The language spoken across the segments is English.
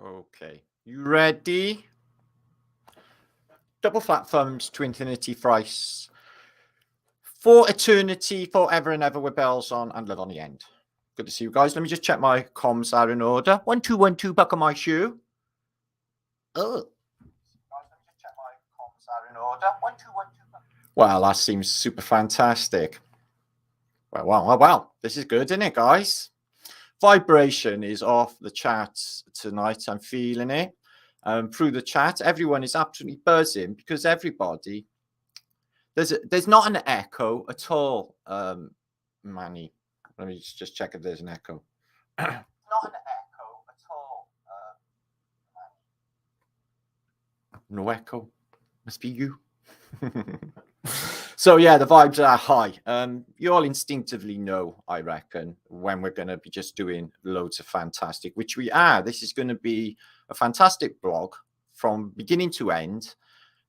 Okay, you ready? Double flat thumbs to infinity thrice. For eternity, forever and ever with bells on and live on the end. Good to see you guys. Let me just check my comms are in order. 1 2 1 2, buckle my shoe. Oh. Well, that seems super fantastic. Well. This is good, isn't it, guys? Vibration is off the chat tonight. I'm feeling it. Through the chat, everyone is absolutely buzzing because everybody, there's not an echo at all, Manny. Let me just check if there's an echo. Not an echo at all. No echo. Must be you. So yeah, the vibes are high. You all instinctively know, I reckon, when we're going to be just doing loads of fantastic, which we are. This is going to be a fantastic blog from beginning to end.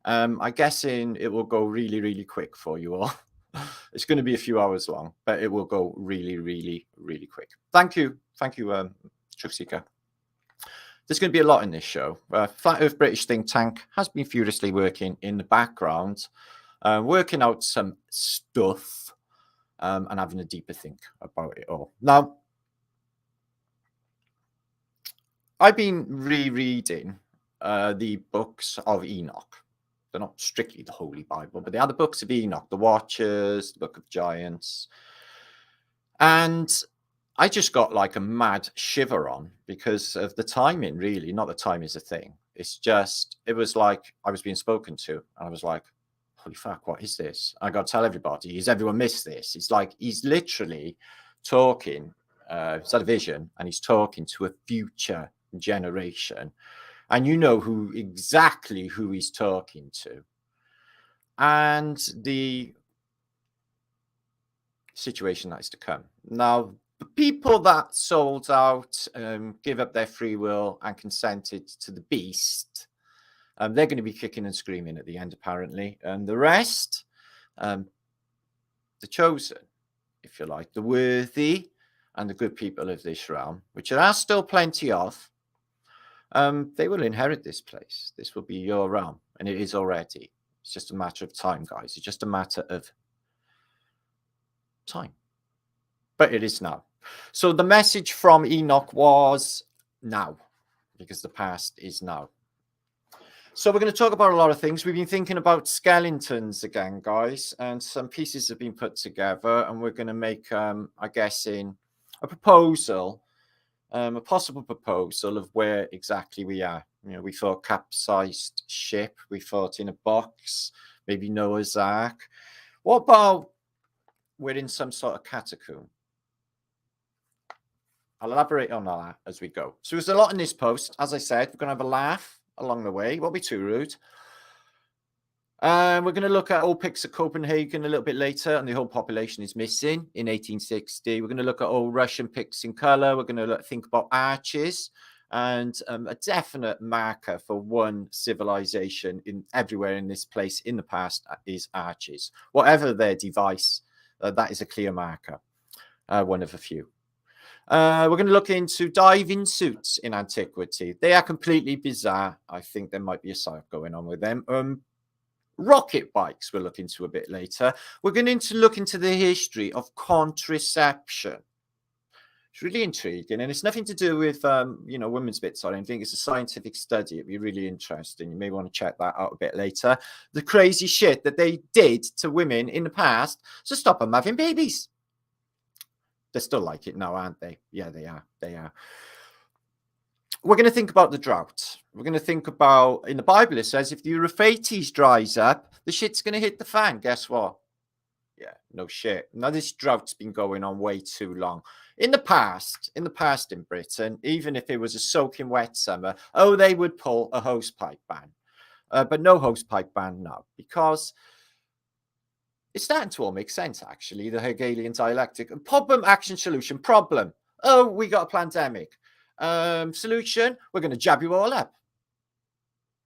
I'm guessing it will go really, really quick for you all. It's going to be a few hours long, but it will go really, really, really quick. Thank you, Truth Seeker. There's going to be a lot in this show. Flat Earth British think tank has been furiously working in the background, working out some stuff and having a deeper think about it all. Now, I've been rereading the books of Enoch. They're not strictly the Holy Bible, but they are the books of Enoch, the Watchers, the Book of Giants. And I just got like a mad shiver on because of the timing, really. Not that time is a thing. It's just, it was like I was being spoken to. And I was like, holy fuck, what is this? I got to tell everybody, has everyone missed this? It's like he's literally talking, it's had a vision, and he's talking to a future generation. And you know exactly who he's talking to. And the situation that is to come. Now, the people that sold out, give up their free will and consented to the beast, they're going to be kicking and screaming at the end, apparently. And the rest, the chosen, if you like, the worthy and the good people of this realm, which there are still plenty of, they will inherit this place. This will be your realm, and it is already. It's just a matter of time, guys. It's just a matter of time. But it is now. So the message from Enoch was now, because the past is now. So we're going to talk about a lot of things. We've been thinking about skeletons again, guys, and some pieces have been put together, and we're going to make, I guess, in a proposal, a possible proposal of where exactly we are. You know, we thought capsized ship, we thought in a box, maybe Noah's Ark. What about we're in some sort of catacomb? I'll elaborate on that as we go. So there's a lot in this post. As I said, we're going to have a laugh along the way. Won't be too rude. We're going to look at old pics of Copenhagen a little bit later, and the whole population is missing in 1860. We're going to look at old Russian pics in color. We're going to think about arches, and a definite marker for one civilization everywhere in this place in the past is arches. Whatever their device, that is a clear marker, one of a few. We're going to look into diving suits in antiquity. They are completely bizarre. I think there might be a site going on with them. Rocket bikes we'll look into a bit later. We're going to look into the history of contraception. It's really intriguing, and it's nothing to do with women's bits or anything. It's a scientific study. It'd be really interesting. You may want to check that out a bit later. The crazy shit that they did to women in the past to stop them having babies. They're still like it now, aren't they? Yeah, they are. They are. We're going to think about the drought. We're going to think about, in the Bible, it says, if the Euphrates dries up, the shit's going to hit the fan. Guess what? Yeah, no shit. Now, this drought's been going on way too long. In the past in Britain, even if it was a soaking wet summer, they would pull a hosepipe ban. But no hosepipe ban now, because it's starting to all make sense, actually, the Hegelian dialectic. Problem, action, solution, problem. Oh, we got a pandemic. Solution, we're going to jab you all up.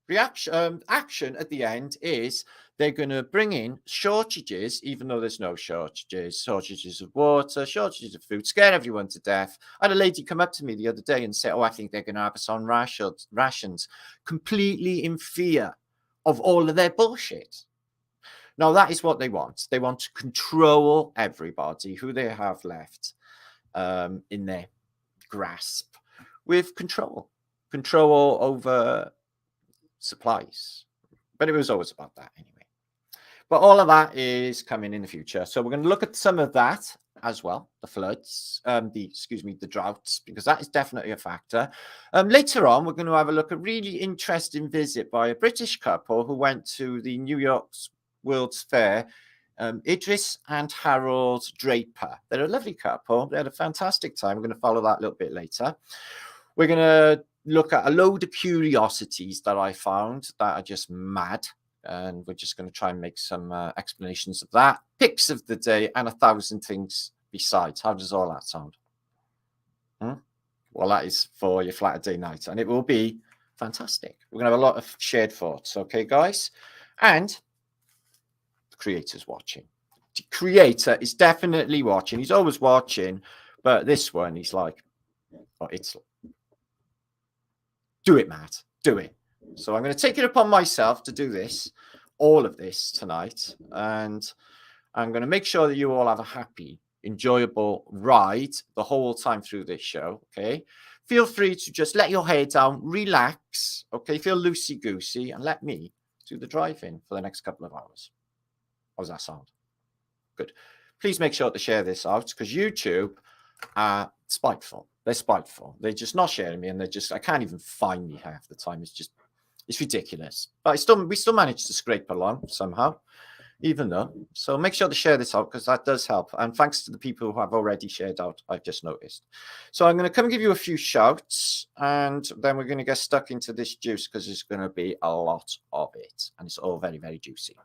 action at the end is they're going to bring in shortages, even though there's no shortages of water, shortages of food, scare everyone to death. I had a lady come up to me the other day and say, oh, I think they're going to have us on rations, completely in fear of all of their bullshit. Now, that is what they want. They want to control everybody who they have left in their grasp with control over supplies. But it was always about that anyway. But all of that is coming in the future. So we're going to look at some of that as well, the floods, the droughts, because that is definitely a factor. Later on, we're going to have a look at a really interesting visit by a British couple who went to the New York's World's Fair, Idris and Harold Draper. They're a lovely couple. They had a fantastic time. We're going to follow that a little bit later. We're going to look at a load of curiosities that I found that are just mad. And we're just going to try and make some explanations of that. Picks of the day and 1,000 things besides. How does all that sound? Well, that is for your Flatterday night. And it will be fantastic. We're going to have a lot of shared thoughts. Okay, guys? And the creator's watching. The creator is definitely watching. He's always watching. But this one, he's like, oh, it's... Do it, Matt. Do it. So I'm going to take it upon myself to do this, all of this tonight. And I'm going to make sure that you all have a happy, enjoyable ride the whole time through this show. Okay. Feel free to just let your hair down, relax. Okay. Feel loosey-goosey and let me do the driving for the next couple of hours. How does that sound? Good. Please make sure to share this out because YouTube are spiteful. They're spiteful. They're just not sharing me and they're just, I can't even find me half the time. It's ridiculous. But we still managed to scrape along somehow, even though. So make sure to share this out because that does help. And thanks to the people who have already shared out, I've just noticed. So I'm going to come give you a few shouts and then we're going to get stuck into this juice because there's going to be a lot of it. And it's all very, very juicy.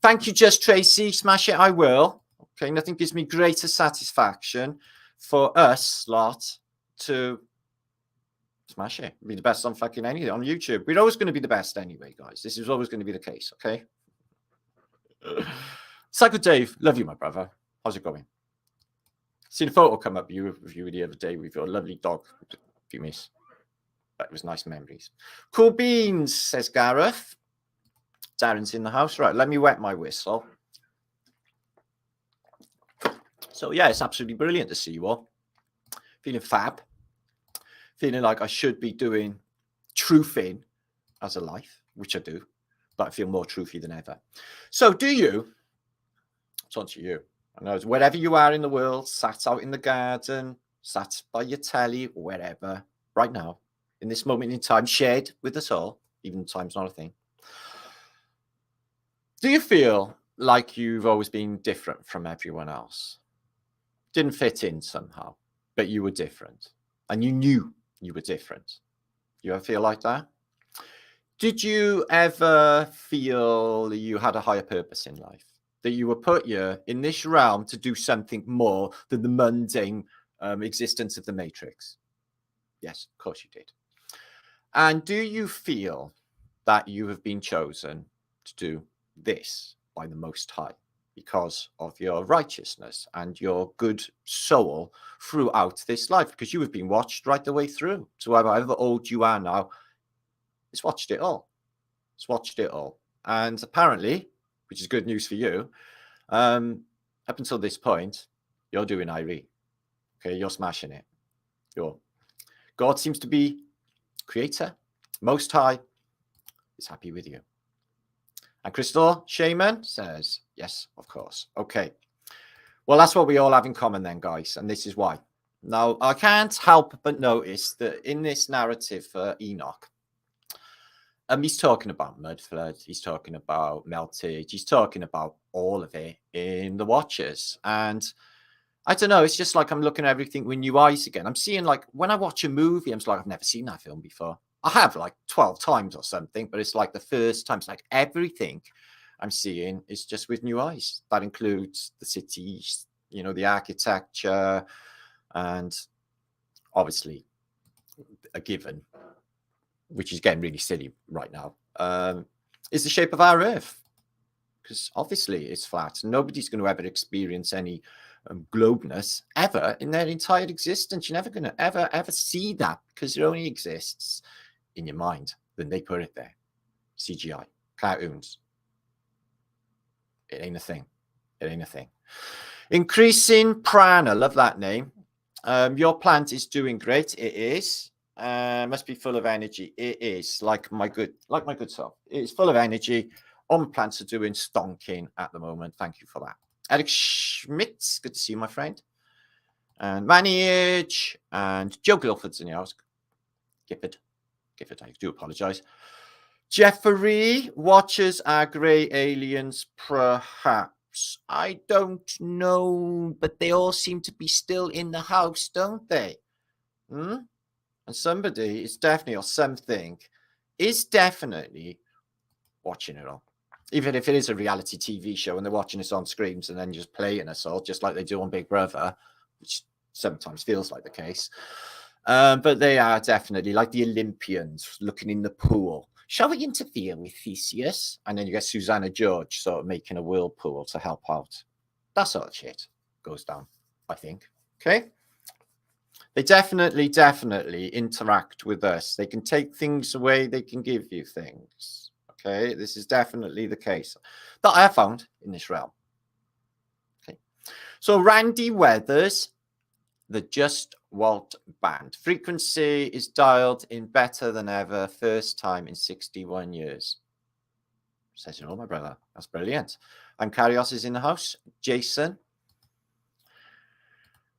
Thank you, Just Tracy. Smash it, I will. Okay, nothing gives me greater satisfaction for us lot to smash it. Be the best on fucking anything on YouTube. We're always going to be the best anyway, guys. This is always going to be the case, okay? Psycho Dave, love you, my brother. How's it going? Seen a photo come up of you the other day with your lovely dog. If you miss. That was nice memories. Cool beans, says Gareth. Darren's in the house. Right, let me wet my whistle. So, yeah, it's absolutely brilliant to see you all. Feeling fab. Feeling like I should be doing truthing as a life, which I do, but I feel more truthy than ever. So do you, it's on to you. I know wherever you are in the world, sat out in the garden, sat by your telly, wherever, right now, in this moment in time, shared with us all, even time's not a thing. Do you feel like you've always been different from everyone else? Didn't fit in somehow, but you were different. And you knew you were different. You ever feel like that? Did you ever feel that you had a higher purpose in life? That you were put here in this realm to do something more than the mundane existence of the Matrix? Yes, of course you did. And do you feel that you have been chosen to do this by the Most High because of your righteousness and your good soul throughout this life? Because you have been watched right the way through. So however old you are now, it's watched it all. It's watched it all. And apparently, which is good news for you, up until this point, you're doing Irie. Okay, you're smashing it. God seems to be creator, Most High is happy with you. And Crystal Shaman says, yes, of course. Okay. Well, that's what we all have in common then, guys. And this is why. Now, I can't help but notice that in this narrative for Enoch, he's talking about mud flood. He's talking about meltage. He's talking about all of it in the Watchers. And I don't know. It's just like I'm looking at everything with new eyes again. I'm seeing like when I watch a movie, I'm just like, I've never seen that film before. I have like 12 times or something, but it's like the first time. It's like everything I'm seeing is just with new eyes. That includes the cities, you know, the architecture, and obviously a given which is getting really silly right now, is the shape of our Earth. Because obviously it's flat. Nobody's going to ever experience any globeness ever in their entire existence. You're never going to ever see that, because it only exists in your mind. Then they put it there. CGI, cartoons. It ain't a thing. It ain't a thing. Increasing prana. Love that name. Your plant is doing great. It is. Must be full of energy. It is, like my good self. It's full of energy. On plants are doing stonking at the moment. Thank you for that. Eric Schmitz, good to see you, my friend. And Manage and Joe Guilford's in the house. Gifford, I do apologize. Jeffrey, watchers are grey aliens, perhaps. I don't know, but they all seem to be still in the house, don't they? And somebody is definitely, or something, is definitely watching it all. Even if it is a reality TV show and they're watching us on screens and then just playing us all, just like they do on Big Brother, which sometimes feels like the case. But they are definitely like the Olympians looking in the pool. Shall we interfere with Theseus? And then you get Susanna George sort of making a whirlpool to help out. That sort of shit goes down, I think. Okay. They definitely interact with us. They can take things away. They can give you things. Okay. This is definitely the case that I have found in this realm. Okay. So Randy Weathers, the Just Walt Band. Frequency is dialed in better than ever. First time in 61 years. Says it all, my brother. That's brilliant. And Karios is in the house. Jason.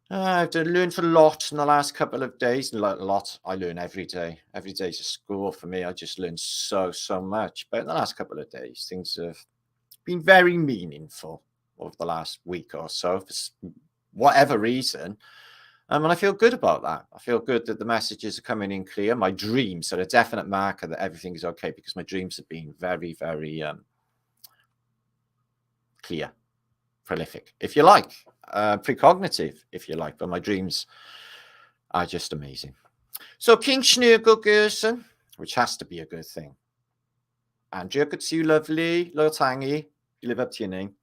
I've learned a lot in the last couple of days. A lot. I learn every day. Every day's a school for me. I just learn so much. But in the last couple of days, things have been very meaningful over the last week or so, for whatever reason. And I feel good about that. I feel good that the messages are coming in clear. My dreams are a definite marker that everything is okay, because my dreams have been very clear, prolific, if you like, precognitive, if you like. But my dreams are just amazing. So King Schnurgelgerson, which has to be a good thing. Andrea, good to see you, lovely. Loyal Tangy, you live up to your name.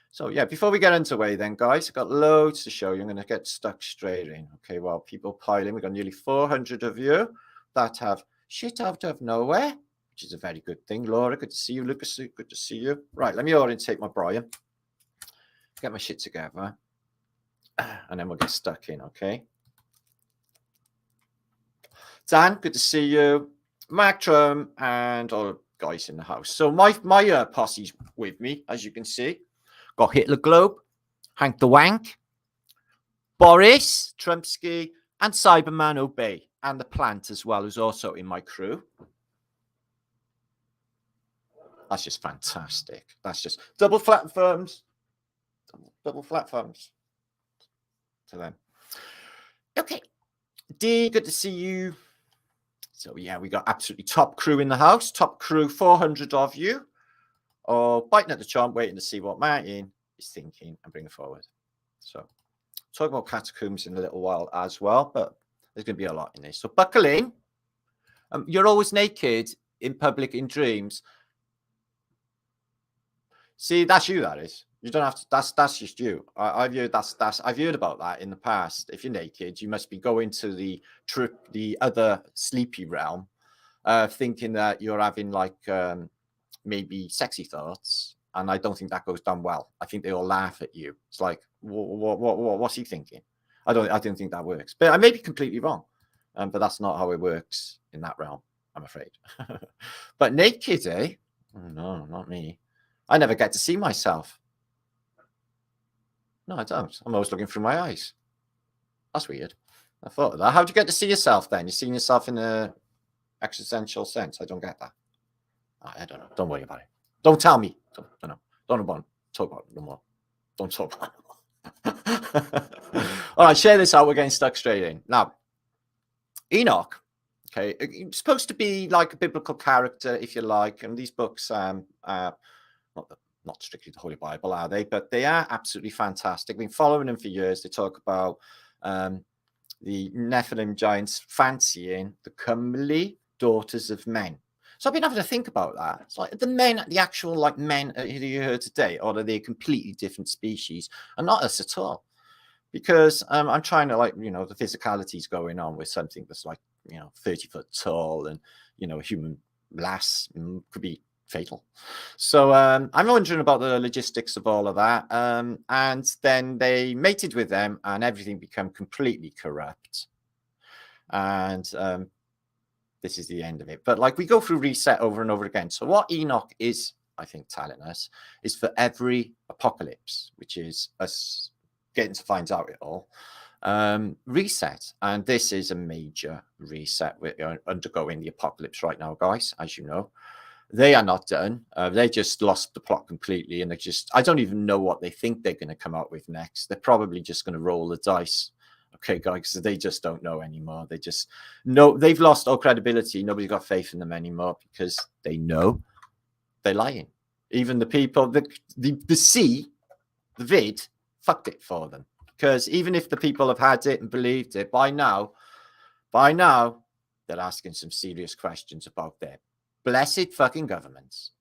So yeah, before we get underway then, guys, I've got loads to show you. I'm going to get stuck straight in. Okay, well, people pile in. We've got nearly 400 of you that have shit out of nowhere, which is a very good thing. Laura, good to see you. Lucas, good to see you. Right, let me orientate my Brian. Get my shit together. And then we'll get stuck in, okay? Dan, good to see you. Mark Trum and all guys in the house. So my posse's with me, as you can see. Got Hitler Globe, Hank the Wank, Boris, Trumpsky, and Cyberman Obey, and the Plant as well, who's also in my crew. That's just fantastic. That's just double flat thumbs. Double flat thumbs to them. Okay. D, good to see you. So yeah, we got absolutely top crew in the house. Top crew, 400 of you. Or biting at the charm, waiting to see what Martin is thinking and bringing forward. So, talk about Catacombs in a little while as well, but there's going to be a lot in this. So, buckle in. You're always naked in public in dreams. See, that's you. That is. You don't have to. That's just you. I've heard I've heard about that in the past. If you're naked, you must be going to the other sleepy realm, thinking that you're having like. Maybe sexy thoughts, and I don't think that goes down well. I think they all laugh at you. It's like, what's he thinking? I don't think that works, but I may be completely wrong. But that's not how it works in that realm, I'm afraid. But naked, eh? Oh, no, not me. I never get to see myself. No, I don't. I'm always looking through my eyes. That's weird. I thought of that. How do you get to see yourself then? You're seeing yourself in an existential sense. I don't get that. I don't know. Don't worry about it. Don't tell me. Don't want to talk about it no more. Don't talk about it. All right, share this out. We're getting stuck straight in. Now, Enoch, okay, it's supposed to be like a biblical character, if you like. And these books, not strictly the Holy Bible, are they? But they are absolutely fantastic. I've been following them for years. They talk about the Nephilim giants fancying the comely daughters of men. So I've been having to think about that. It's like the men, the actual like men who you heard today, or are they a completely different species and not us at all? Because I'm trying to, like, you know, the physicality's going on with something that's like, you know, 30 foot tall, and, you know, a human lass could be fatal. So I'm wondering about the logistics of all of that. And then they mated with them and everything became completely corrupt. And this is the end of it. But like, we go through reset over and over again. So what Enoch is, I think, telling us is for every apocalypse, which is us getting to find out it all, reset. And this is a major reset. We're undergoing the apocalypse right now, guys, as you know. They are not done. They just lost the plot completely. And I don't even know what they think they're going to come out with next. They're probably just going to roll the dice. Okay, guys, they just don't know anymore. They just know they've lost all credibility. Nobody's got faith in them anymore because they know they're lying. Even the people, the sea, the vid, fucked it for them. Because even if the people have had it and believed it, by now, they're asking some serious questions about their blessed fucking governments.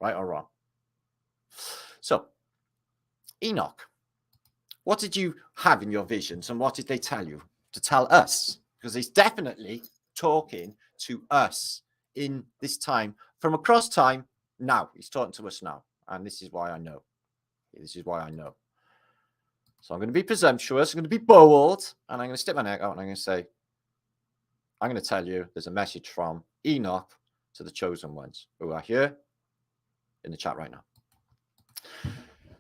Right or wrong? So, Enoch, what did you have in your visions, and what did they tell you to tell us? Because he's definitely talking to us in this time, from across time now. He's talking to us now. And this is why I know. This is why I know. So I'm going to be presumptuous. I'm going to be bold. And I'm going to stick my neck out and I'm going to say, I'm going to tell you there's a message from Enoch to the chosen ones who are here in the chat right now.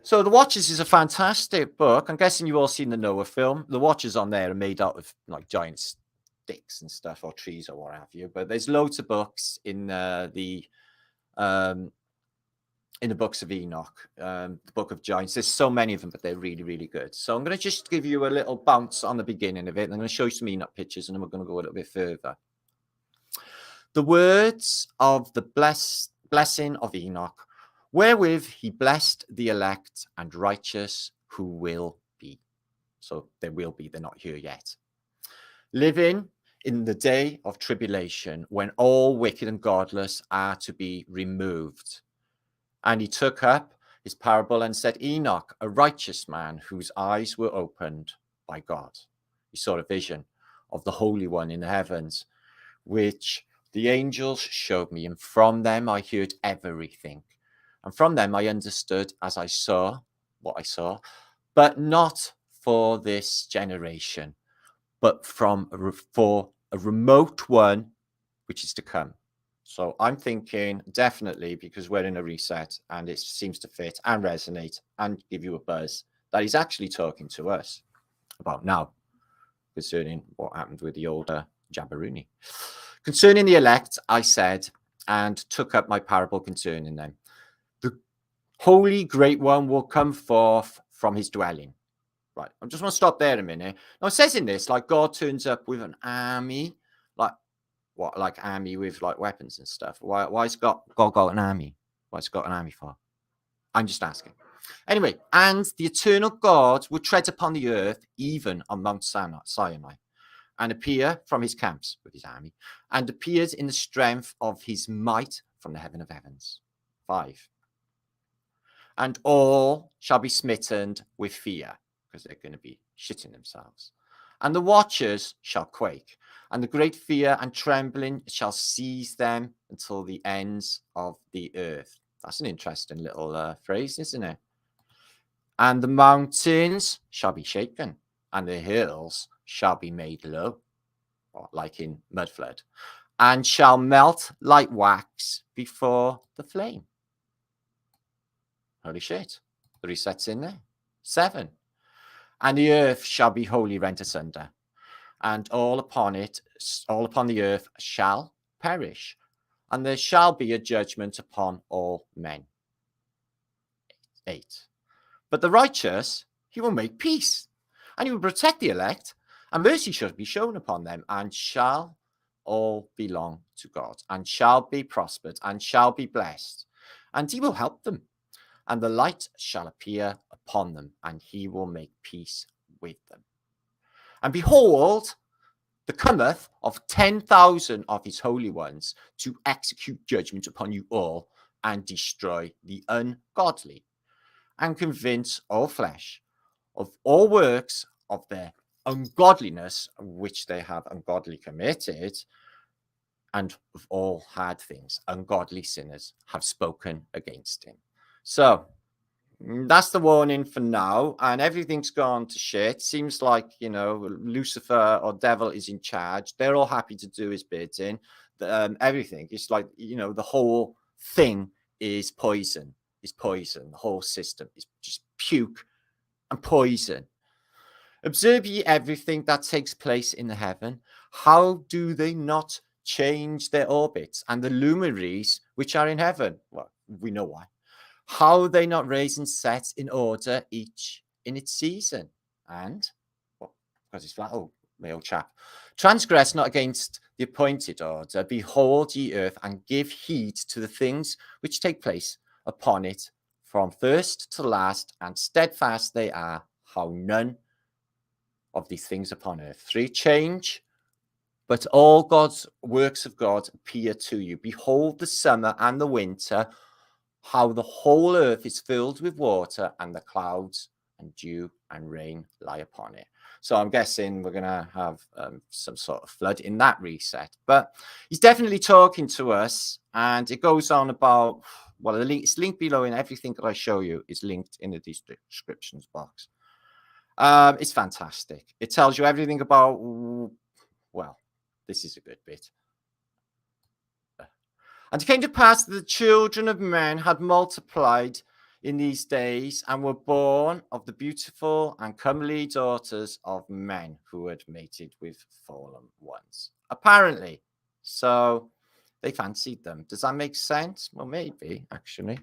So The Watchers is a fantastic book. I'm guessing you've all seen the Noah film. The Watchers on there are made out of like giant sticks and stuff, or trees or what have you. But there's loads of books in the books of Enoch, the Book of Giants. There's so many of them, but they're really, really good. So I'm going to just give you a little bounce on the beginning of it. And I'm going to show you some Enoch pictures, and then we're going to go a little bit further. The words of the blessing of Enoch, wherewith he blessed the elect and righteous who will be. So they will be, they're not here yet. Living in the day of tribulation, when all wicked and godless are to be removed. And he took up his parable and said, Enoch, a righteous man whose eyes were opened by God. He saw a vision of the Holy One in the heavens, which the angels showed me, and from them I heard everything. And from them I understood as I saw what I saw, but not for this generation, but for a remote one which is to come. So I'm thinking definitely, because we're in a reset and it seems to fit and resonate and give you a buzz, that he's actually talking to us about now, concerning what happened with the older Jabberuni. Concerning the elect, I said, and took up my parable concerning them. The holy great one will come forth from his dwelling. Right, I just want to stop there a minute. Now, it says in this, like, God turns up with an army, like, what, like army with like weapons and stuff? Why's God got an army? What's got an army for? I'm just asking. Anyway, and the eternal God will tread upon the earth, even on Mount Sinai, and appear from his camps with his army, and appears in the strength of his might from the heaven of heavens. 5. And all shall be smitten with fear, because they're going to be shitting themselves. And the watchers shall quake, and the great fear and trembling shall seize them until the ends of the earth. That's an interesting little phrase, isn't it? And the mountains shall be shaken, and the hills shall be made low, like in mud flood, and shall melt like wax before the flame. Holy shit. The reset's in there. 7. And the earth shall be wholly rent asunder, and all upon the earth shall perish, and there shall be a judgment upon all men. 8. But the righteous, he will make peace, and he will protect the elect, and mercy shall be shown upon them, and shall all belong to God, and shall be prospered, and shall be blessed, and he will help them. And the light shall appear upon them, and he will make peace with them. And behold, there cometh of 10,000 of his holy ones to execute judgment upon you all and destroy the ungodly, and convince all flesh of all works of their ungodliness which they have ungodly committed, and of all hard things ungodly sinners have spoken against him. So that's the warning for now, and everything's gone to shit. Seems like, Lucifer or devil is in charge. They're all happy to do his bidding. Everything, it's like, the whole thing is poison. The whole system is just puke and poison. Observe ye everything that takes place in the heaven. How do they not change their orbits, and the luminaries which are in heaven? Well, we know why. How they not raise and set in order each in its season? And, well, because it's flat. Oh, my old chap. Transgress not against the appointed order. Behold ye earth, and give heed to the things which take place upon it from first to last, and steadfast they are, how none of these things upon earth 3 change, but all God's works of God appear to you. Behold the summer and the winter, how the whole earth is filled with water, and the clouds and dew and rain lie upon it. So I'm guessing we're going to have some sort of flood in that reset. But he's definitely talking to us, and it goes on about, well, it's linked below, and everything that I show you is linked in the descriptions box. It's fantastic. It tells you everything about, well, this is a good bit. And it came to pass that the children of men had multiplied in these days, and were born of the beautiful and comely daughters of men who had mated with fallen ones. Apparently. So they fancied them. Does that make sense? Well, maybe, actually.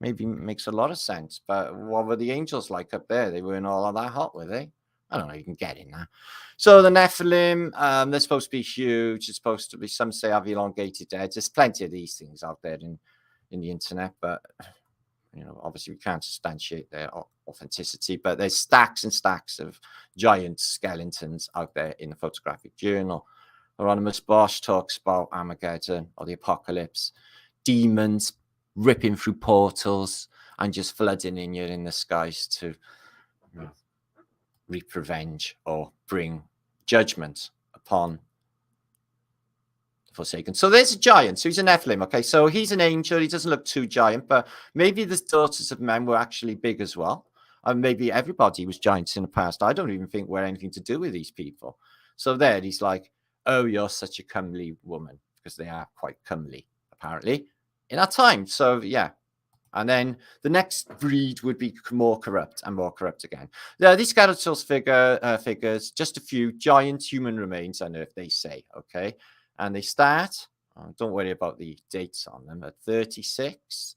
Maybe makes a lot of sense. But what were the angels like up there? They weren't all that hot, were they? I don't know. You can get in there. So the Nephilim, they're supposed to be huge. It's supposed to be, some say, have elongated heads. There's plenty of these things out there in the internet, but obviously we can't substantiate their authenticity. But there's stacks and stacks of giant skeletons out there in the photographic journal. Hieronymus Bosch talks about Armageddon or the apocalypse, demons ripping through portals and just flooding in the skies to reap revenge or bring judgment upon the Forsaken. So there's a giant. So he's a Nephilim. Okay, so he's an angel. He doesn't look too giant, but maybe the daughters of men were actually big as well. And maybe everybody was giants in the past. I don't even think we're anything to do with these people. So there, he's like, oh, you're such a comely woman, because they are quite comely, apparently, in our time. So yeah. And then the next breed would be more corrupt and more corrupt again. These skeletal figures, just a few giant human remains on Earth, they say, okay? And they start, don't worry about the dates on them, at 36,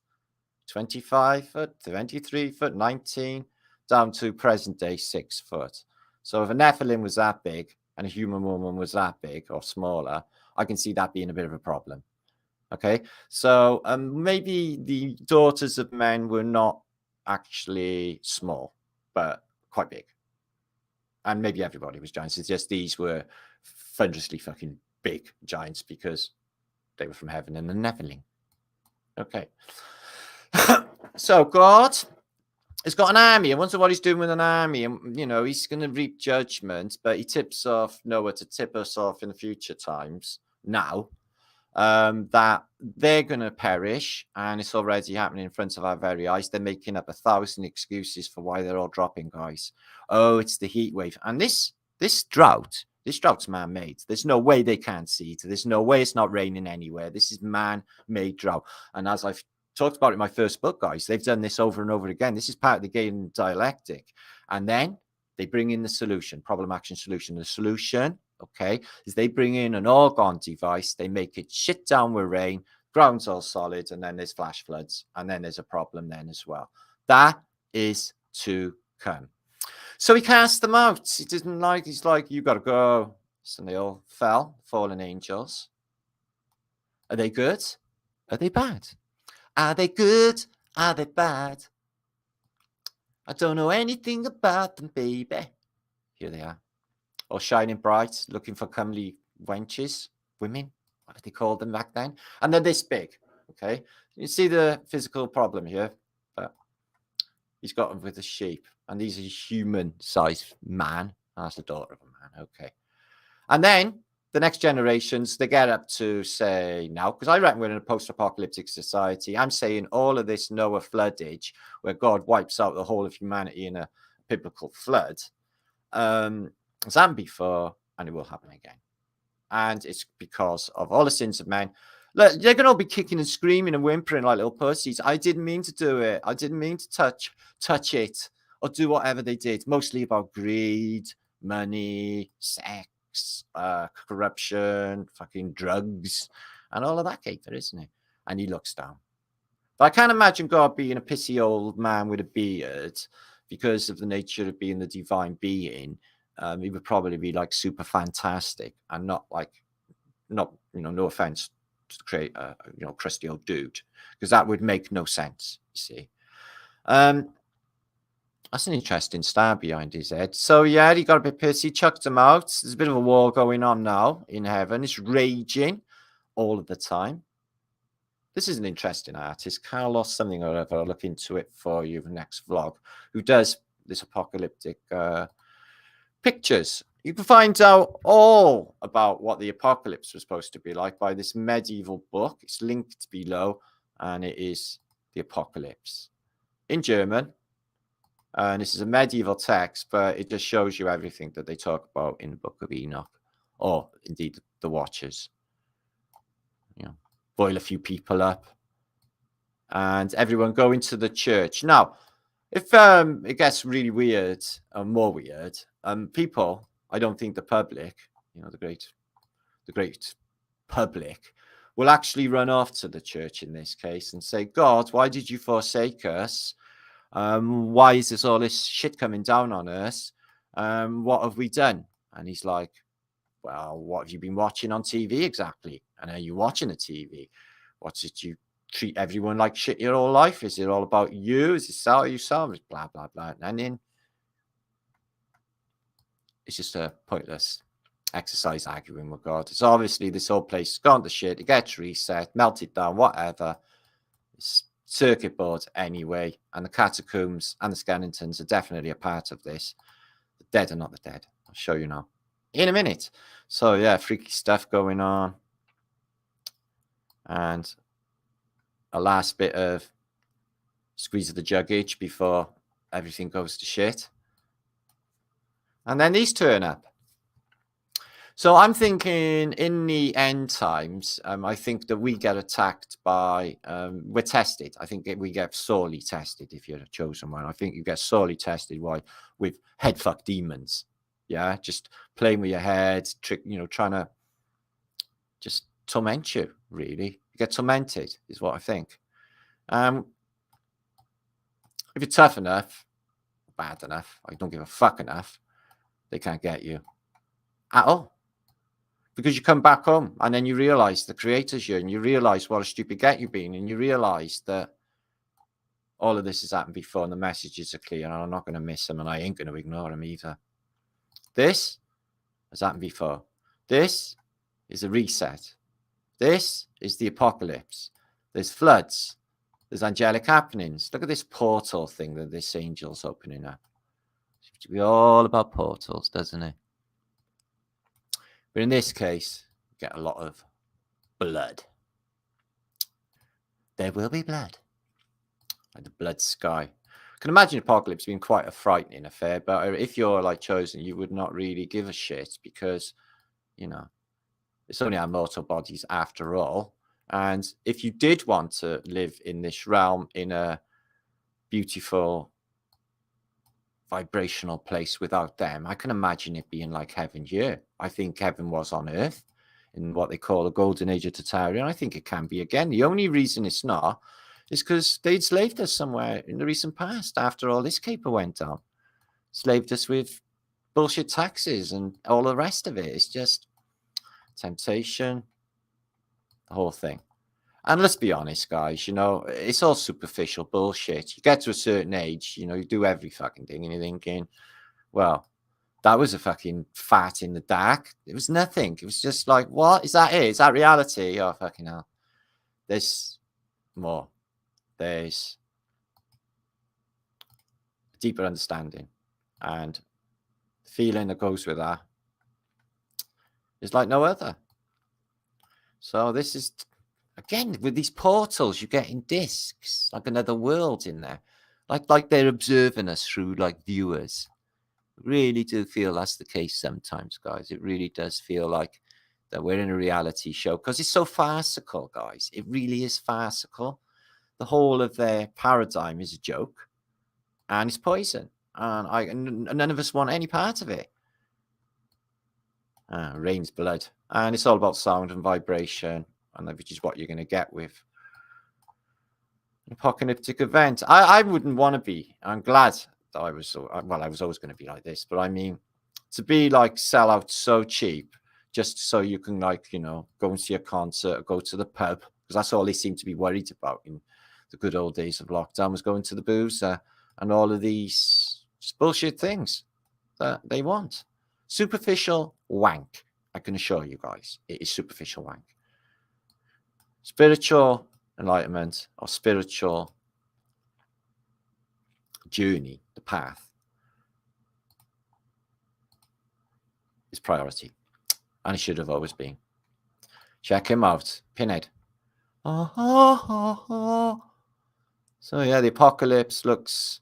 25 foot, 23 foot, 19, down to present day 6 foot. So if a Nephilim was that big and a human woman was that big or smaller, I can see that being a bit of a problem. Okay, so maybe the daughters of men were not actually small, but quite big. And maybe everybody was giants. It's just these were thunderously fucking big giants because they were from heaven and the Nephilim. Okay. So God has got an army. I wonder what he's doing with an army. And, he's going to reap judgment, but he tips off Noah to tip us off in the future times now. That they're going to perish, and it's already happening in front of our very eyes. They're making up 1,000 excuses for why they're all dropping, guys. Oh, it's the heat wave. And this drought's man-made. There's no way they can't see it. There's no way it's not raining anywhere. This is man-made drought. And as I've talked about in my first book, guys, they've done this over and over again. This is part of the game dialectic. And then they bring in the solution, problem, action, solution. The solution, okay, is they bring in an all-gone device. They make it shit down with rain, ground's all solid, and then there's flash floods, and then there's a problem then as well. That is to come. So he cast them out. He didn't like, he's like, you got to go. So they all fell, fallen angels. Are they good? Are they bad? Are they good? Are they bad? I don't know anything about them, baby. Here they are. or shining bright, looking for comely wenches, women, what did they call them back then? And they're this big, okay? You see the physical problem here, but he's got them with a sheep, and these are human-sized man. That's the daughter of a man, okay. And then the next generations, they get up to say now, because I reckon we're in a post-apocalyptic society. I'm saying all of this Noah floodage, where God wipes out the whole of humanity in a biblical flood, it's happened before, and it will happen again. And it's because of all the sins of men. Look, they're going to all be kicking and screaming and whimpering like little pussies. I didn't mean to do it. I didn't mean to touch it or do whatever they did. Mostly about greed, money, sex, corruption, fucking drugs, and all of that caper, isn't it? And he looks down. But I can't imagine God being a pissy old man with a beard because of the nature of being the divine being. He would probably be like super fantastic and not, no offense to create a, crusty old dude, because that would make no sense, you see. That's an interesting star behind his head. So, yeah, he got a bit pissy, chucked him out. There's a bit of a war going on now in heaven. It's raging all of the time. This is an interesting artist, Carlos something or other. I'll look into it for you in the next vlog, who does this apocalyptic pictures. You can find out all about what the apocalypse was supposed to be like by this medieval book. It's linked below, and it is The Apocalypse in German. And this is a medieval text, but it just shows you everything that they talk about in the book of Enoch, or indeed the Watchers. Boil a few people up, and everyone go into the church. Now, if it gets really weird, more weird, people, I don't think the public, the great public, will actually run off to the church in this case and say, God, why did you forsake us? Why is this all this shit coming down on us? What have we done? And he's like, well, what have you been watching on TV exactly? And are you watching the TV? What's it you treat everyone like shit your whole life? Is it all about you? Is it sell yourself? Blah, blah, blah. And then it's just a pointless exercise arguing with God. It's obviously this whole place has gone to shit. It gets reset, melted down, whatever. It's circuit boards anyway. And the catacombs and the skeletons are definitely a part of this. The dead are not the dead. I'll show you now in a minute. So, yeah, freaky stuff going on. And a last bit of squeeze of the juggage before everything goes to shit. And then these turn up. So I'm thinking in the end times, I think that we get attacked by, we're tested. I think we get sorely tested if you're a chosen one. I think you get sorely tested with headfuck demons. Yeah, just playing with your head, trying to just torment you, really. You get tormented, is what I think. If you're tough enough, bad enough, I don't give a fuck enough, they can't get you at all. Because you come back home and then you realize the creator's you, and you realize what a stupid get you've been, and you realize that all of this has happened before and the messages are clear, and I'm not going to miss them, and I ain't going to ignore them either. This has happened before. This is a reset. This is the apocalypse. There's floods. There's angelic happenings. Look at this portal thing that this angel's opening up. It seems to be all about portals, doesn't it? But in this case, you get a lot of blood. There will be blood. Like the blood sky. I can imagine apocalypse being quite a frightening affair, but if you're like chosen, you would not really give a shit because, it's only our mortal bodies after all. And if you did want to live in this realm in a beautiful vibrational place without them, I can imagine it being like heaven here. I think heaven was on earth in what they call the golden age of Tartaria. I think it can be again. The only reason it's not is because they enslaved us somewhere in the recent past after all this caper went down. Slaved us with bullshit taxes and all the rest of it. It's just temptation, the whole thing. And let's be honest, guys, it's all superficial bullshit. You get to a certain age, you do every fucking thing, and you're thinking, well, That was a fucking fart in the dark. It was nothing. It was just like, what? Is that it? Is that reality? Oh, fucking hell. There's more. There's a deeper understanding. And the feeling that goes with that is like no other. So this is, again, with these portals, you're getting discs, like another world in there. Like they're observing us through like viewers. Really do feel that's the case sometimes, guys. It really does feel like that we're in a reality show because it's so farcical, guys. It really is farcical. The whole of their paradigm is a joke and it's poison. And none of us want any part of it. Rain's blood. And it's all about sound and vibration, and which is what you're going to get with an apocalyptic event. I wouldn't want to be. I'm glad that I was always going to be like this, but I mean, to be like sell out so cheap just so you can, like, you know, go and see a concert or go to the pub, because that's all they seem to be worried about in the good old days of lockdown, was going to the booze and all of these just bullshit things that they want. Superficial wank. I can assure you guys, it is superficial wank. Spiritual enlightenment or spiritual journey, the path, is priority. And it should have always been. Check him out. Pinhead. So yeah, the apocalypse looks,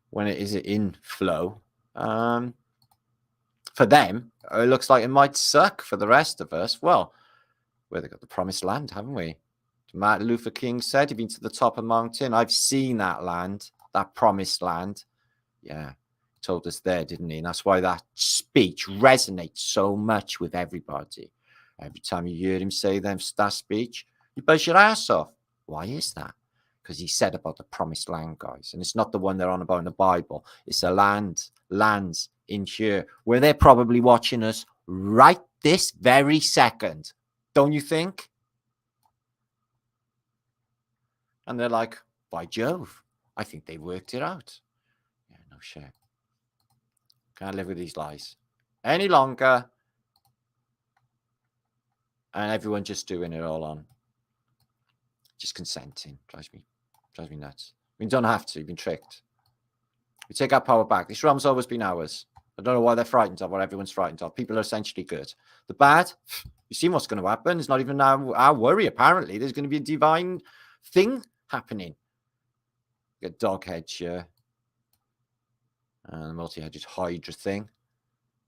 when it is in flow, for them, it looks like it might suck. For the rest of us, well, we've got the promised land, haven't we? Martin Luther King said, you've been to the top of the mountain. I've seen that land, that promised land. Yeah, he told us there, didn't he? And that's why that speech resonates so much with everybody. Every time you hear him say that speech, you buzz your ass off. Why is that? Because he said about the promised land, guys. And it's not the one they're on about in the Bible. It's a lands in here where they're probably watching us right this very second. Don't you think? And they're like, by Jove, I think they worked it out. Yeah, no shit. Can't live with these lies any longer. And everyone just doing it all on just consenting. Drives me nuts. I mean, don't have to. You've been tricked. We take our power back. This realm's always been ours. I don't know why they're frightened of what everyone's frightened of. People are essentially good. The bad, you see what's going to happen. It's not even our worry, apparently. There's going to be a divine thing happening. Get dog heads here. And the multi-headed Hydra thing,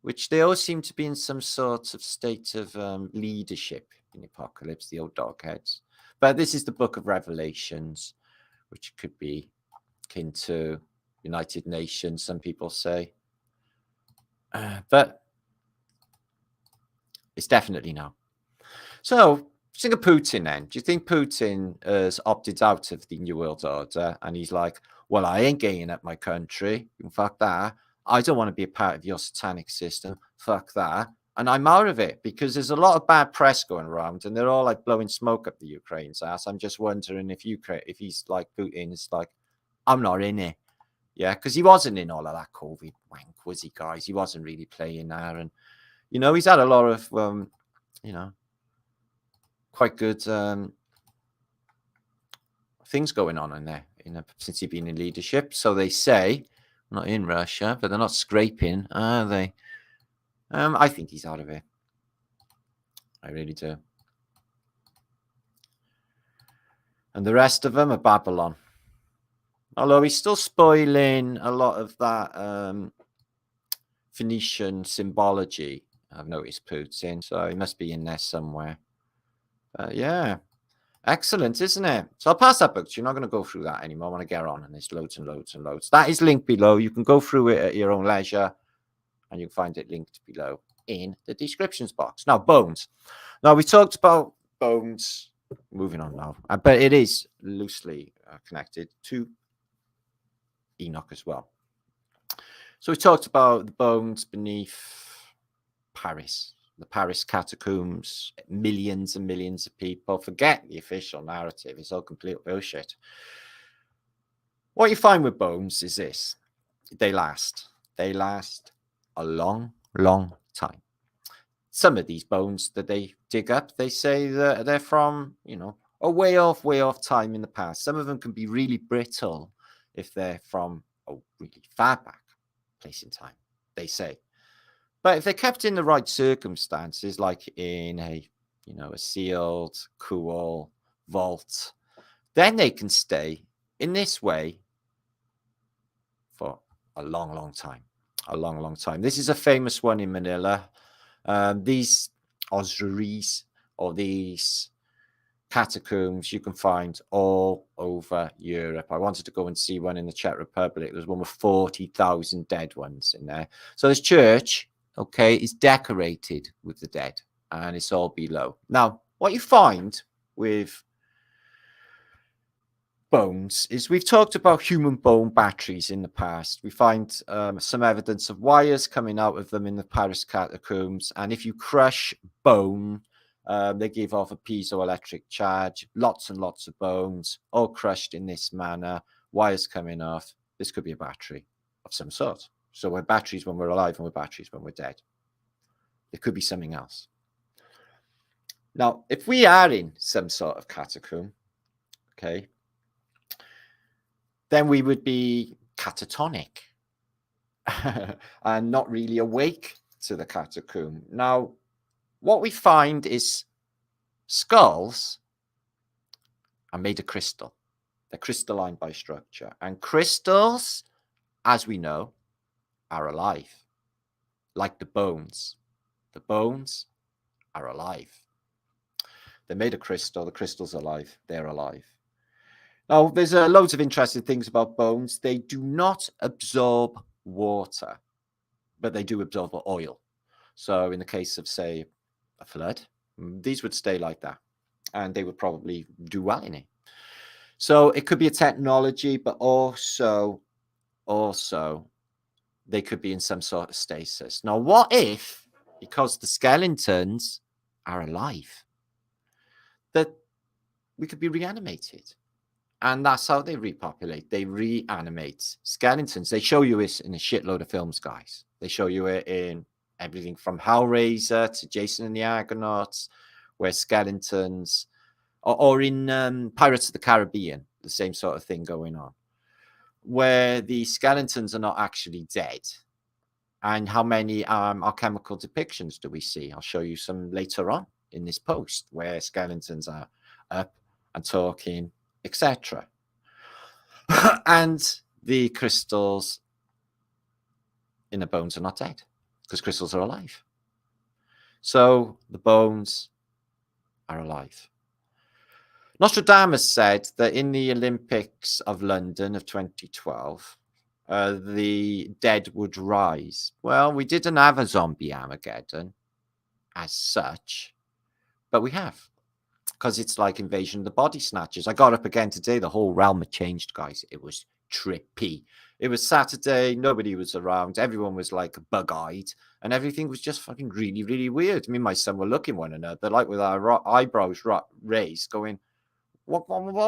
which they all seem to be in some sort of state of leadership in the apocalypse, the old dog heads. But this is the book of Revelations, which could be akin to United Nations, some people say. But it's definitely now. So, think of Putin then. Do you think Putin has opted out of the New World Order and he's like, well, I ain't getting up my country. Fuck that. I don't want to be a part of your satanic system. Fuck that. And I'm out of it because there's a lot of bad press going around and they're all like blowing smoke up the Ukraine's ass. I'm just wondering if he's like Putin's like, I'm not in it. Yeah, because he wasn't in all of that COVID wank, was he, guys? He wasn't really playing there. And, you know, he's had a lot of, you know, quite good things going on in there since he's been in leadership. So they say, not in Russia, but they're not scraping, are they? I think he's out of it. I really do. And the rest of them are Babylon. Although he's still spoiling a lot of that Phoenician symbology, I've noticed Putin. So he must be in there somewhere. Yeah. Excellent, isn't it? So I'll pass that book. You're not going to go through that anymore. I want to get on, and there's loads and loads and loads. That is linked below. You can go through it at your own leisure, and you'll find it linked below in the descriptions box. Now, bones. Now, we talked about bones. Moving on now. But it is loosely connected to Enoch as well. So we talked about the bones beneath Paris. The Paris catacombs, millions and millions of people. Forget the official narrative. It's all complete bullshit. What you find with bones is this. They last. They last a long, long time. Some of these bones that they dig up, they say that they're from, a way off time in the past. Some of them can be really brittle if they're from a really far back place in time, they say. But if they're kept in the right circumstances, like in a sealed, cool vault, then they can stay in this way for a long, long time. A long, long time. This is a famous one in Manila. These ossuaries or these catacombs you can find all over Europe. I wanted to go and see one in the Czech Republic. There's one with 40,000 dead ones in there. So this church, okay, is decorated with the dead, and it's all below. Now, what you find with bones is we've talked about human bone batteries in the past. We find some evidence of wires coming out of them in the Paris catacombs, and if you crush bone, they give off a piezoelectric charge. Lots and lots of bones, all crushed in this manner, wires coming off. This could be a battery of some sort. So we're batteries when we're alive and we're batteries when we're dead. It could be something else. Now, if we are in some sort of catacomb, okay, then we would be catatonic and not really awake to the catacomb. Now, what we find is skulls are made of crystal. They're crystalline by structure. And crystals, as we know, are alive, like the bones. The bones are alive. They're made of crystal. The crystal's alive. They're alive. Now, there's loads of interesting things about bones. They do not absorb water, but they do absorb oil. So in the case of, say, a flood, these would stay like that, and they would probably do well in it. So it could be a technology, but also they could be in some sort of stasis. Now, what if, because the skeletons are alive, that we could be reanimated? And that's how they repopulate. They reanimate skeletons. They show you this in a shitload of films, guys. They show you it in everything from Hellraiser to Jason and the Argonauts, where skeletons, or in Pirates of the Caribbean, the same sort of thing going on, where the skeletons are not actually dead. And how many alchemical depictions do we see? I'll show you some later on in this post, where skeletons are up and talking, etc. And the crystals in the bones are not dead, because crystals are alive. So the bones are alive. Nostradamus said that in the Olympics of London of 2012, the dead would rise. Well, we didn't have a zombie Armageddon as such, but we have. Because it's like Invasion of the Body Snatchers. I got up again today. The whole realm had changed, guys. It was trippy. It was Saturday. Nobody was around. Everyone was like bug-eyed. And everything was just fucking really, really weird. Me and my son were looking one another, like with our eyebrows raised, going, what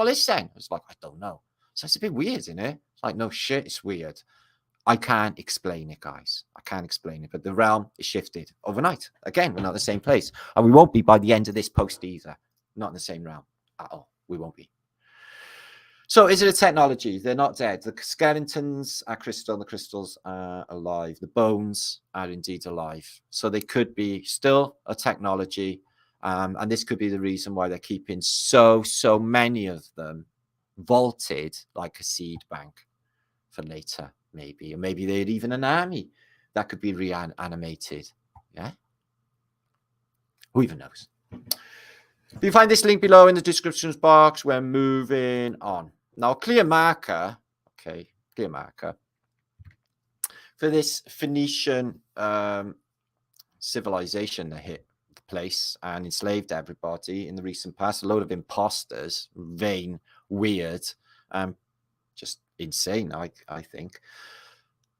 is this? I was like, I don't know. So it's a bit weird, isn't it? It's like, no shit, it's weird. I can't explain it, guys. I can't explain it. But the realm is shifted overnight. Again, we're not in the same place. And we won't be by the end of this post either. Not in the same realm at all. We won't be. So is it a technology? They're not dead. The skeletons are crystal. The crystals are alive. The bones are indeed alive. So they could be still a technology. And this could be the reason why they're keeping so many of them vaulted like a seed bank for later, maybe. Or maybe they're even an army that could be reanimated. Yeah? Who even knows? You find this link below in the descriptions box. We're moving on. Now, clear marker. Okay, clear marker. For this Phoenician civilization that hit the place and enslaved everybody in the recent past. A load of imposters, vain, weird, just insane, I think.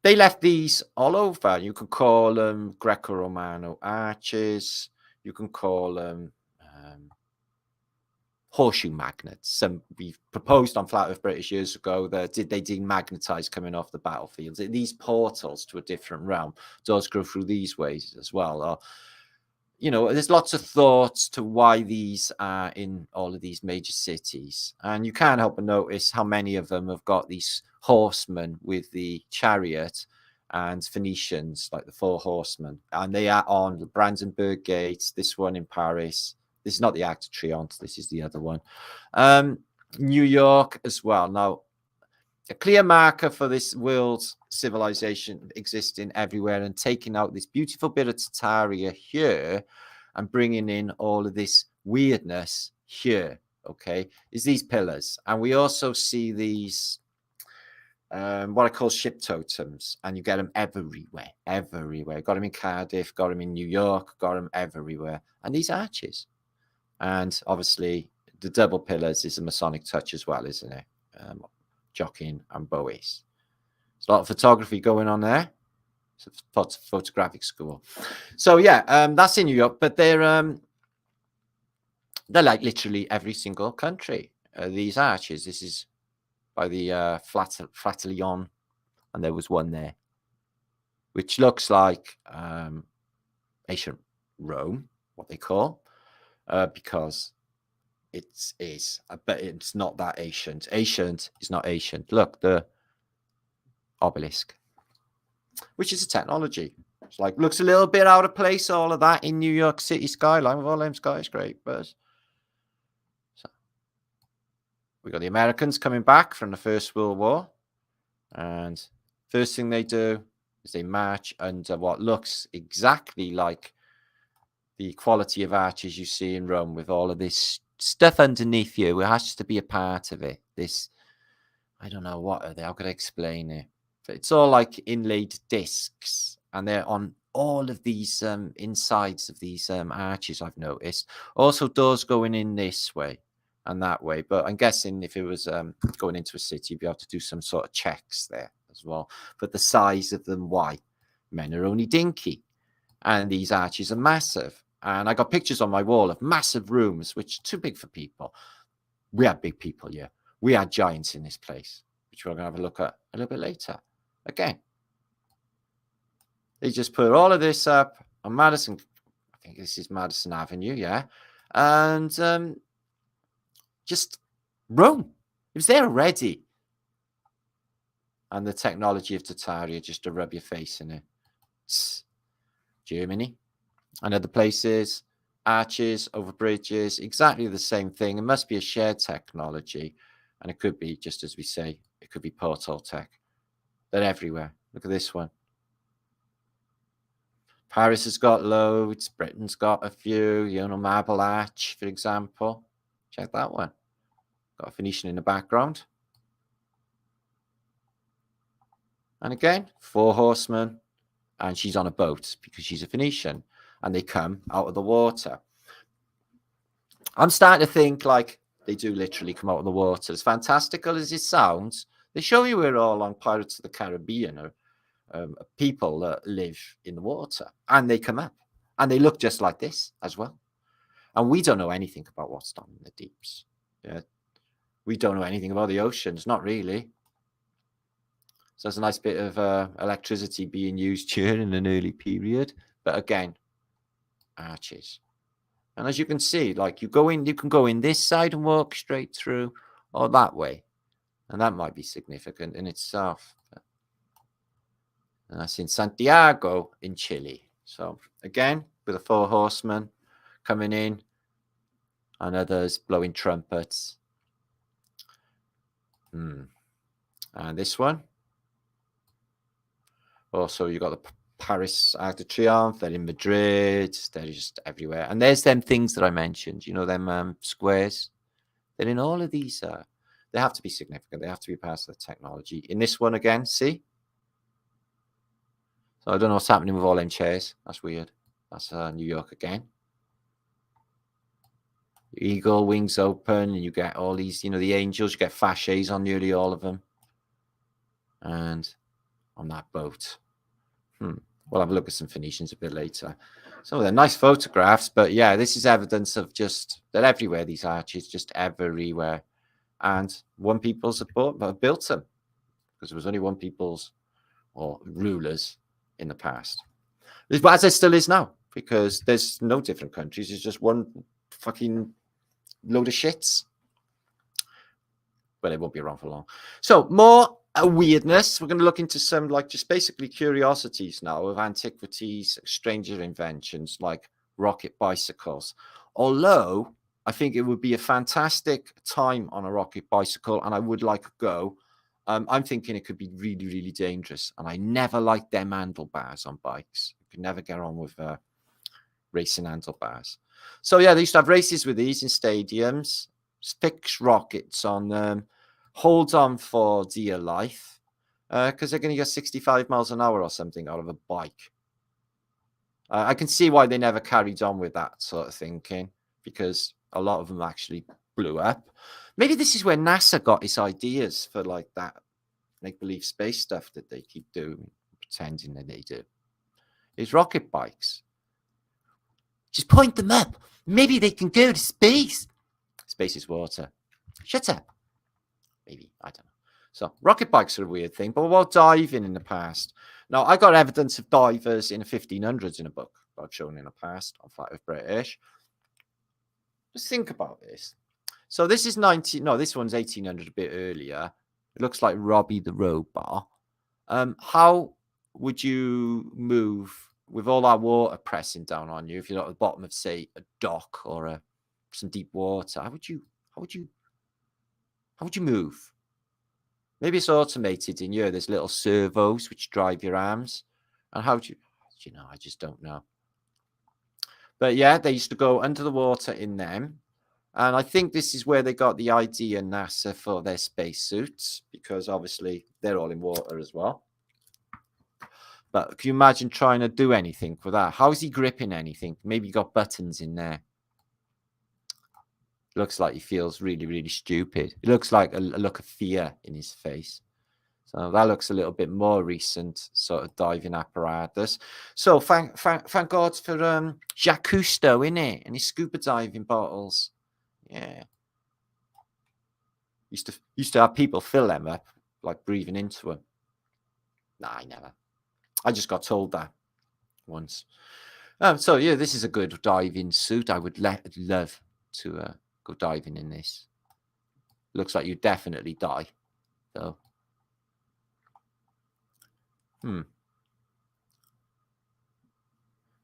They left these all over. You can call them Greco-Romano arches. You can call them horseshoe magnets. We proposed on Flat Earth British years ago that they demagnetize coming off the battlefields. These portals to a different realm does go through these ways as well. Or, you know, there's lots of thoughts to why these are in all of these major cities. And you can't help but notice how many of them have got these horsemen with the chariot and Phoenicians, like the 4 horsemen. And they are on the Brandenburg Gate, this one in Paris. This is not the Arc de Triomphe. This is the other one. New York as well. Now, a clear marker for this world civilization existing everywhere and taking out this beautiful bit of Tartaria here and bringing in all of this weirdness here, okay, is these pillars. And we also see these, what I call ship totems, and you get them everywhere. Got them in Cardiff, got them in New York, got them everywhere. And these arches. And obviously, the double pillars is a Masonic touch as well, isn't it? Jockeying and Bowies. There's a lot of photography going on there. It's a photographic school. So yeah, that's in New York, but they're like literally every single country. These arches. This is by the Flatterday, and there was one there, which looks like ancient Rome, what they call, because it is, but it's not that ancient. Ancient is not ancient. Look, the obelisk, which is a technology. It's like, looks a little bit out of place, all of that in New York City skyline with all them skyscrapers. So we got the Americans coming back from the First World War, and first thing they do is they march under what looks exactly like the quality of arches you see in Rome, with all of this stuff underneath you. It has to be a part of it. This, I don't know, what are they? How could I explain it? But it's all like inlaid discs, and they're on all of these insides of these arches, I've noticed. Also, doors going in this way and that way. But I'm guessing if it was going into a city, you'd be able to do some sort of checks there as well. But the size of them, why? Men are only dinky, and these arches are massive. And I got pictures on my wall of massive rooms, which are too big for people. We had big people, yeah. We had giants in this place, which we're going to have a look at a little bit later. Again, they just put all of this up on Madison. I think this is Madison Avenue, yeah. And just Rome. It was there already. And the technology of Tartaria, just to rub your face in it. Germany. And other places, arches over bridges, exactly the same thing. It must be a shared technology. And it could be, just as we say, it could be portal tech. They're everywhere. Look at this one. Paris has got loads. Britain's got a few. You know, Marble Arch, for example. Check that one. Got a Phoenician in the background. And again, 4 horsemen. And she's on a boat because she's a Phoenician. And they come out of the water. I'm starting to think like they do literally come out of the water. As fantastical as it sounds, they show you we're all on Pirates of the Caribbean, or people that live in the water. And they come up. And they look just like this as well. And we don't know anything about what's down in the deeps. Yeah. We don't know anything about the oceans. Not really. So there's a nice bit of electricity being used during an early period. But again, arches. And as you can see, like you can go in this side and walk straight through, or that way. And that might be significant in itself. And that's in Santiago in Chile. So again, with the 4 horsemen coming in and others blowing trumpets. And this one. Also, you got the Paris Arc de Triomphe. They're in Madrid. They're just everywhere. And there's them things that I mentioned. You know, them squares. They're in all of these. They have to be significant. They have to be part of the technology. In this one again, see? So I don't know what's happening with all them chairs. That's weird. That's New York again. Eagle, wings open, and you get all these, you know, the angels. You get fasces on nearly all of them. And on that boat. We'll have a look at some Phoenicians a bit later. Some of them nice photographs, but yeah, this is evidence of just they're everywhere. These arches, just everywhere, and one people's have built them because there was only one people's or rulers in the past. But as there still is now, because there's no different countries. It's just one fucking load of shits. But it won't be around for long. So more weirdness. We're going to look into some like just basically curiosities now of antiquities, stranger inventions like rocket bicycles. Although I think it would be a fantastic time on a rocket bicycle, and I would like to go. I'm thinking it could be really, really dangerous, and I never liked them handlebars on bikes. You could never get on with racing handlebars. So yeah, they used to have races with these in stadiums. Fix rockets on them, hold on for dear life, because they're going to get 65 miles an hour or something out of a bike. I can see why they never carried on with that sort of thinking, because a lot of them actually blew up. Maybe this is where NASA got its ideas for like that make-believe space stuff that they keep doing, pretending that they do. It's rocket bikes. Just point them up. Maybe they can go to space. Space is water. Shut up. Maybe. I don't know. So rocket bikes are a weird thing, but what about diving in the past? Now, I got evidence of divers in the 1500s in a book I've shown in the past on Flat Earth British. Just think about this. So this is this one's 1800, a bit earlier. It looks like Robbie the Robot. How would you move with all that water pressing down on you if you're at the bottom of, say, a dock or some deep water? How would you move? Maybe it's automated in you. There's little servos which drive your arms. And how do you know? I just don't know. But yeah, they used to go under the water in them. And I think this is where they got the idea, NASA, for their spacesuits, because obviously they're all in water as well. But can you imagine trying to do anything with that? How is he gripping anything? Maybe you got buttons in there. Looks like he feels really, really stupid. It looks like a look of fear in his face. So that looks a little bit more recent sort of diving apparatus. So thank God for Jacques Cousteau, innit? And his scuba diving bottles. Yeah. Used to have people fill them up, like breathing into them. Nah, I never. I just got told that once. So yeah, this is a good diving suit. I would love to go diving in this. Looks like you definitely die, though.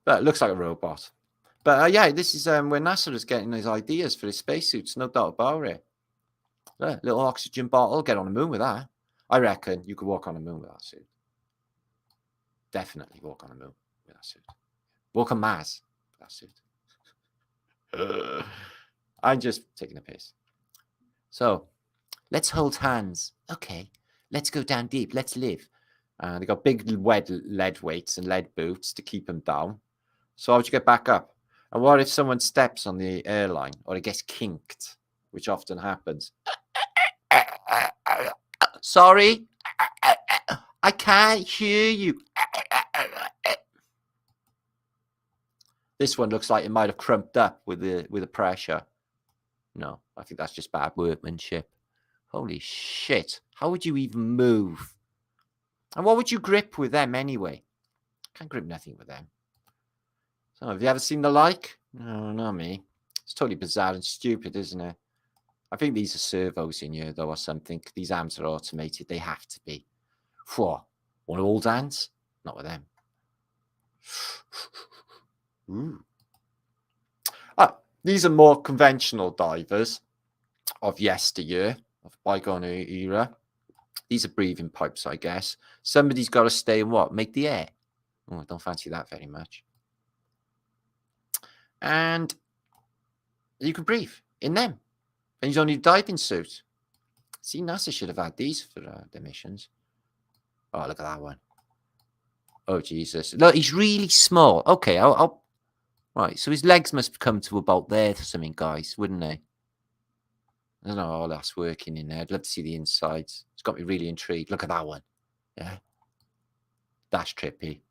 But it looks like a robot. But yeah, this is where NASA is getting his ideas for his spacesuits, no doubt about it. Little oxygen bottle, get on the moon with that. I reckon you could walk on the moon with that suit. Definitely walk on the moon with that suit. Walk on Mars with that suit. I'm just taking a piss. So let's hold hands. Okay, let's go down deep. Let's live. They got big lead weights and lead boots to keep them down. So how would you get back up? And what if someone steps on the airline or it gets kinked, which often happens? Sorry, I can't hear you. This one looks like it might have crumped up with the pressure. No, I think that's just bad workmanship. Holy shit. How would you even move? And what would you grip with them anyway? Can't grip nothing with them. So have you ever seen the like? No, not me. It's totally bizarre and stupid, isn't it? I think these are servos in here, though, or something. These arms are automated. They have to be. Whoa. One of old hands? Not with them. Ooh. These are more conventional divers of yesteryear, of bygone era. These are breathing pipes, I guess. Somebody's got to stay and what? Make the air. Oh, I don't fancy that very much. And you can breathe in them. And you don't need a diving suit. See, NASA should have had these for their missions. Oh, look at that one. Oh, Jesus. Look, he's really small. Okay, I'll... Right, so his legs must come to about there or something, guys, wouldn't they? I don't know how that's working in there. I'd love to see the insides. It's got me really intrigued. Look at that one. Yeah. That's trippy.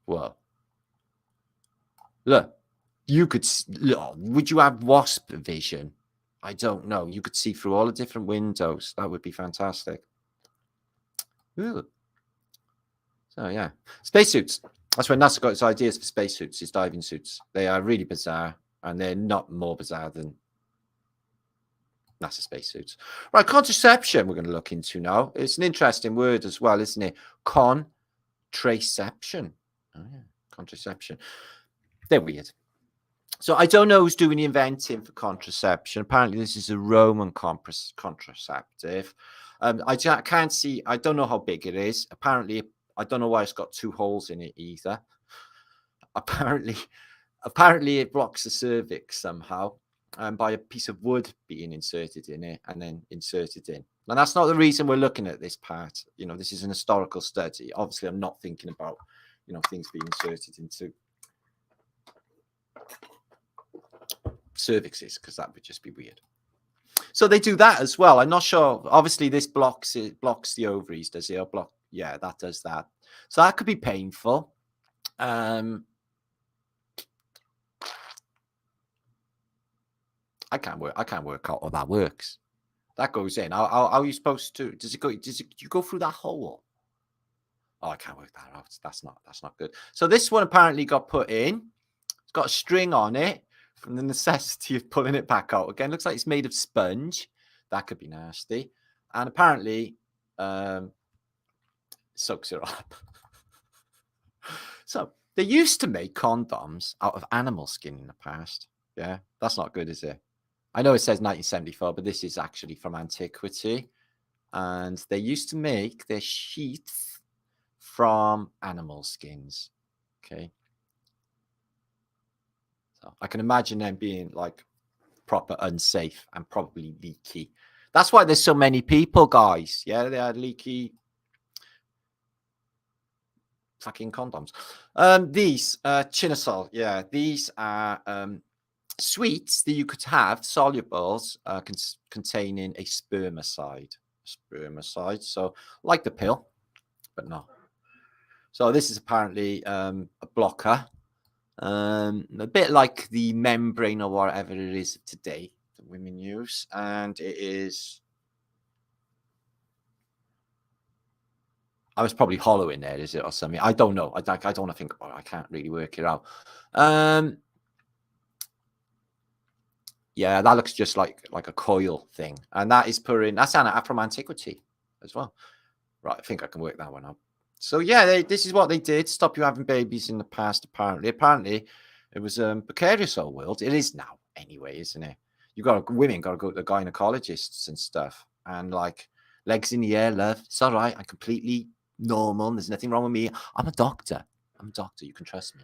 Whoa. Look, you could look, would you have wasp vision? I don't know. You could see through all the different windows. That would be fantastic. Ooh. So yeah, spacesuits. That's where NASA got its ideas for spacesuits, its diving suits. They are really bizarre, and they're not more bizarre than NASA spacesuits. Right, contraception we're going to look into now. It's an interesting word as well, isn't it? Contraception. Oh, yeah. Contraception. They're weird. So I don't know who's doing the inventing for contraception. Apparently, this is a Roman contraceptive. I can't see. I don't know how big it is. Apparently, I don't know why it's got 2 holes in it either. Apparently, it blocks the cervix somehow, by a piece of wood being inserted in it and then inserted in. And that's not the reason we're looking at this part. You know, this is an historical study. Obviously, I'm not thinking about, you know, things being inserted into cervixes, because that would just be weird. So they do that as well. I'm not sure. Obviously, this blocks the ovaries. Does it? Block? Yeah, that does that. So that could be painful. I can't work out how that works. That goes in. How are you supposed to? Do you go through that hole? Oh, I can't work that out. That's not good. So this one apparently got put in. It's got a string on it from the necessity of pulling it back out again. Looks like it's made of sponge. That could be nasty. And apparently, soaks it up. So they used to make condoms out of animal skin in the past. Yeah, that's not good, is it? I know it says 1974, but this is actually from antiquity. And they used to make their sheaths from animal skins. Okay. So I can imagine them being like proper unsafe and probably leaky. That's why there's so many people, guys. Yeah, they are leaky fucking condoms. These chinosol, yeah, these are sweets that you could have, solubles, containing a spermicide. So like the pill, but no. So this is apparently a blocker, a bit like the membrane or whatever it is today that women use, and it is. I was probably hollow in there, is it, or something? I don't know. I don't want to think about it. I can't really work it out. Yeah, that looks just like a coil thing, and that is put in. That's from antiquity as well. Right, I think I can work that one out. So yeah, this is what they did. Stop you having babies in the past. Apparently, it was a precarious old world. It is now, anyway, isn't it? Women got to go to the gynecologists and stuff, and like legs in the air, love. It's all right. I'm completely normal. There's nothing wrong with me. I'm a doctor. You can trust me.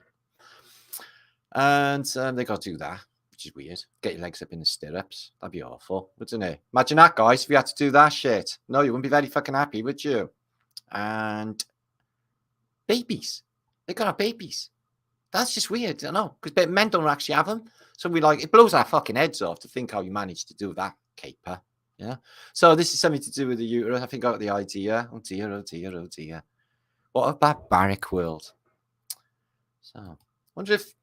And they got to do that, which is weird. Get your legs up in the stirrups. That'd be awful, wouldn't it? Imagine that, guys, if you had to do that shit. No, you wouldn't be very fucking happy, would you? And babies. They got to have babies. That's just weird. I know, because men don't actually have them. So it blows our fucking heads off to think how you managed to do that, caper. Yeah. So this is something to do with the uterus. I think I got the idea. Oh dear, oh dear, oh dear. What a barbaric world. So I wonder if.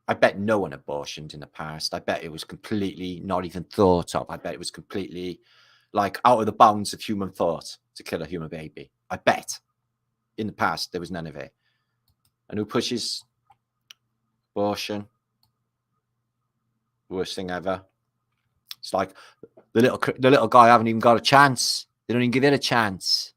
I bet no one abortioned in the past. I bet it was completely not even thought of. I bet it was completely like out of the bounds of human thought to kill a human baby. I bet in the past there was none of it. And who pushes abortion? Worst thing ever. It's like the little guy haven't even got a chance. They don't even give it a chance.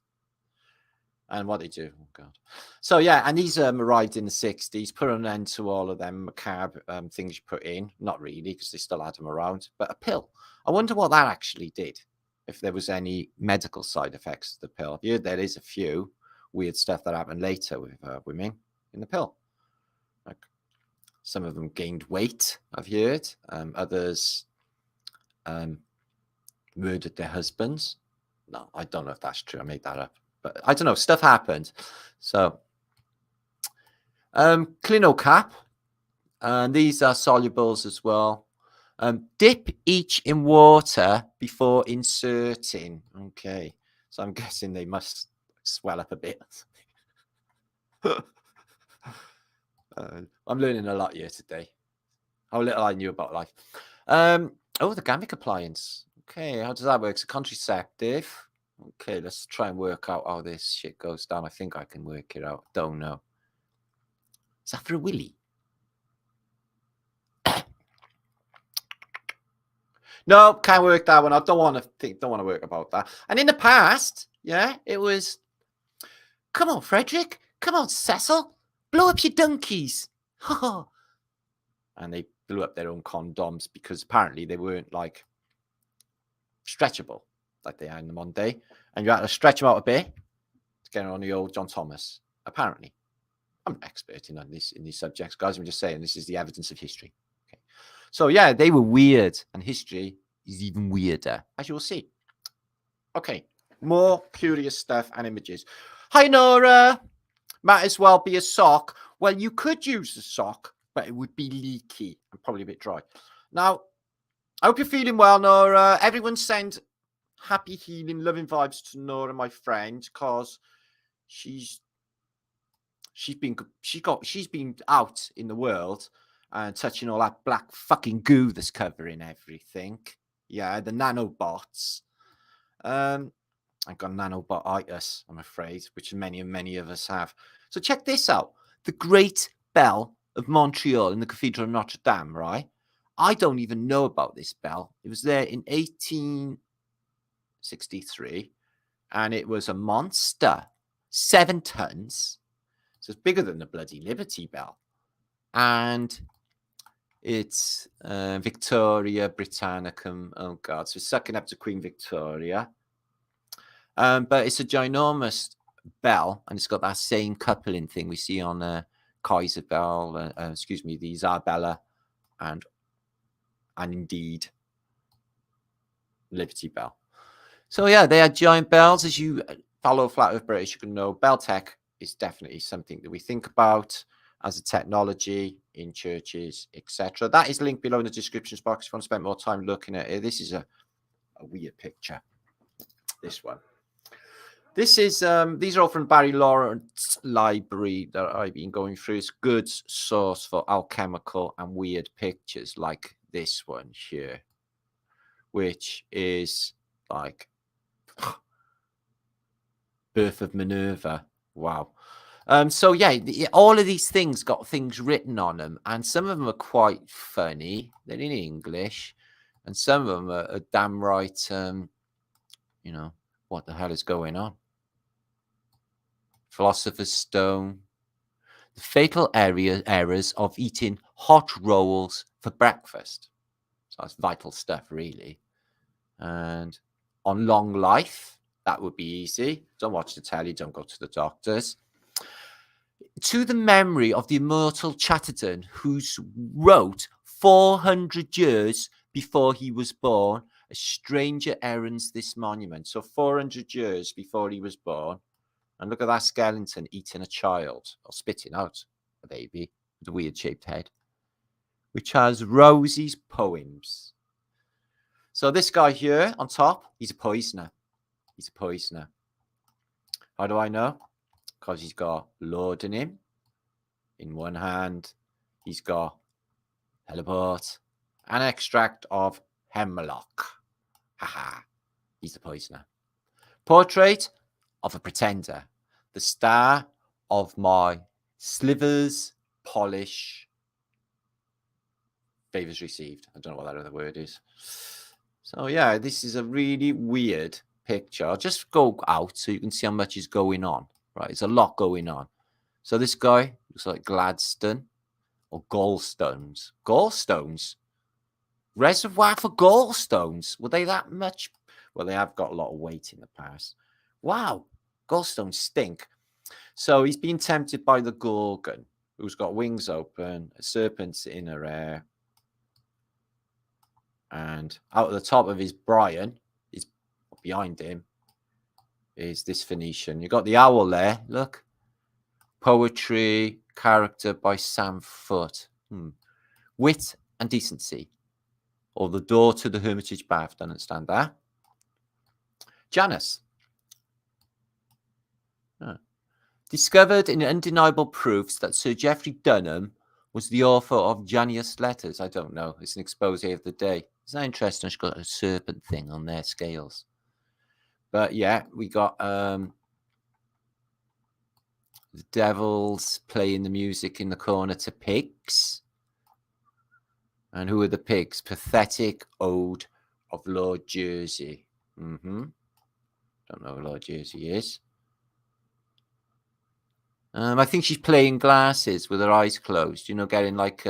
And what they do, oh god. So yeah, and these arrived in the 60s, put an end to all of them macabre things you put in. Not really, because they still had them around. But a pill. I wonder what that actually did. If there was any medical side effects to the pill. Yeah, there is a few weird stuff that happened later with women in the pill. Like some of them gained weight, I've heard. Others murdered their husbands. No, I don't know if that's true. I made that up. But I don't know. Stuff happened. So, ClinoCap. And these are solubles as well. Dip each in water before inserting. Okay. So I'm guessing they must swell up a bit. I'm learning a lot here today. How little I knew about life. Oh, the gamic appliance. Okay, how does that work? It's a contraceptive. Okay, let's try and work out how this shit goes down. I think I can work it out. Don't know. Is that for a willy? No, can't work that one. I don't want to work about that. And in the past, yeah, it was, come on, Frederick. Come on, Cecil. Blow up your donkeys. And they blew up their own condoms because apparently they weren't like stretchable like they are in the modern day. And you had to stretch them out a bit to get on the old John Thomas. Apparently. I'm an expert in these subjects, guys. I'm just saying this is the evidence of history. Okay. So yeah, they were weird, and history is even weirder, as you will see. Okay, more curious stuff and images. Hi, Nora. Might as well be a sock. Well, you could use a sock, but it would be leaky and probably a bit dry. Now, I hope you're feeling well, Nora. Everyone send happy, healing, loving vibes to Nora, my friend, because she's been out in the world and touching all that black fucking goo that's covering everything. Yeah, the nanobots. I've got nanobotitis, I'm afraid, which many of us have. So check this out. The Great Bell of Montreal in the Cathedral of Notre Dame, right? I don't even know about this bell. It was there in 1863, and it was a monster, 7 tons. So it's bigger than the bloody Liberty Bell. And it's Victoria Britannicum. Oh, God. So it's sucking up to Queen Victoria. But it's a ginormous bell, and it's got that same coupling thing we see on Kaiser Bell, the Isabella, and indeed Liberty Bell. So yeah, they had giant bells. As you follow Flat Earth British, you can know bell tech is definitely something that we think about as a technology in churches, etc. That is linked below in the description box if you want to spend more time looking at it. This is a weird picture. This one. This is these are all from Barry Lawrence Library that I've been going through. It's good source for alchemical and weird pictures like this one here, which is like Birth of Minerva. Wow. So yeah, all of these things got things written on them, and some of them are quite funny. They're in English, and some of them are damn right. You know, what the hell is going on? Philosopher's Stone. The fatal errors of eating hot rolls for breakfast. So that's vital stuff, really. And on long life, that would be easy. Don't watch the telly. Don't go to the doctors. To the memory of the immortal Chatterton, who wrote 400 years before he was born, a stranger errands this monument. So 400 years before he was born. And look at that skeleton eating a child, or spitting out a baby with a weird-shaped head, which has Rosie's poems. So this guy here on top, he's a poisoner. He's a poisoner. How do I know? Because he's got laudanum in one hand. He's got heliport, an extract of hemlock. Haha, he's the poisoner. Portrait of a pretender. The star of my slivers, polish, favors received. I don't know what that other word is. So yeah, this is a really weird picture. I'll just go out so you can see how much is going on. Right, there's a lot going on. So this guy looks like Gladstone or gallstones. Gallstones? Reservoir for gallstones? Were they that much? Well, they have got a lot of weight in the past. Wow, gallstones stink. So he's been tempted by the Gorgon, who's got wings open, a serpent's in her hair. And out of the top of his Brian, is behind him, is this Phoenician. You've got the owl there, look. Poetry, character by Sam Foote. Wit and decency. Or the door to the Hermitage Bath. Don't understand that. Janus. Discovered in undeniable proofs that Sir Geoffrey Dunham was the author of Janus Letters. I don't know. It's an expose of the day. Isn't that interesting? It's got a serpent thing on their scales. But yeah, we got the devils playing the music in the corner to pigs. And who are the pigs? Pathetic Ode of Lord Jersey. Don't know who Lord Jersey is. I think she's playing glasses with her eyes closed. You know, getting like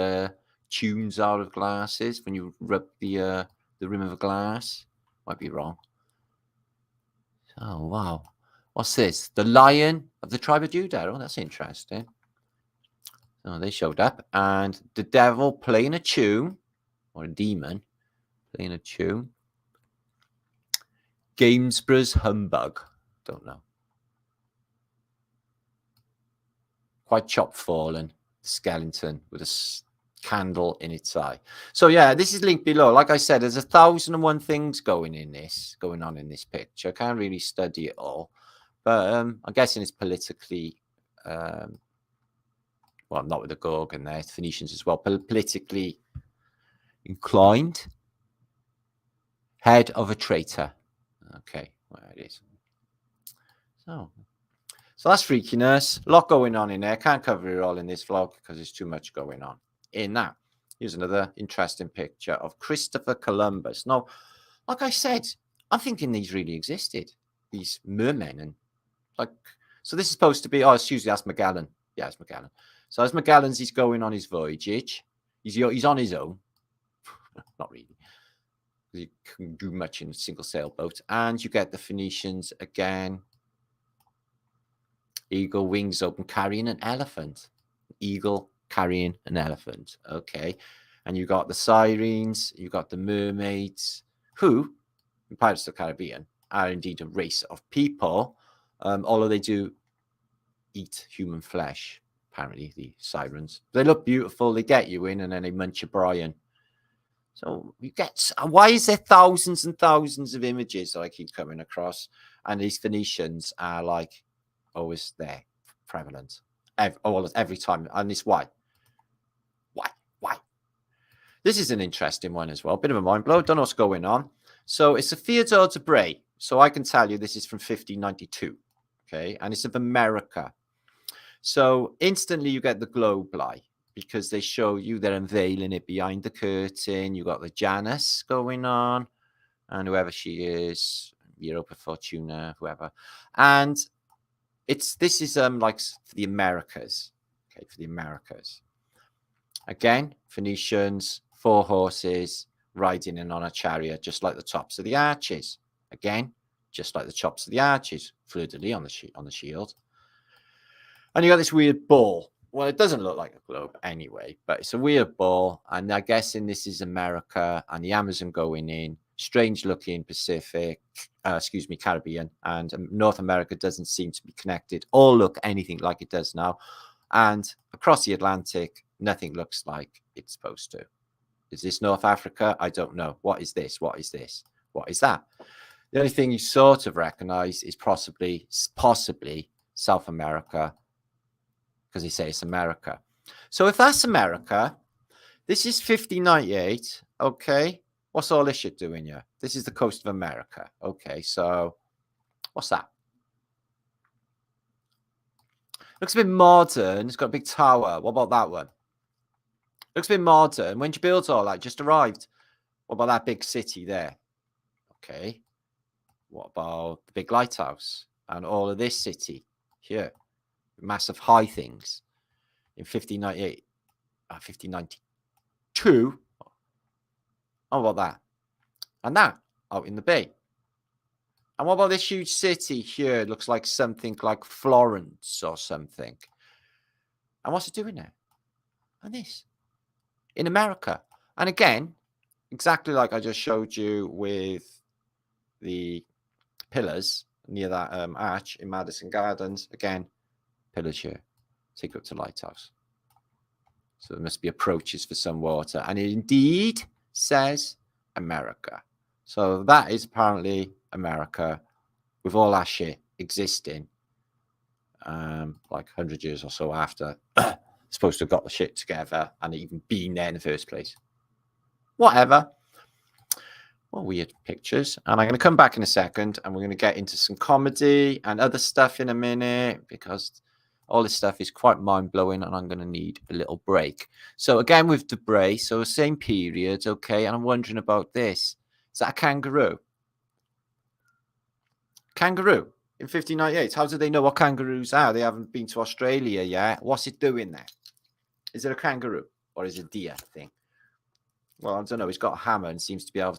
tunes out of glasses when you rub the rim of a glass. Might be wrong. Oh, wow. What's this? The Lion of the Tribe of Judah. Oh, that's interesting. Oh, they showed up. And the devil playing a tune, or a demon playing a tune. Gainsborough's Humbug. Don't know. Quite chop-fallen skeleton with a candle in its eye. So yeah, this is linked below. Like I said, there's 1,001 things going on in this picture. I can't really study it all, but I'm guessing it's politically, well, not with the Gorgon there, it's Phoenicians as well, politically inclined. Head of a traitor. Okay, well, it is. So that's freakiness. A lot going on in there. Can't cover it all in this vlog because there's too much going on in that. Here's another interesting picture of Christopher Columbus. Now, like I said, I'm thinking these really existed. These mermen and like, so this is supposed to be, oh, excuse me, that's Magellan. Yeah, it's Magellan. So as Magellan's, he's going on his voyage. He's on his own. Not really. He couldn't do much in a single sailboat. And you get the Phoenicians again. Eagle, wings open, carrying an elephant. Eagle carrying an elephant. Okay. And you got the sirens, you got the mermaids, who, in Pirates of the Caribbean, are indeed a race of people. Although they do eat human flesh, apparently, the sirens. They look beautiful, they get you in, and then they munch your Brian. So you get, why is there thousands and thousands of images that I keep coming across? And these Phoenicians are like, always there, prevalent, every time. And it's why? This is an interesting one as well. Bit of a mind blow. Don't know what's going on. So it's a Theodore de Bray. So I can tell you this is from 1592. Okay, and it's of America. So instantly you get the globe lie because they show you they're unveiling it behind the curtain. You got the Janus going on, and whoever she is, Europa Fortuna, whoever, and this is like for the Americas. Okay, for the Americas. Again, Phoenicians, 4 horses riding in on a chariot, just like the tops of the arches. Again, just like the tops of the arches, fleur-de-lis on the shield. And you got this weird ball. Well, it doesn't look like a globe anyway, but it's a weird ball. And I'm guessing this is America and the Amazon going in. Strange looking Pacific, Caribbean, and North America doesn't seem to be connected or look anything like it does now. And across the Atlantic, nothing looks like it's supposed to. Is this North Africa? I don't know. What is this? What is this? What is that? The only thing you sort of recognize is possibly South America, because they say it's America. So if that's America, this is 1598. Okay. What's all this shit doing here? This is the coast of America. Okay, so what's that? Looks a bit modern. It's got a big tower. What about that one? Looks a bit modern. When did you build all that? Just arrived. What about that big city there? Okay. What about the big lighthouse and all of this city here? Massive high things in 1598, 1592. How about that? And that out in the bay. And what about this huge city here? It looks like something like Florence or something. And what's it doing there? And this. In America. And again, exactly like I just showed you with the pillars near that arch in Madison Gardens. Again, pillars here. Take it up to Lighthouse. So there must be approaches for some water. And it indeed says America. So that is apparently America with all that shit existing like 100 years or so after, supposed to have got the shit together and even been there in the first place. Whatever. Well, weird pictures. And I'm going to come back in a second and we're going to get into some comedy and other stuff in a minute because all this stuff is quite mind-blowing and I'm going to need a little break. So again with Debray, so same period, okay, and I'm wondering about this. Is that a kangaroo? Kangaroo in 1598. How do they know what kangaroos are? They haven't been to Australia yet. What's it doing there? Is it a kangaroo or is it a deer thing? Well, I don't know. He's got a hammer and seems to be able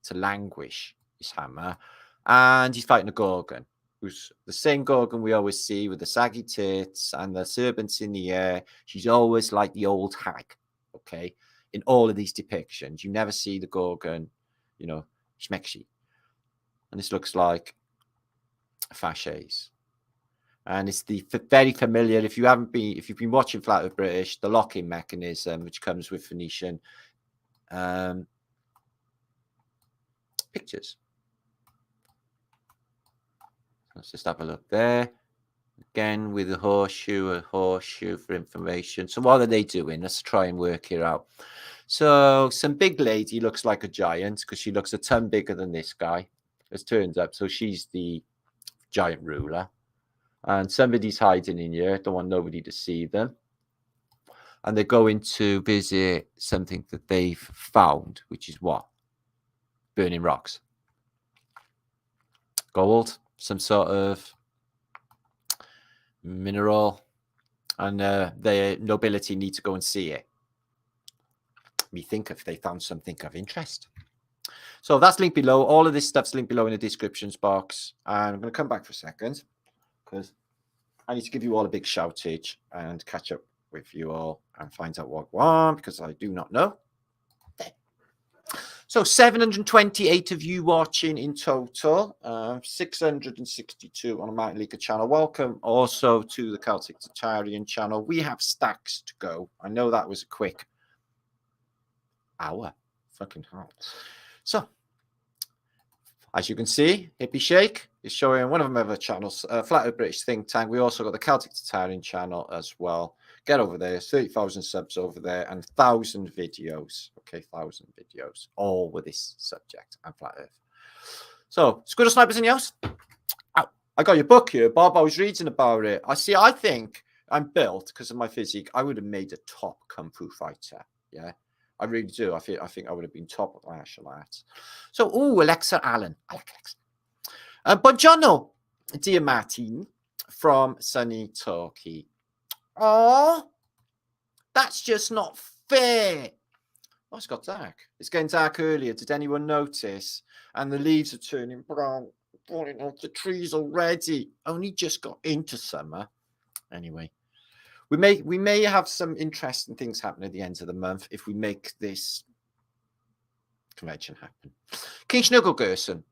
to languish his hammer. And he's fighting a Gorgon, who's the same Gorgon we always see with the saggy tits and the serpents in the air. She's always like the old hag, okay? In all of these depictions, you never see the Gorgon, you know, schmexy. And this looks like Fachets. And it's the very familiar, if you've been watching Flatterday British, the lock-in mechanism, which comes with Phoenician pictures. Let's just have a look there. Again, with a horseshoe for information. So what are they doing? Let's try and work it out. So some big lady looks like a giant because she looks a ton bigger than this guy. It turns up. So she's the giant ruler. And somebody's hiding in here. Don't want nobody to see them. And they're going to visit something that they've found, which is what? Burning rocks. Gold, some sort of mineral. And the nobility need to go and see it. Me think if they found something of interest. So that's linked below. All of this stuff's linked below in the descriptions box. And I'm going to come back for a second because I need to give you all a big shoutage and catch up with you all and find out what I want because I do not know. So 728 of you watching in total, 662 on the Martinliedtke channel. Welcome also to the Celtic Tartarian channel. We have stacks to go. I know that was a quick hour. Fucking hell. So, as you can see, Hippie Shake is showing one of my other channels, Flatterday British Think Tank. We also got the Celtic Tartarian channel as well. Get over there, 30,000 subs over there and 1,000 videos. Okay, 1,000 videos, all with this subject and flat earth. So, Squid or Snipers in the house? Oh, I got your book here, Bob. I was reading about it. I think I'm built because of my physique. I would have made a top kung fu fighter. Yeah, I really do. I think I would have been top of martial arts. So, Alexa Allen. I like Alexa. Buongiorno, dear Martin from sunny Turkey. Oh, that's just not fair. Oh, it's got dark. It's getting dark earlier. Did anyone notice? And the leaves are turning brown, falling off the trees already. Only just got into summer. Anyway, we may have some interesting things happen at the end of the month if we make this convention happen. King Snugglegerson.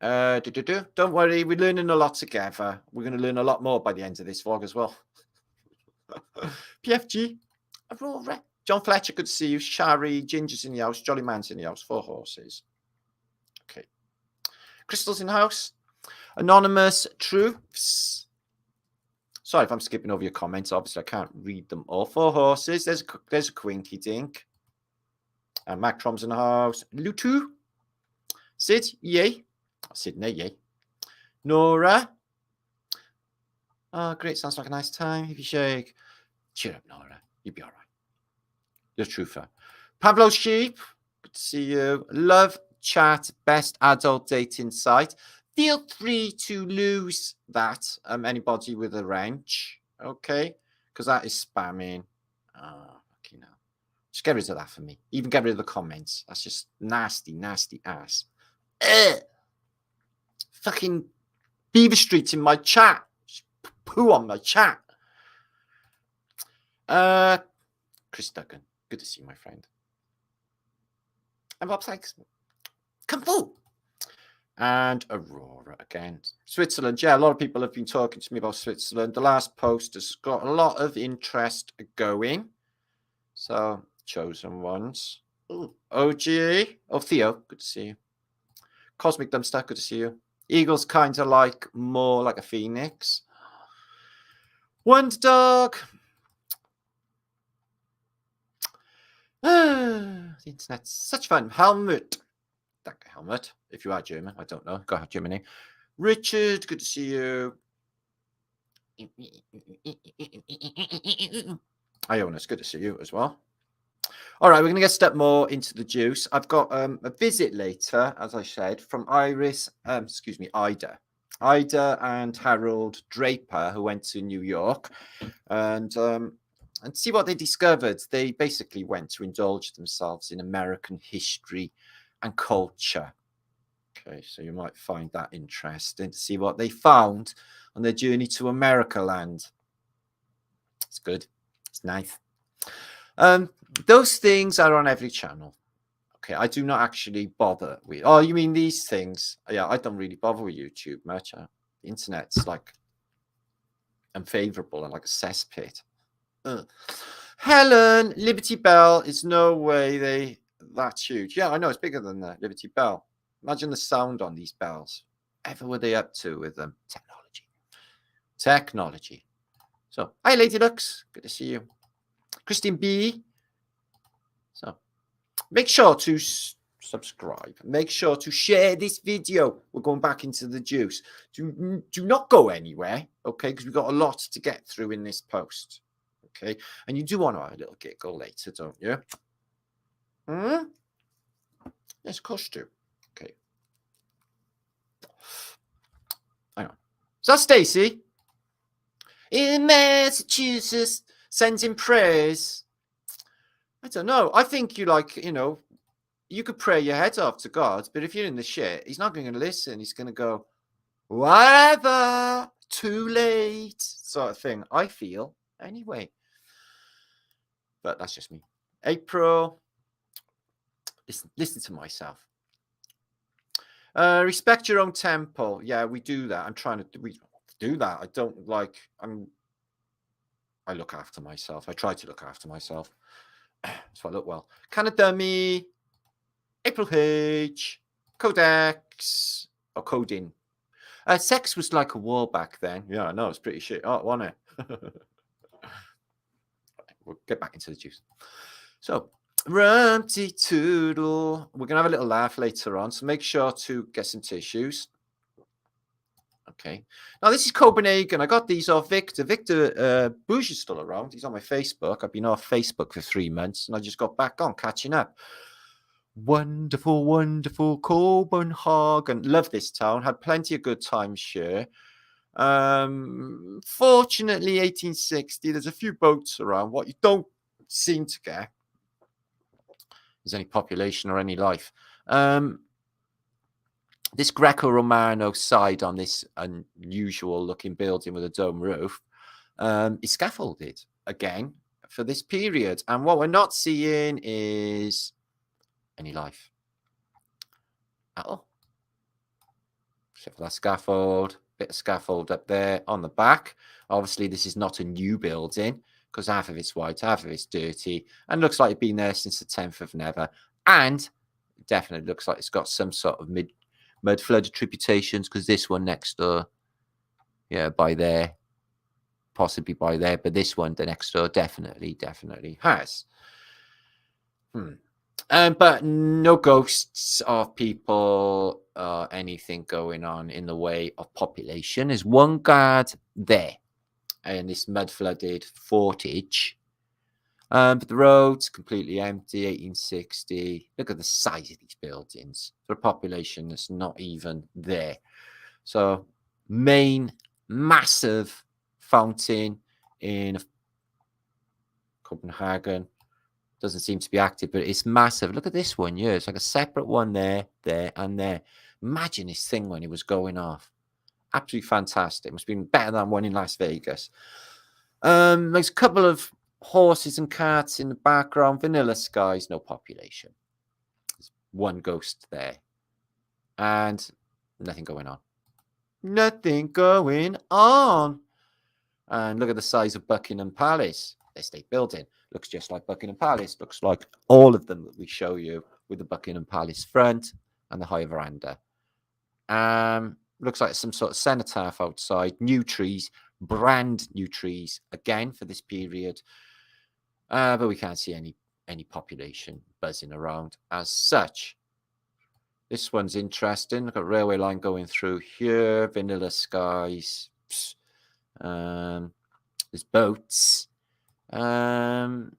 Don't worry, we're learning a lot together. We're going to learn a lot more by the end of this vlog as well. PFG, Aurora, John Fletcher, good to see you. Shari, Ginger's in the house, Jolly Man's in the house, 4 horses. Okay. Crystal's in the house. Anonymous Truths. Sorry if I'm skipping over your comments. Obviously, I can't read them all. 4 horses. There's a Quinky Dink. And Mac Trom's in the house. Lutu. Sid, yay. Sydney, yay. Nora. Oh, great. Sounds like a nice time. If you shake. Cheer up, Nora. You'll be all right. You're a truther. Pablo Sheep. Good to see you. Love Chat. Best adult dating site. Feel free to lose that. Anybody with a wrench. Okay. Because that is spamming. Okay, now. Just get rid of that for me. Even get rid of the comments. That's just nasty, nasty ass. Fucking Beaver Street in my chat. Poo on my chat. Chris Duggan. Good to see you, my friend. And Bob Sykes. Kung Fu. And Aurora again. Switzerland. Yeah, a lot of people have been talking to me about Switzerland. The last post has got a lot of interest going. So, chosen ones. Ooh, OGE. Oh, Theo. Good to see you. Cosmic Dumpster. Good to see you. Eagle's kind of like more like a phoenix. Wonder Dog. The internet's such fun. Helmut. Helmut, if you are German. I don't know. Go ahead, Germany. Richard, good to see you. Iona, it's good to see you as well. All right, we're going to get a step more into the juice. I've got a visit later, as I said, from Ida and Harold Draper, who went to New York, and see what they discovered. They basically went to indulge themselves in American history and culture. Okay, so you might find that interesting to see what they found on their journey to America land. It's good. It's nice. Those things are on every channel. Okay, I do not actually bother with. Oh, you mean these things? Yeah, I don't really bother with YouTube much. The internet's like unfavorable and like a cesspit. Helen, Liberty Bell is no way that's huge. Yeah, I know it's bigger than that. Liberty Bell. Imagine the sound on these bells. Ever were they up to with them? Technology. So, hi, Lady Lux. Good to see you. Christine B. So, make sure to subscribe. Make sure to share this video. We're going back into the juice. Do not go anywhere, okay? Because we've got a lot to get through in this post, okay? And you do want to have a little giggle later, don't you? Yes, of course you do. Okay. Hang on. Is that Stacey? In Massachusetts, sending prayers. I don't know. I think you you could pray your head off to God, but if you're in the shit, he's not going to listen. He's going to go, whatever, too late, sort of thing. I feel, anyway. But that's just me. April, listen to myself. Respect your own temple. Yeah, we do that. I'm trying to do that. I don't like, I look after myself. I try to look after myself. So I look well. Canada me. April H. Codex. Or Coding. Sex was like a war back then. Yeah, I know. It's pretty shit. Oh, wasn't it? We'll get back into the juice. So, Rumpty Toodle. We're going to have a little laugh later on. So make sure to get some tissues. Okay. Now, this is Copenhagen. I got these off Victor. Victor Bush is still around. He's on my Facebook. I've been off Facebook for 3 months, and I just got back on, catching up. Wonderful, wonderful Copenhagen. Love this town. Had plenty of good times here. Fortunately, 1860, there's a few boats around. What you don't seem to get is any population or any life. This Greco-Romano side on this unusual looking building with a dome roof is scaffolded again for this period. And what we're not seeing is any life at all. Except for that scaffold, bit of scaffold up there on the back. Obviously, this is not a new building because half of it's white, half of it's dirty, and looks like it's been there since the 10th of Never. And it definitely looks like it's got some sort of mud flooded tributations, because this one next door, yeah, by there, possibly by there, but this one, the next door, definitely has. But no ghosts of people or anything going on in the way of population. There's one guard there in this mud flooded fortage. But the road's completely empty, 1860. Look at the size of these buildings. For a population that's not even there. So, main massive fountain in Copenhagen. Doesn't seem to be active, but it's massive. Look at this one. Yeah, it's like a separate one there, and there. Imagine this thing when it was going off. Absolutely fantastic. Must have been better than one in Las Vegas. There's a couple of horses and cats in the background. Vanilla skies, no population. There's one ghost there. And nothing going on. Nothing going on. And look at the size of Buckingham Palace. Their state building. Looks just like Buckingham Palace. Looks like all of them that we show you, with the Buckingham Palace front and the high veranda. Looks like some sort of cenotaph outside. New trees. brand new trees again for this period, but we can't see any population buzzing around as such. This one's interesting. Look at railway line going through here, vanilla skies. There's boats. There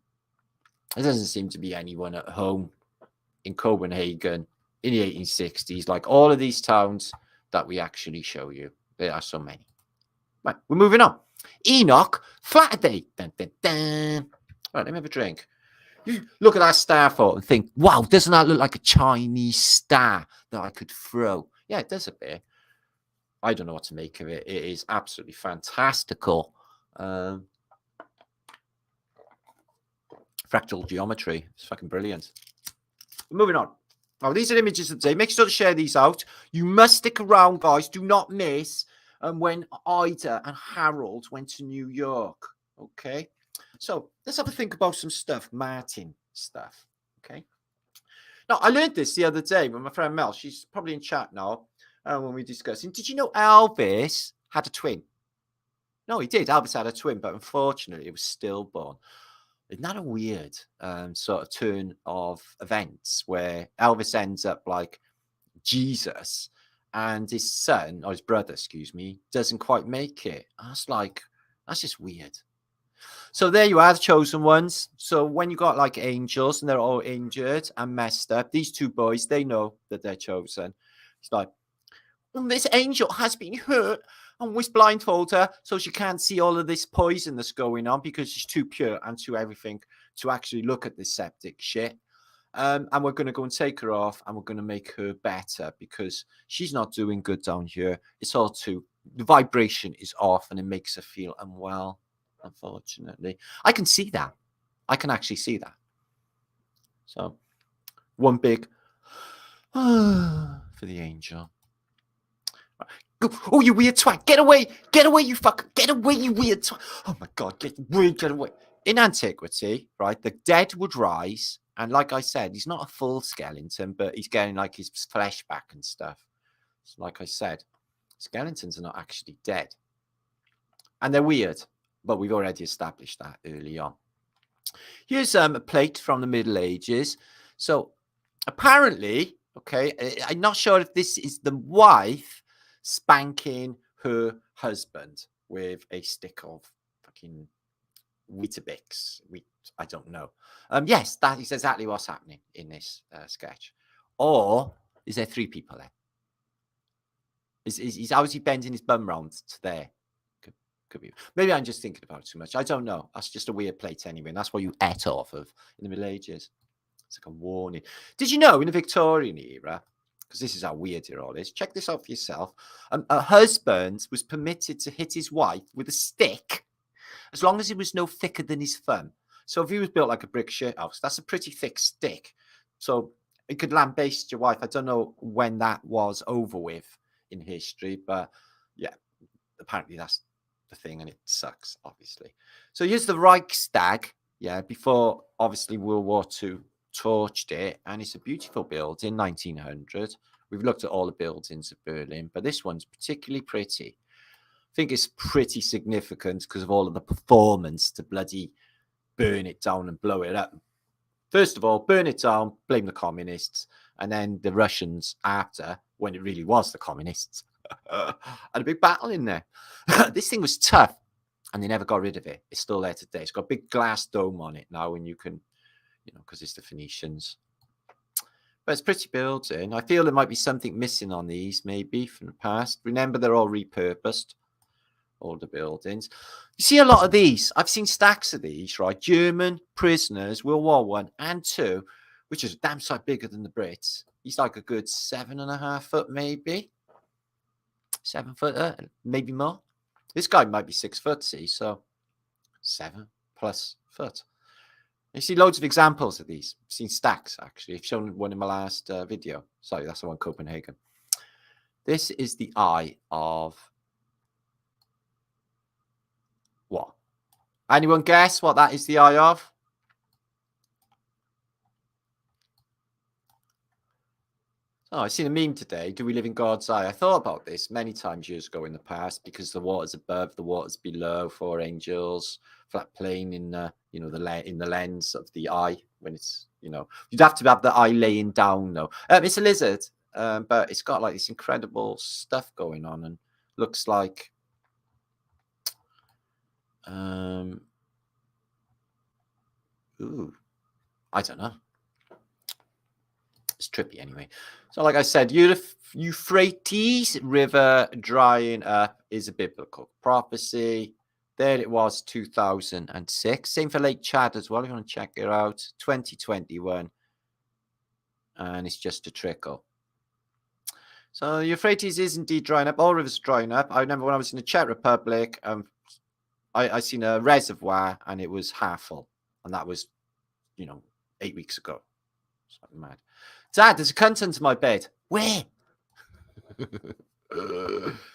doesn't seem to be anyone at home in Copenhagen in the 1860s, like all of these towns that we actually show you. There are so many. Right, we're moving on. Enoch, Flatterday. Dun, dun, dun. Right, let me have a drink. You look at that star photo and think, wow, doesn't that look like a Chinese star that I could throw? Yeah, it does a bit. I don't know what to make of it. It is absolutely fantastical. Fractal geometry. It's fucking brilliant. Moving on. Now, these are images of the day. Make sure to share these out. You must stick around, guys. Do not miss when Ida and Harold went to New York. Okay? So, let's have a think about some stuff. Martin stuff. Okay? Now, I learned this the other day with my friend Mel. She's probably in chat now when we're discussing. Did you know Elvis had a twin? No, he did. Elvis had a twin, but unfortunately, it was stillborn. Isn't that a weird sort of turn of events where Elvis ends up like Jesus and his son, or his brother, excuse me, doesn't quite make it? That's just weird. So there you are, the chosen ones. So when you got like angels and they're all injured and messed up, these two boys, they know that they're chosen. It's like, this angel has been hurt and we blindfold her so she can't see all of this poison that's going on because she's too pure and too everything to actually look at this septic shit. And we're going to go and take her off and we're going to make her better because she's not doing good down here. It's all too, the vibration is off and it makes her feel unwell, unfortunately. I can see that. I can actually see that. So, one big for the angel. Oh, you weird twat. Get away. Get away, you fucker. Get away, you weird twat. Oh, my God. Get away. In antiquity, right, the dead would rise. And like I said, he's not a full skeleton, but he's getting like his flesh back and stuff. So like I said, skeletons are not actually dead. And they're weird. But we've already established that early on. Here's a plate from the Middle Ages. So apparently, okay, I'm not sure if this is the wife spanking her husband with a stick of fucking Weetabix. I don't know. Yes, that is exactly what's happening in this sketch. Or is there three people there? Is obviously bending his bum round to there. Could be. Maybe I'm just thinking about it too much. I don't know. That's just a weird plate anyway. And that's what you ate off of in the Middle Ages. It's like a warning. Did you know in the Victorian era, because this is how weird it all is, check this out for yourself, a husband was permitted to hit his wife with a stick as long as it was no thicker than his thumb. So if he was built like a brick shit house, that's a pretty thick stick. So it could lambaste your wife. I don't know when that was over with in history, but yeah, apparently that's the thing and it sucks, obviously. So here's the Reichstag, yeah, before obviously World War II torched it, and it's a beautiful building, 1900. We've looked at all the buildings of Berlin, but this one's particularly pretty. I think it's pretty significant because of all of the performance to bloody burn it down and blow it up. First of all, burn it down, blame the communists, and then the Russians after, when it really was the communists. Had a big battle in there. This thing was tough, and they never got rid of it. It's still there today. It's got a big glass dome on it now, and you can, you know, because it's the Phoenicians. But it's pretty building. I feel there might be something missing on these, maybe from the past. Remember, they're all repurposed, all the buildings. You see a lot of these. I've seen stacks of these, right? German prisoners, World War I and II, which is a damn sight bigger than the Brits. He's like a good 7.5 foot, maybe. 7 foot, maybe more. This guy might be 6 foot, see, so 7+ foot. You see loads of examples of these. I've seen stacks, actually. I've shown one in my last video. Sorry, that's the one, Copenhagen. This is the eye of what? Anyone guess what that is the eye of? Oh, I seen a meme today. Do we live in God's eye? I thought about this many times years ago in the past, because the water's above, the water's below, 4 angels, flat plane in in the lens of the eye when it's you'd have to have the eye laying down though. It's a lizard, but it's got like this incredible stuff going on and looks like ooh, I don't know. It's trippy anyway. So like I said, Euphrates River drying up is a biblical prophecy. There it was, 2006. Same for Lake Chad as well, if you want to check it out. 2021. And it's just a trickle. So Euphrates is indeed drying up. All rivers are drying up. I remember when I was in the Czech Republic, I seen a reservoir and it was half full. And that was, 8 weeks ago. Something mad. Dad, there's a cunt under my bed. Where?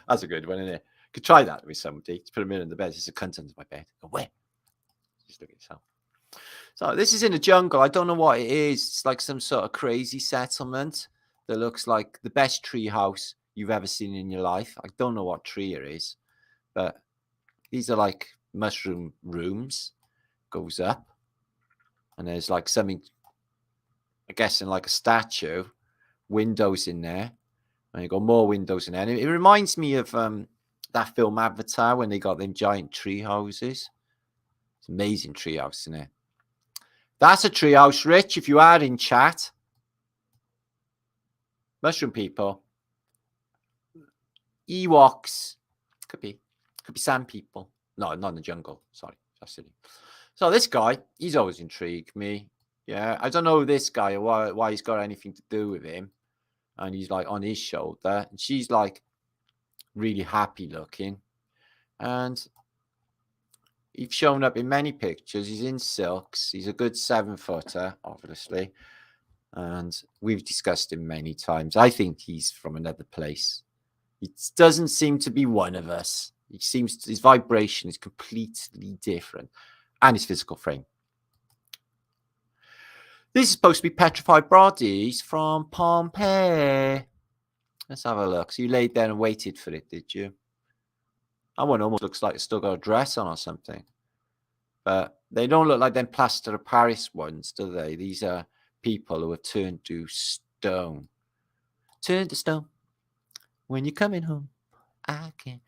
That's a good one, isn't it? Could try that with somebody. To put him in the bed. There's a cunt under my bed. Go, where? Just look at yourself. So this is in a jungle. I don't know what it is. It's like some sort of crazy settlement that looks like the best tree house you've ever seen in your life. I don't know what tree it is, but these are like mushroom rooms. Goes up, and there's like something, I guess, in like a statue, windows in there, and you got more windows in there. And it reminds me of that film Avatar when they got them giant tree houses. It's amazing tree house, isn't it? That's a tree house, Rich, if you are in chat. Mushroom people. Ewoks. Could be sand people. No, not in the jungle. Sorry, that's silly. So this guy, he's always intrigued me. Yeah, I don't know this guy or why he's got anything to do with him. And he's like on his shoulder. And she's like really happy looking. And he's shown up in many pictures. He's in silks. He's a good 7-footer, obviously. And we've discussed him many times. I think he's from another place. He doesn't seem to be one of us. His vibration is completely different. And his physical frame. This is supposed to be petrified bodies from Pompeii. Let's have a look. So you laid there and waited for it, did you? That one almost looks like it's still got a dress on or something. But they don't look like them plaster of Paris ones, do they? These are people who are turned to stone. Turn to stone. When you're coming home, I can.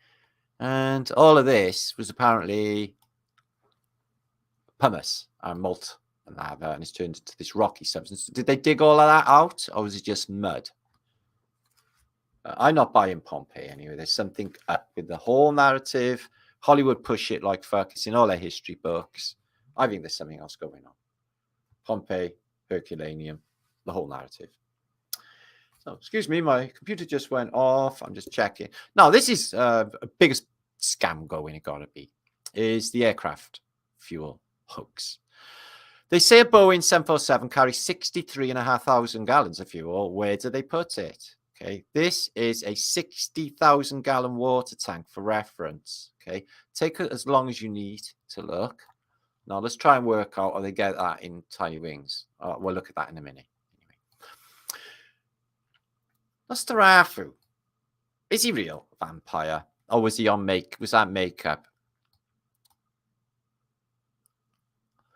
And all of this was apparently pumice and malt. And it's turned into this rocky substance. Did they dig all of that out, or was it just mud? I'm not buying Pompeii anyway. There's something up with the whole narrative. Hollywood push it like fuck. It's in all their history books. I think there's something else going on. Pompeii, Herculaneum, the whole narrative. So, excuse me, my computer just went off. I'm just checking. Now, this is a biggest scam going. It gotta be is the aircraft fuel hoax. They say a Boeing 747 carries 63,500 gallons of fuel. Where do they put it? Okay, this is a 60,000 gallon water tank for reference. Okay, take it as long as you need to look. Now let's try and work out, or they get that in tiny wings. We'll look at that in a minute. Anyway, Nosferatu, is he real vampire, or was he on was that makeup?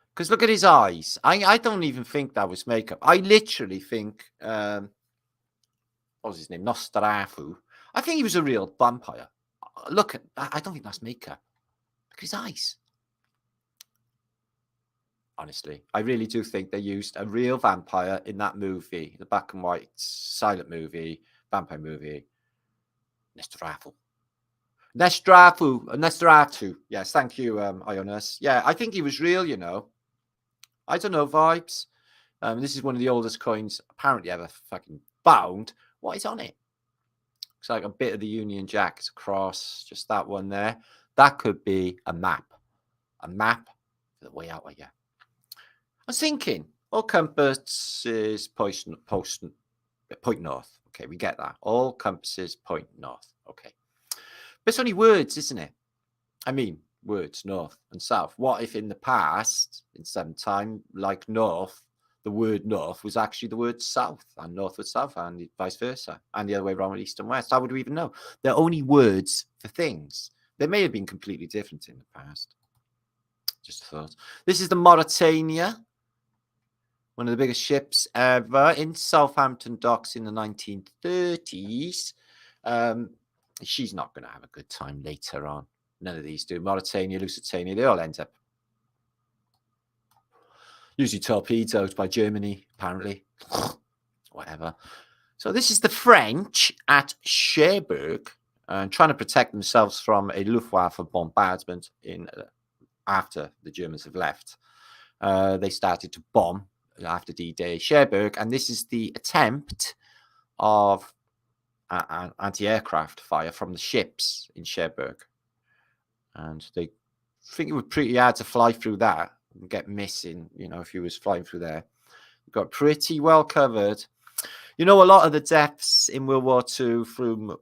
Because look at his eyes. I don't even think that was makeup. I literally think, what was his name? Nosferatu. I think he was a real vampire. Look, I don't think that's makeup. Look at his eyes. Honestly, I really do think they used a real vampire in that movie, the black and white silent movie, vampire movie. Nosferatu. Yes, thank you, Ionis. Yeah, I think he was real, you know. I don't know, vibes. This is one of the oldest coins apparently ever fucking found. What is on it? Looks like a bit of the Union Jack. It's a cross. Just that one there. That could be a map. A map for the way out of here. I was thinking, all compasses point north. Okay, we get that. All compasses point north. Okay. But it's only words, isn't it? I mean, words, north and south. What if in the past, in some time, like north, the word north was actually the word south, and north was south, and vice versa, and the other way around with east and west. How would we even know? They're only words for things. They may have been completely different in the past. Just a thought. This is the Mauritania, one of the biggest ships ever, in Southampton docks in the 1930s. She's not going to have a good time later on. None of these do. Mauritania, Lusitania, they all end up usually torpedoed by Germany, apparently. Whatever. So this is the French at Cherbourg, trying to protect themselves from a Luftwaffe bombardment after the Germans have left. They started to bomb after D-Day Cherbourg, and this is the attempt of anti-aircraft fire from the ships in Cherbourg. And they think it was pretty hard to fly through that and get missing, you know, if you was flying through there. You got pretty well covered. You know, a lot of the deaths in World War II through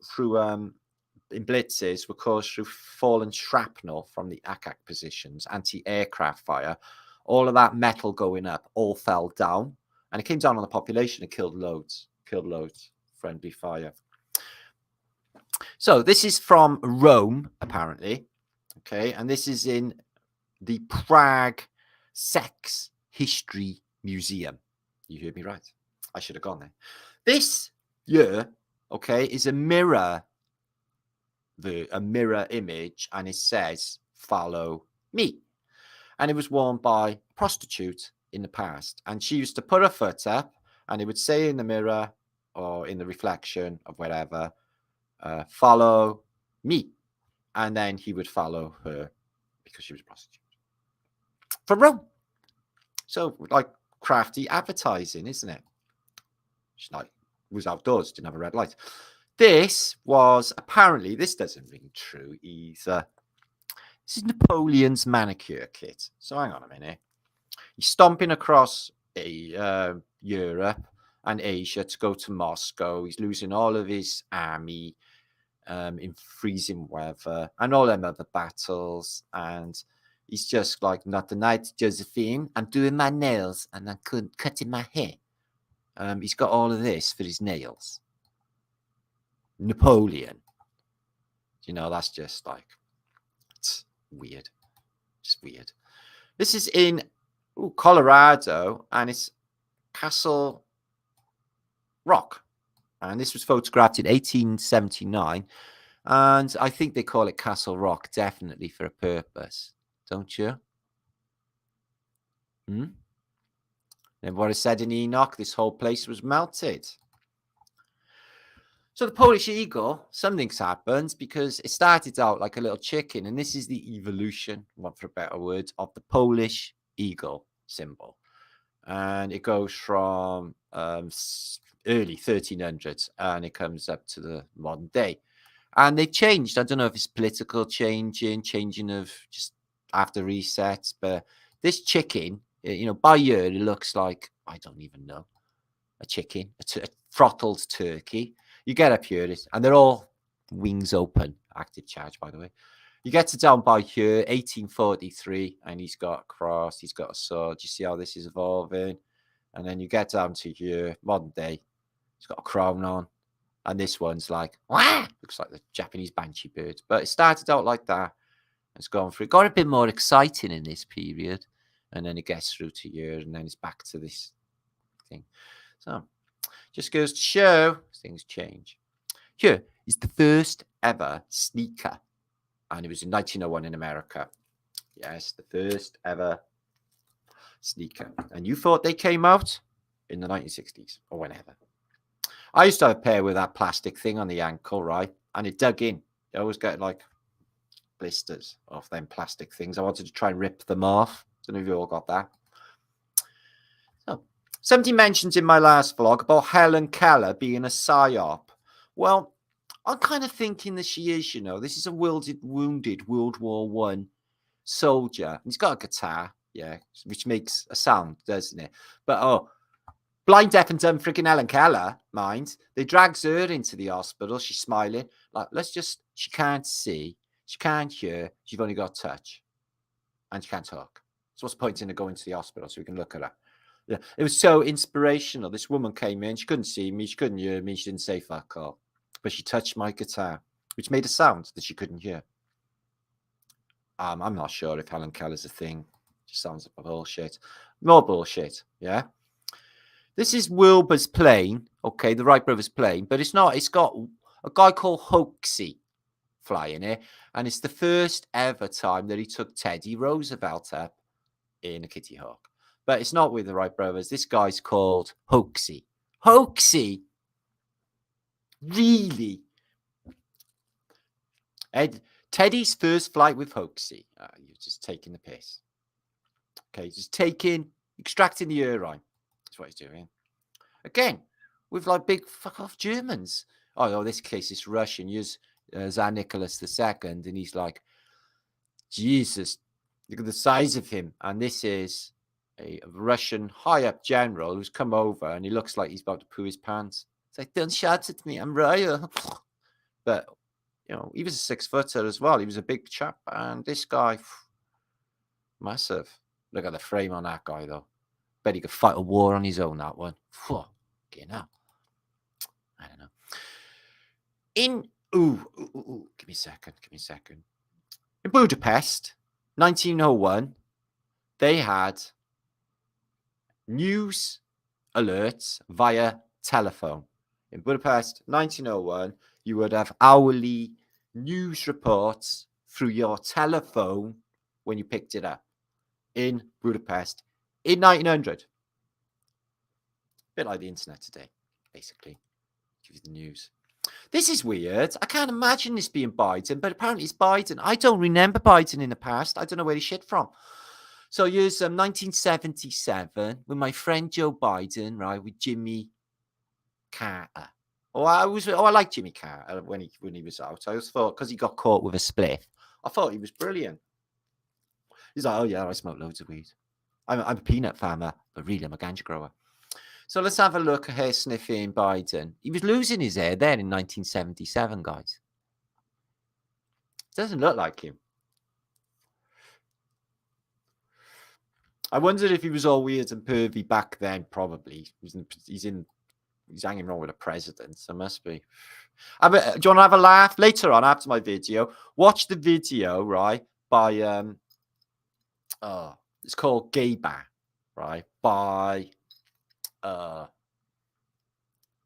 in blitzes were caused through fallen shrapnel from the ack positions, anti-aircraft fire. All of that metal going up all fell down, and it came down on the population and killed loads. Friendly fire. So this is from Rome, apparently. Okay, and this is in the Prague Sex History Museum. You heard me right. I should have gone there. This year, okay, is a mirror image, and it says, "Follow me." And it was worn by a prostitute in the past. And she used to put her foot up, and it would say in the mirror or in the reflection of whatever, "Follow me." And then he would follow her because she was a prostitute. From Rome. So, like, crafty advertising, isn't it? She's like, was outdoors, didn't have a red light. This was apparently, this doesn't ring true either. This is Napoleon's manicure kit. So hang on a minute. He's stomping across Europe and Asia to go to Moscow. He's losing all of his army in freezing weather and all them other battles. And he's just like, "Not tonight, Josephine. I'm doing my nails and I'm cutting my hair." He's got all of this for his nails. Napoleon. You know, that's just like, it's weird. Just weird. This is in Colorado, and it's Castle Rock. And this was photographed in 1879. And I think they call it Castle Rock definitely for a purpose. Don't you? And what I said in Enoch, this whole place was melted. So the Polish eagle, something's happened, because it started out like a little chicken, and this is the evolution, want for a better word, of the Polish eagle symbol. And it goes from early 1300s, and it comes up to the modern day. And they changed. I don't know if it's political changing of just after resets, but this chicken, you know, by year, it looks like, I don't even know, a chicken, a throttled turkey. You get up here, and they're all wings open, active charge, by the way. You get to down by here, 1843, and he's got a cross, he's got a sword. You see how this is evolving? And then you get down to here, modern day, he's got a crown on. And this one's like, wah! Looks like the Japanese banshee bird. But it started out like that. It's gone through. It got a bit more exciting in this period. And then it gets through to here, and then it's back to this thing. So, just goes to show things change. Here is the first ever sneaker. And it was in 1901 in America. Yes, the first ever sneaker. And you thought they came out in the 1960s or whenever. I used to have a pair with that plastic thing on the ankle, right? And it dug in. You always get like blisters off them plastic things. I wanted to try and rip them off. Don't know if you all got that. So, somebody mentioned in my last vlog about Helen Keller being a psyop. Well, I'm kind of thinking that she is, you know. This is a wounded World War I soldier. He's got a guitar, yeah, which makes a sound, doesn't it? But, blind, deaf and dumb freaking Helen Keller, mind. They drags her into the hospital. She's smiling. Like, she can't see. She can't hear. She's only got touch. And she can't talk. So what's the point in her going to the hospital so we can look at her? Yeah, it was so inspirational. This woman came in. She couldn't see me. She couldn't hear me. She didn't say fuck all. But she touched my guitar, which made a sound that she couldn't hear. I'm not sure if Helen Keller's a thing. It just sounds like bullshit. More bullshit, yeah? This is Wilbur's plane, okay, the Wright brothers' plane, but it's not. It's got a guy called Hoaxy flying it, and it's the first ever time that he took Teddy Roosevelt up in a Kitty Hawk. But it's not with the Wright brothers. This guy's called Hoaxy. Hoaxy? Really? Teddy's first flight with Hoaxy. You're just taking the piss. Okay, just extracting the urine. That's what he's doing. Again, with like big fuck off Germans. Oh, this case is Russian. Use Tsar Nicholas II, and he's like, Jesus, look at the size of him. And this is a Russian high-up general who's come over, and he looks like he's about to poo his pants. It's like, don't shout at me, I'm royal. But, you know, he was a 6-footer as well. He was a big chap, and this guy, massive. Look at the frame on that guy, though. Bet he could fight a war on his own, that one. Fucking hell. I don't know. Give me a second. In Budapest, 1901, they had news alerts via telephone. In Budapest, 1901, you would have hourly news reports through your telephone when you picked it up. In Budapest, in 1900. A bit like the internet today, basically. Give you the news. This is weird. I can't imagine this being Biden, but apparently it's Biden. I don't remember Biden in the past. I don't know where he shit from. So here's 1977 with my friend Joe Biden, right, with Jimmy Carter. I like Jimmy Carter when he was out. I just thought, because he got caught with a spliff, I thought he was brilliant. He's like, oh yeah, I smoke loads of weed. I'm a peanut farmer, but really I'm a ganja grower. So let's have a look at hair sniffing Biden. He was losing his hair then in 1977, guys. Doesn't look like him. I wondered if he was all weird and pervy back then. Probably. He's hanging around with a president, so must be. Do you want to have a laugh later on after my video? Watch the video, right? By it's called Gay Bar, right? By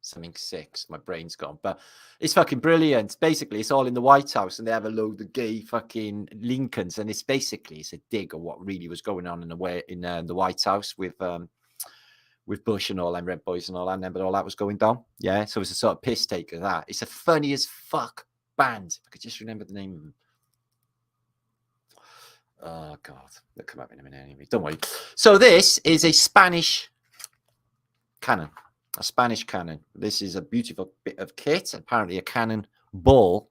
something 6. My brain's gone, but it's fucking brilliant. Basically, it's all in the White House, and they have a load of gay fucking Lincolns, and it's a dig of what really was going on in the White House with Bush and all them red boys and all that, but all that was going down. Yeah, so it's a sort of piss take of that. It's a funny as fuck band. If I could just remember the name of them. Oh God, they'll come up in a minute anyway. Don't worry. So this is a Spanish cannon. A Spanish cannon. This is a beautiful bit of kit. Apparently a cannon ball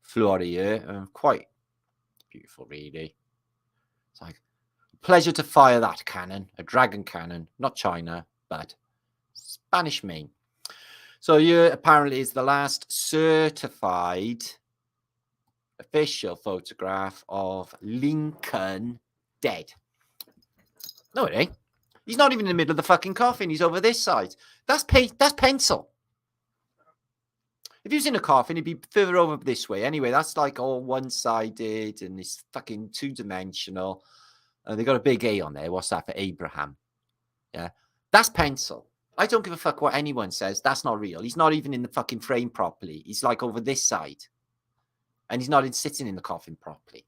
flew out of here. Quite beautiful, really. It's like a pleasure to fire that cannon. A dragon cannon. Not China, but Spanish main. So here apparently is the last certified official photograph of Lincoln dead. No, it ain't. He's not even in the middle of the fucking coffin. He's over this side. That's pencil. If he was in a coffin, he'd be further over this way. Anyway, that's like all one-sided and it's fucking two-dimensional. They got a big A on there. What's that for? Abraham. Yeah. That's pencil. I don't give a fuck what anyone says. That's not real. He's not even in the fucking frame properly. He's like over this side. And he's not sitting in the coffin properly.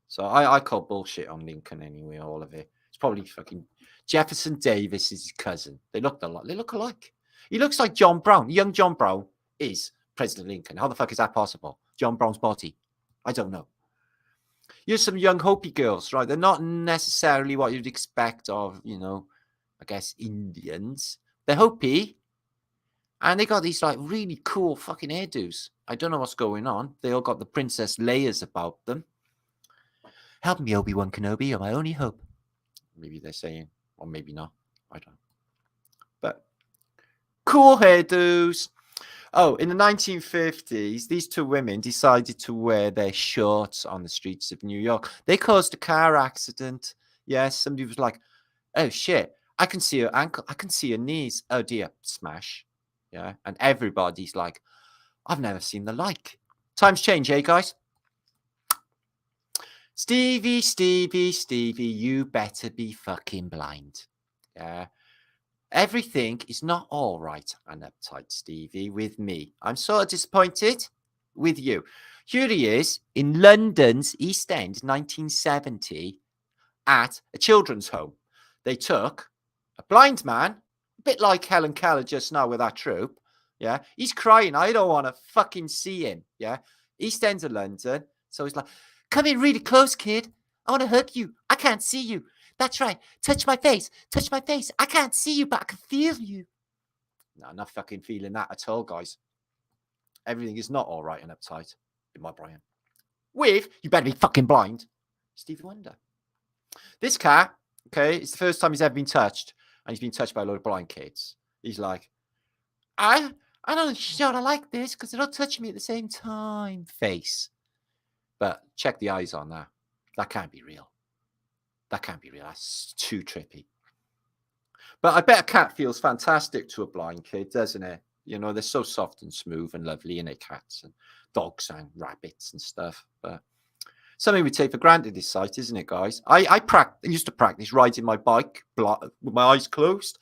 So I call bullshit on Lincoln anyway, all of it. It's probably fucking Jefferson Davis is his cousin. They look alike. He looks like John Brown. Young John Brown is President Lincoln. How the fuck is that possible? John Brown's body. I don't know. Here's some young Hopi girls, right? They're not necessarily what you'd expect of, I guess, Indians. They're Hopi. And they got these like really cool fucking hairdos. I don't know what's going on. They all got the princess layers about them. Help me, Obi-Wan Kenobi. You're my only hope. Maybe they're saying, or maybe not. I don't know. But cool hairdos. Oh, in the 1950s, these two women decided to wear their shorts on the streets of New York. They caused a car accident. Yes, somebody was like, oh shit, I can see her ankle. I can see her knees. Oh dear, smash. Yeah. And everybody's like, I've never seen the like. Times change, eh, guys? Stevie, you better be fucking blind. Yeah. Everything is not all right and uptight, Stevie, with me. I'm sort of disappointed with you. Here he is in London's East End, 1970, at a children's home. They took a blind man, a bit like Helen Keller just now with that troupe. Yeah. He's crying. I don't want to fucking see him. Yeah. East End of London. So he's like, come in really close, kid. I want to hug you. I can't see you. That's right. Touch my face. Touch my face. I can't see you, but I can feel you. No, I'm not fucking feeling that at all, guys. Everything is not all right and uptight in my brain. With, you better be fucking blind, Stevie Wonder. This cat, okay, it's the first time he's ever been touched, and he's been touched by a lot of blind kids. He's like, I don't sure I like this because it'll touch me at the same time. Face. But check the eyes on that. That can't be real. That can't be real. That's too trippy. But I bet a cat feels fantastic to a blind kid, doesn't it? You know, they're so soft and smooth and lovely, and cats and dogs and rabbits and stuff. But something we take for granted this sight, isn't it, guys? I used to practice riding my bike with my eyes closed.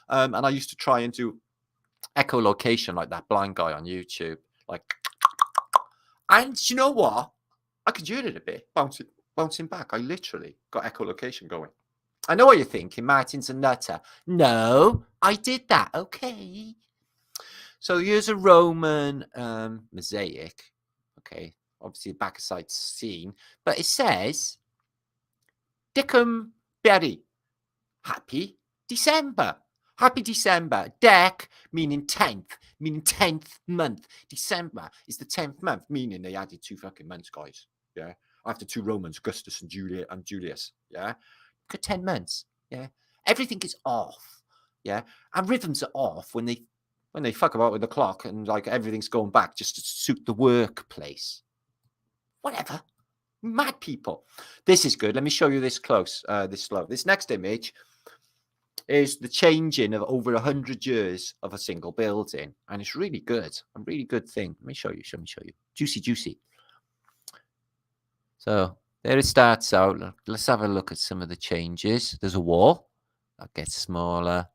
And I used to try and do echolocation like that blind guy on YouTube. Like, and you know what? I could do it a bit, bouncing back. I literally got echolocation going. I know what you're thinking. Martin's a nutter. No, I did that. Okay. So here's a Roman mosaic. Okay. Obviously, the back of sight scene. But it says, Dickum Berry. Happy December. Happy December. Dec meaning 10th, meaning 10th month. December is the 10th month, meaning they added 2 fucking months, guys. Yeah. After 2 Romans, Augustus and Julius. Yeah. Got 10 months. Yeah. Everything is off. Yeah. And rhythms are off when they fuck about with the clock and like everything's going back just to suit the workplace. Whatever. Mad people. This is good. Let me show you this close, this slow. This next image is the changing of over 100 years of a single building. And it's really good. A really good thing. Let me show you. Juicy, juicy. So there it starts out. Let's have a look at some of the changes. There's a wall. That gets smaller.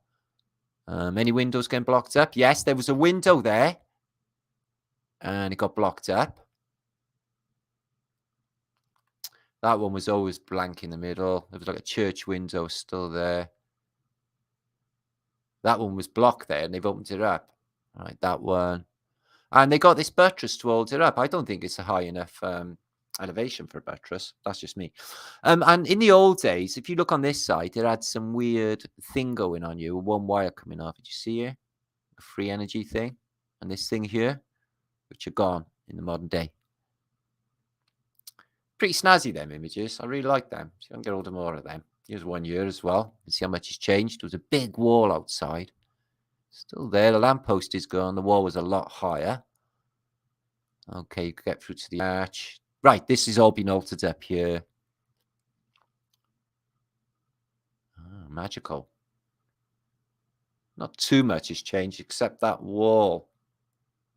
Any windows getting blocked up? Yes, there was a window there. And it got blocked up. That one was always blank in the middle. There was like a church window still there. That one was blocked there, and they've opened it up. All right, that one. And they got this buttress to hold it up. I don't think it's a high enough elevation for a buttress. That's just me. And in the old days, if you look on this side, it had some weird thing going on you, one wire coming off. Did you see it? A free energy thing. And this thing here, which are gone in the modern day. Pretty snazzy, them images. I really like them. So I can get hold of more of them. Here's 1 year as well. You see how much has changed. There was a big wall outside. Still there. The lamppost is gone. The wall was a lot higher. Okay, you could get through to the arch. Right, this has all been altered up here. Oh, magical. Not too much has changed except that wall.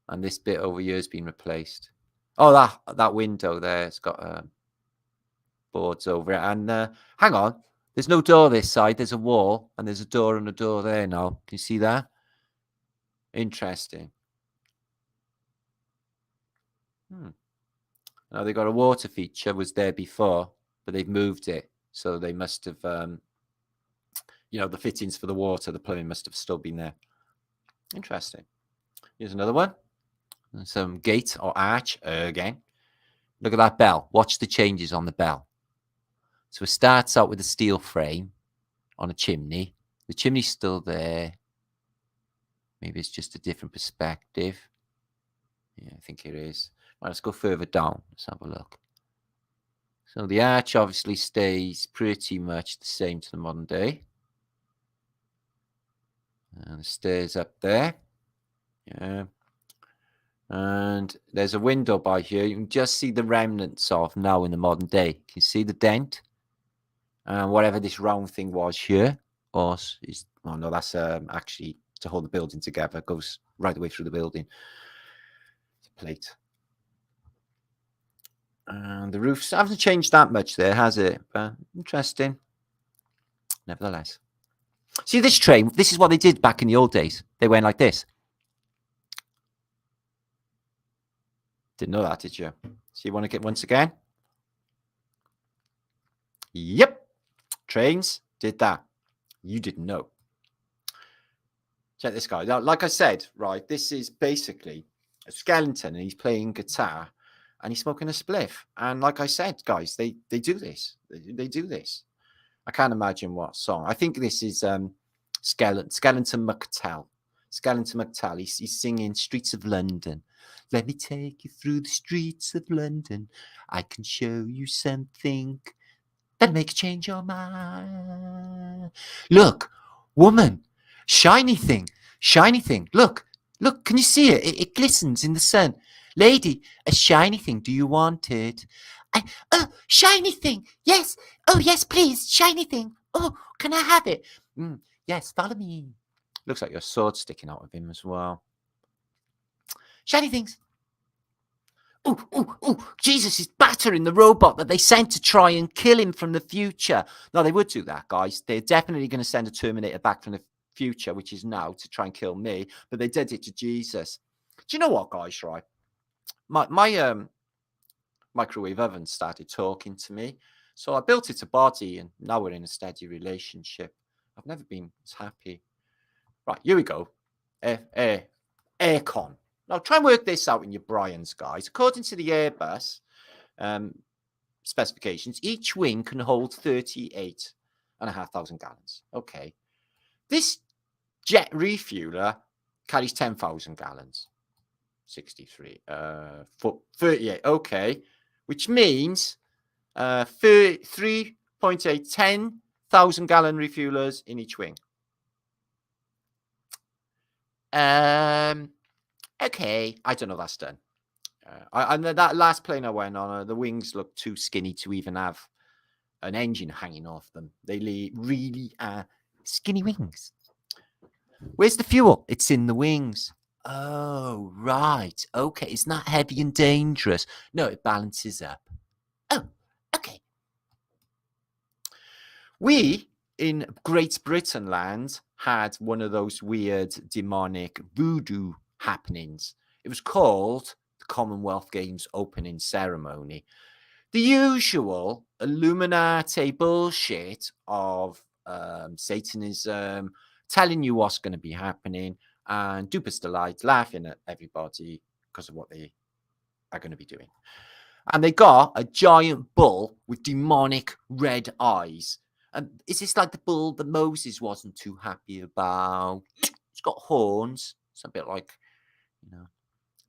And this bit over here has been replaced. Oh, that window there. It's got boards over it. And hang on. There's no door this side. There's a wall. And there's a door and a door there now. Can you see that? Interesting. Now they got a water feature. Was there before. But they've moved it. So they must have, the fittings for the water, the plumbing must have still been there. Interesting. Here's another one. Some gate or arch again. Look at that bell. Watch the changes on the bell. So it starts out with a steel frame on a chimney. The chimney's still there. Maybe it's just a different perspective. Yeah, I think it is. Right, let's go further down. Let's have a look. So the arch obviously stays pretty much the same to the modern day. And the stairs up there. Yeah. And there's a window by here. You can just see the remnants of now in the modern day. Can you see the dent? And whatever this round thing was here course. Oh no, that's actually to hold the building together. It goes right the way through the building. It's a plate. And the roofs haven't changed that much there, has it? But interesting. Nevertheless. See this train? This is what they did back in the old days. They went like this. Didn't know that, did you? So you want to get once again? Yep. Trains did that. You didn't know. Check this guy. Now, like I said, right, this is basically a skeleton and he's playing guitar and he's smoking a spliff. And like I said, guys, they do this. They do this. I can't imagine what song. I think this is Skeleton McTell. Skeleton McTell. He's singing Streets of London. Let me take you through the streets of London. I can show you something that makes change your mind. Look, woman, shiny thing. Look, can you see it? It glistens in the sun. Lady, a shiny thing. Do you want it? Oh, shiny thing. Yes. Oh, yes, please. Shiny thing. Oh, can I have it? Yes, follow me. Looks like your sword sticking out of him as well. Shiny things. Oh, Jesus is battering the robot that they sent to try and kill him from the future. No, they would do that, guys. They're definitely going to send a Terminator back from the future, which is now, to try and kill me. But they did it to Jesus. Do you know what, guys, right? My microwave oven started talking to me. So I built it a body and now we're in a steady relationship. I've never been as happy. Right, here we go. Aircon. Now try and work this out in your Brian's, guys. According to the Airbus specifications, each wing can hold 38,500 gallons. Okay. This jet refueler carries 10,000 gallons. 63. 38. Okay. Which means 3.8, 10,000 gallon refuelers in each wing. Okay, I don't know that's done. And that last plane I went on, the wings look too skinny to even have an engine hanging off them. They really are skinny wings. Where's the fuel? It's in the wings. Oh, right. Okay, it's not heavy and dangerous. No, it balances up. Oh, okay. We in Great Britain land had one of those weird demonic voodoo happenings. It was called the Commonwealth Games opening ceremony. The usual Illuminati bullshit of Satanism, telling you what's going to be happening, and Duper's Delight laughing at everybody because of what they are going to be doing. And they got a giant bull with demonic red eyes. And is this like the bull that Moses wasn't too happy about? It's got horns. It's a bit like,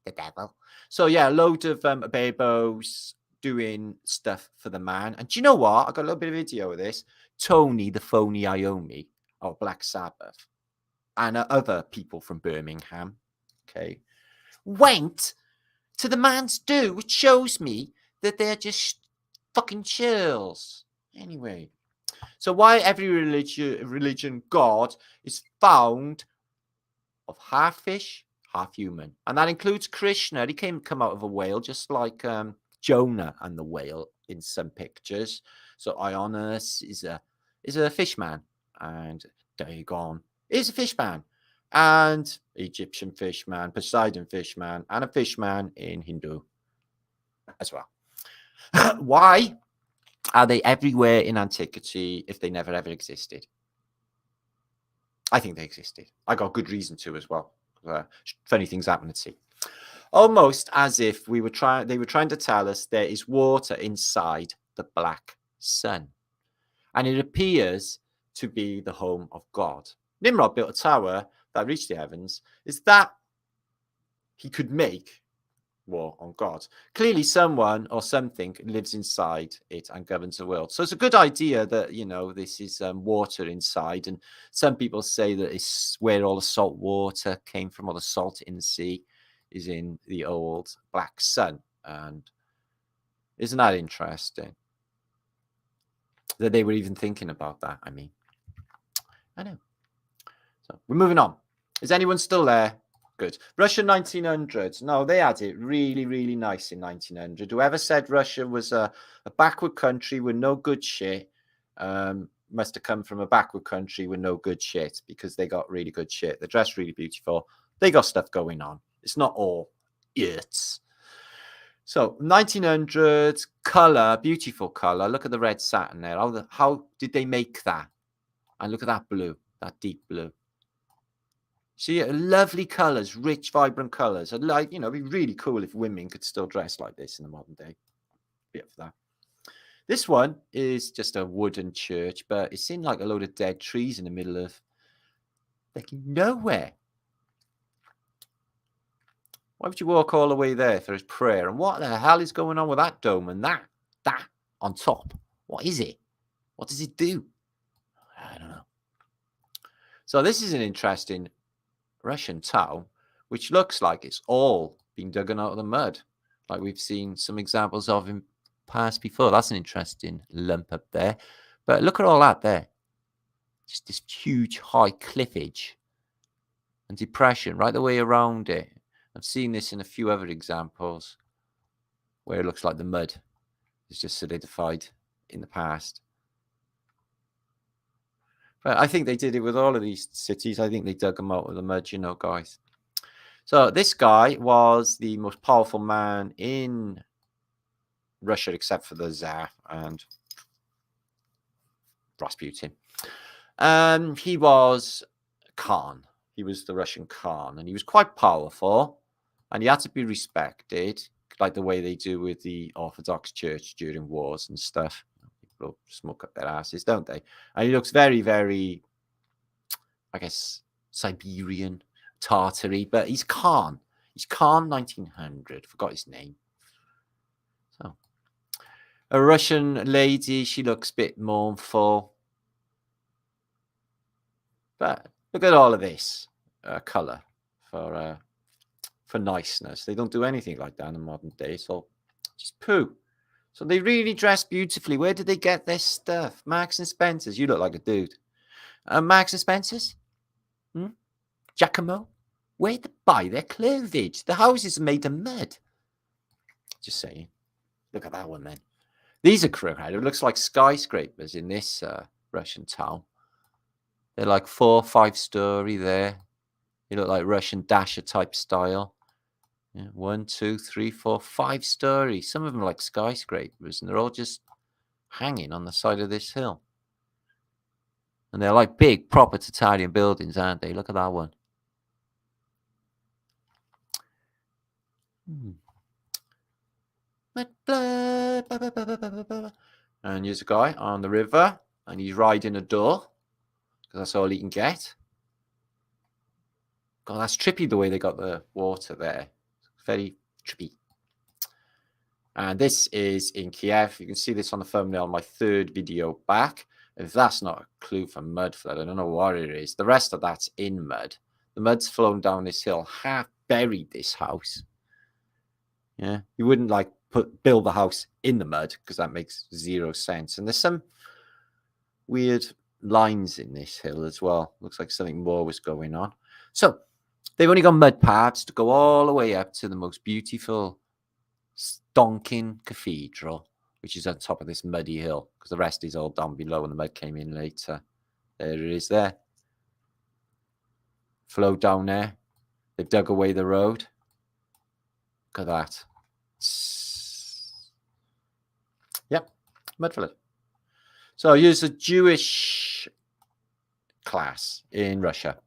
the devil. So yeah, a load of babos doing stuff for the man. And do you know what? I got a little bit of video of this. Tony, the phony Iommi of Black Sabbath, and other people from Birmingham, okay, went to the man's do, which shows me that they're just fucking chills. Anyway, so why every religion God is found of half fish, half human, and that includes Krishna. He come out of a whale, just like Jonah and the whale in some pictures. So Ionis is a fish man, and Dagon is a fish man, and Egyptian fish man, Poseidon fish man, and a fish man in Hindu as well. Why are they everywhere in antiquity if they never ever existed? I think they existed. I got good reason to as well. Funny things happen at sea. Almost as if they were trying to tell us there is water inside the black sun. And it appears to be the home of God. Nimrod built a tower that reached the heavens. Is that he could make war on God? Clearly someone or something lives inside it and governs the world. So it's a good idea that, this is water inside. And some people say that it's where all the salt water came from, or the salt in the sea is in the old black sun. And isn't that interesting that they were even thinking about that? I mean, I know. So we're moving on. Is anyone still there? Good. Russia 1900s. No, they had it really, really nice in 1900. Whoever said Russia was a backward country with no good shit must have come from a backward country with no good shit, because they got really good shit. They're dressed really beautiful. They got stuff going on. It's not all idiots. So 1900s, colour, beautiful colour. Look at the red satin there. How did they make that? And look at that blue, that deep blue. See, lovely colours, rich, vibrant colours. I'd like, it'd be really cool if women could still dress like this in the modern day. Be up for that. This one is just a wooden church, but it's in like a load of dead trees in the middle of like nowhere. Why would you walk all the way there for his prayer? And what the hell is going on with that dome and that on top? What is it? What does it do? I don't know. So this is an interesting Russian town, which looks like it's all been dug out of the mud, like we've seen some examples of in past before. That's an interesting lump up there. But look at all that there. Just this huge high cliffage and depression right the way around it. I've seen this in a few other examples where it looks like the mud is just solidified in the past. But I think they did it with all of these cities. I think they dug them out of the mud, guys. So this guy was the most powerful man in Russia, except for the Tsar and Rasputin. He was Khan. He was the Russian Khan, and he was quite powerful, and he had to be respected, like the way they do with the Orthodox Church during wars and stuff. People smoke up their asses, don't they? And he looks very, very, I guess, Siberian, Tartary, but he's Khan. He's Khan 1900. Forgot his name. So, a Russian lady. She looks a bit mournful, but look at all of this color for niceness. They don't do anything like that in the modern day. So, just poo. So they really dress beautifully. Where did they get this stuff? Marks and Spencer's. You look like a dude. Marks and Spencer's? Giacomo? Where to buy their cleavage? The houses are made of mud. Just saying. Look at that one then. These are crowded. It looks like skyscrapers in this Russian town. They're like 4 or 5 story there. They look like Russian Dasher type style. Yeah, 1, 2, 3, 4, 5 stories. Some of them are like skyscrapers, and they're all just hanging on the side of this hill. And they're like big, proper Italian buildings, aren't they? Look at that one. And here's a guy on the river, and he's riding a door, because that's all he can get. God, that's trippy the way they got the water there. Very trippy. And this is in Kiev. You can see this on the thumbnail on my 3rd video back. If that's not a clue for mud flood, I don't know what it is. The rest of that's in mud. The mud's flown down this hill, half buried this house. Yeah, you wouldn't like build the house in the mud, because that makes 0 sense. And there's some weird lines in this hill as well. Looks like something more was going on. So they've only got mud paths to go all the way up to the most beautiful stonking cathedral, which is on top of this muddy hill, because the rest is all down below and the mud came in later. There it is there. Flowed down there. They've dug away the road. Look at that. Yep, mud flood. So here's a Jewish class in Russia,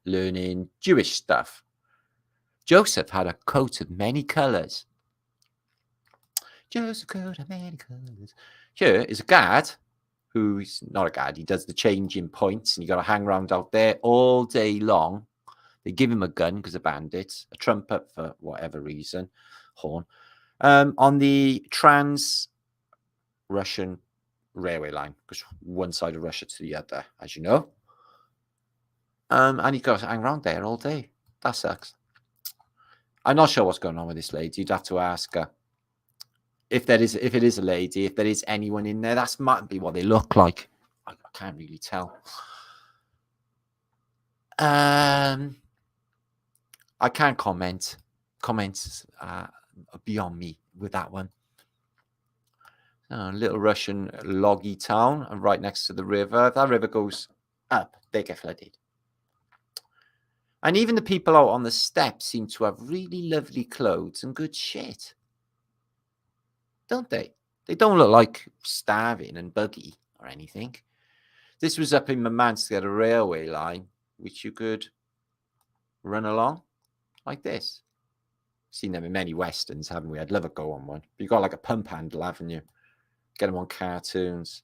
learning Jewish stuff. Joseph had a coat of many colors. Joseph coat of many colors. Here is a guard who's not a guard. He does the changing points, and you got to hang around out there all day long. They give him a gun because they're bandits, a trumpet for whatever reason, horn, on the trans-Russian railway line, because one side of Russia to the other, as you know. And you've got to hang around there all day. That sucks. I'm not sure what's going on with this lady. You'd have to ask her. If it is a lady, if there is anyone in there, that might be what they look like. can't really tell. I can't comment. Comments beyond me with that one. Little Russian loggy town, and right next to the river. If that river goes up, they get flooded. And even the people out on the steps seem to have really lovely clothes and good shit. Don't they? They don't look like starving and buggy or anything. This was up in Murmansk, a railway line, which you could run along like this. Seen them in many westerns, haven't we? I'd love to go on one. But you've got like a pump handle, haven't you? Get them on cartoons.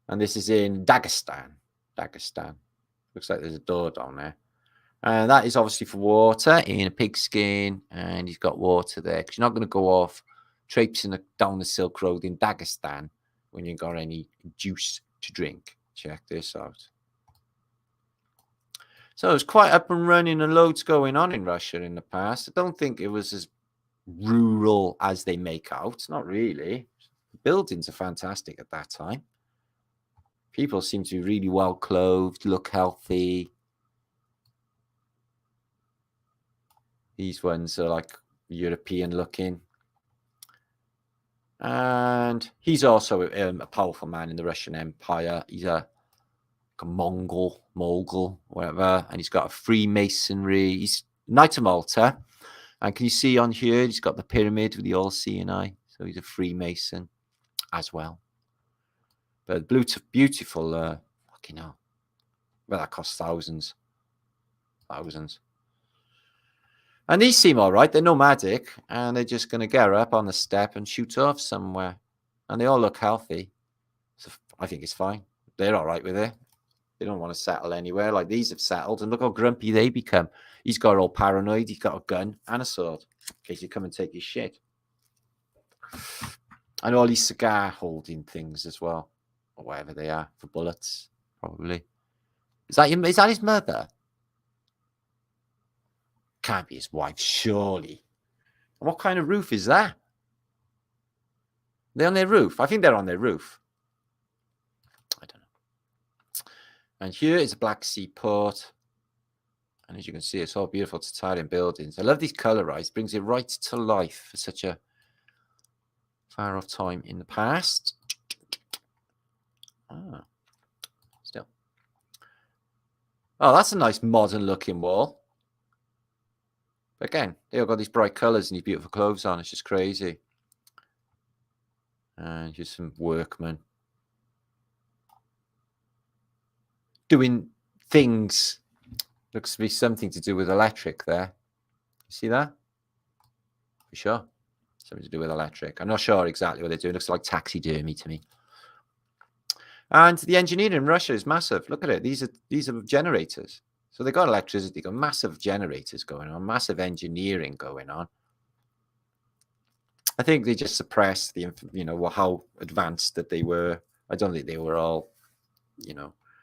And this is in Dagestan. Looks like there's a door down there. And that is obviously for water in a pigskin. And he's got water there. Because you're not going to go off traipsing down the Silk Road in Dagestan when you've got any juice to drink. Check this out. So it's quite up and running and loads going on in Russia in the past. I don't think it was as rural as they make out. Not really. The buildings are fantastic at that time. People seem to be really well clothed, look healthy. These ones are like European looking. And he's also a powerful man in the Russian Empire. He's a Mogul, whatever. And he's got a Freemasonry. He's Knight of Malta. And can you see on here, he's got the pyramid with the all-seeing eye. So he's a Freemason as well. But beautiful, fucking hell. Well, that costs thousands. And these seem all right. They're nomadic. And they're just going to get up on the step and shoot off somewhere. And they all look healthy. So I think it's fine. They're all right with it. They don't want to settle anywhere. Like these have settled. And look how grumpy they become. He's got all paranoid. He's got a gun and a sword. In case you come and take his shit. And all these cigar holding things as well. Or whatever they are. For bullets. Probably. Is that his mother? Can't be his wife, surely. And what kind of roof is that? They're on their roof. I think they're on their roof. I don't know. And here is a Black Sea port. And as you can see, it's all beautiful Tartarian buildings. I love these colorized. Brings it right to life for such a far off time in the past. Still. Oh, that's a nice modern looking wall. But again, they all got these bright colors and these beautiful clothes on. It's just crazy. And here's some workmen doing things. Looks to be something to do with electric there. You see that? For sure. Something to do with electric. I'm not sure exactly what they're doing. It looks like taxidermy to me. And the engineering in Russia is massive. Look at it. These are generators. So they got electricity, got massive generators going on, massive engineering going on. I think they just suppressed the, how advanced that they were. I don't think they were all,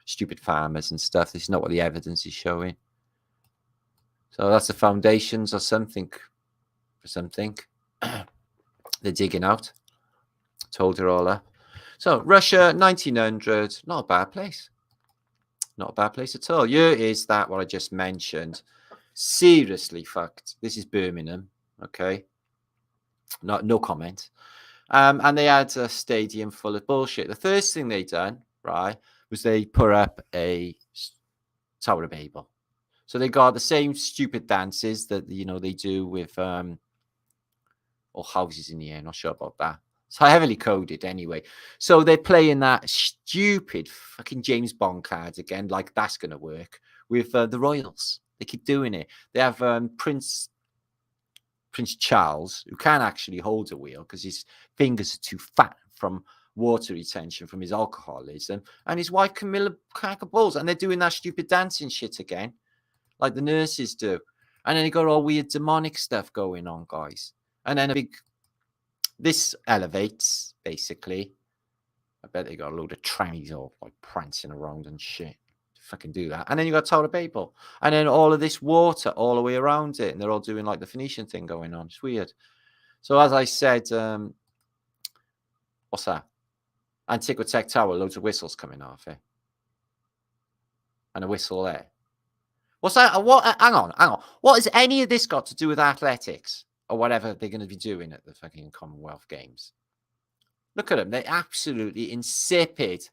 stupid farmers and stuff. This is not what the evidence is showing. So that's the foundations or something for something. They're digging out. Told her all that. So Russia, 1900, not a bad place. Not a bad place at all. Here is that what I just mentioned. Seriously fucked. This is Birmingham. Okay. No comment. And they had a stadium full of bullshit. The first thing they done, right, was they put up a Tower of Babel. So they got the same stupid dances that, they do with all houses in the air. Not sure about that. It's heavily coded anyway. So they're playing that stupid fucking James Bond card again, like that's going to work with the royals. They keep doing it. They have Prince Charles, who can't actually hold a wheel because his fingers are too fat from water retention from his alcoholism. And his wife, Camilla, crack of balls. And they're doing that stupid dancing shit again, like the nurses do. And then they got all weird demonic stuff going on, guys. And then this elevates, basically. I bet they got a load of trannies all like prancing around and shit to fucking do that. And then you got Tower of Babel. And then all of this water all the way around it. And they're all doing like the Phoenician thing going on. It's weird. So as I said, what's that? And Tickle Tech Tower, loads of whistles coming off it. And a whistle there. What's that? Hang on. What has any of this got to do with athletics or whatever they're going to be doing at the fucking Commonwealth Games? Look at them. They're absolutely insipid.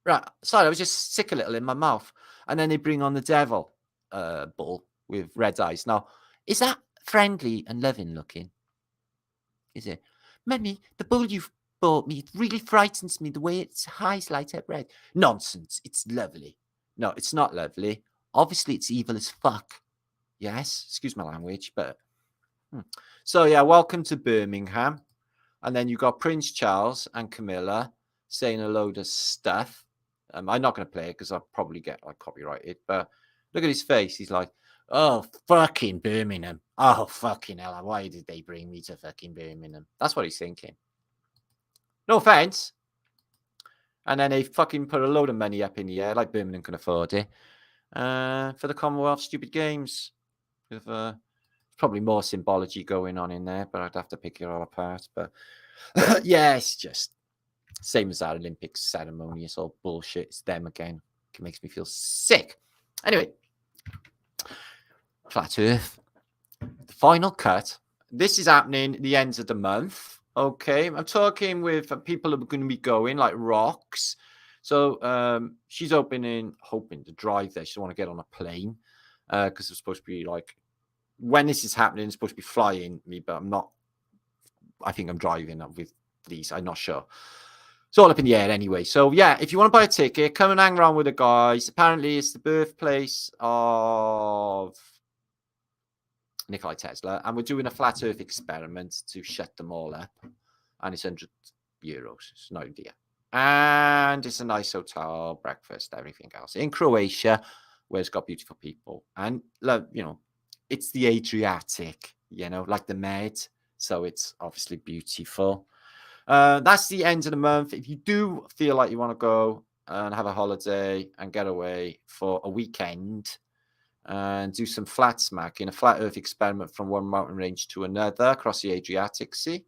Right. Sorry, I was just sick a little in my mouth. And then they bring on the devil bull with red eyes. Now, is that friendly and loving looking? Is it? Mummy, the bull you've bought me, it really frightens me the way its eyes light up red. Nonsense. It's lovely. No, it's not lovely. Obviously, it's evil as fuck. Yes, excuse my language, but... So, yeah, welcome to Birmingham. And then you got Prince Charles and Camilla saying a load of stuff. I'm not going to play it because I'll probably get like copyrighted. But look at his face. He's like, oh, fucking Birmingham. Oh, fucking hell. Why did they bring me to fucking Birmingham? That's what he's thinking. No offense. And then they fucking put a load of money up in the air, like Birmingham can afford it, for the Commonwealth stupid games. With probably more symbology going on in there, but I'd have to pick it all apart. But yeah, it's just same as our Olympics ceremony. It's all bullshit. It's them again. It makes me feel sick. Anyway, Flat Earth. The final cut. This is happening at the end of the month. Okay, I'm talking with people who are going to be going, like Rocks. So she's hoping to drive there. She doesn't want to get on a plane because it's supposed to be like, when this is happening, it's supposed to be flying me, but I'm not. I think I'm driving with these. I'm not sure. It's all up in the air anyway. So, yeah, if you want to buy a ticket, come and hang around with the guys. Apparently, it's the birthplace of Nikola Tesla, and we're doing a flat Earth experiment to shut them all up. And it's €100. It's no idea. And it's a nice hotel, breakfast, everything else in Croatia, where it's got beautiful people. And, you know, it's the Adriatic, you know, like the Med. So it's obviously beautiful. That's the end of the month. If you do feel like you want to go and have a holiday and get away for a weekend and do some flat smack in a flat Earth experiment from one mountain range to another across the Adriatic Sea,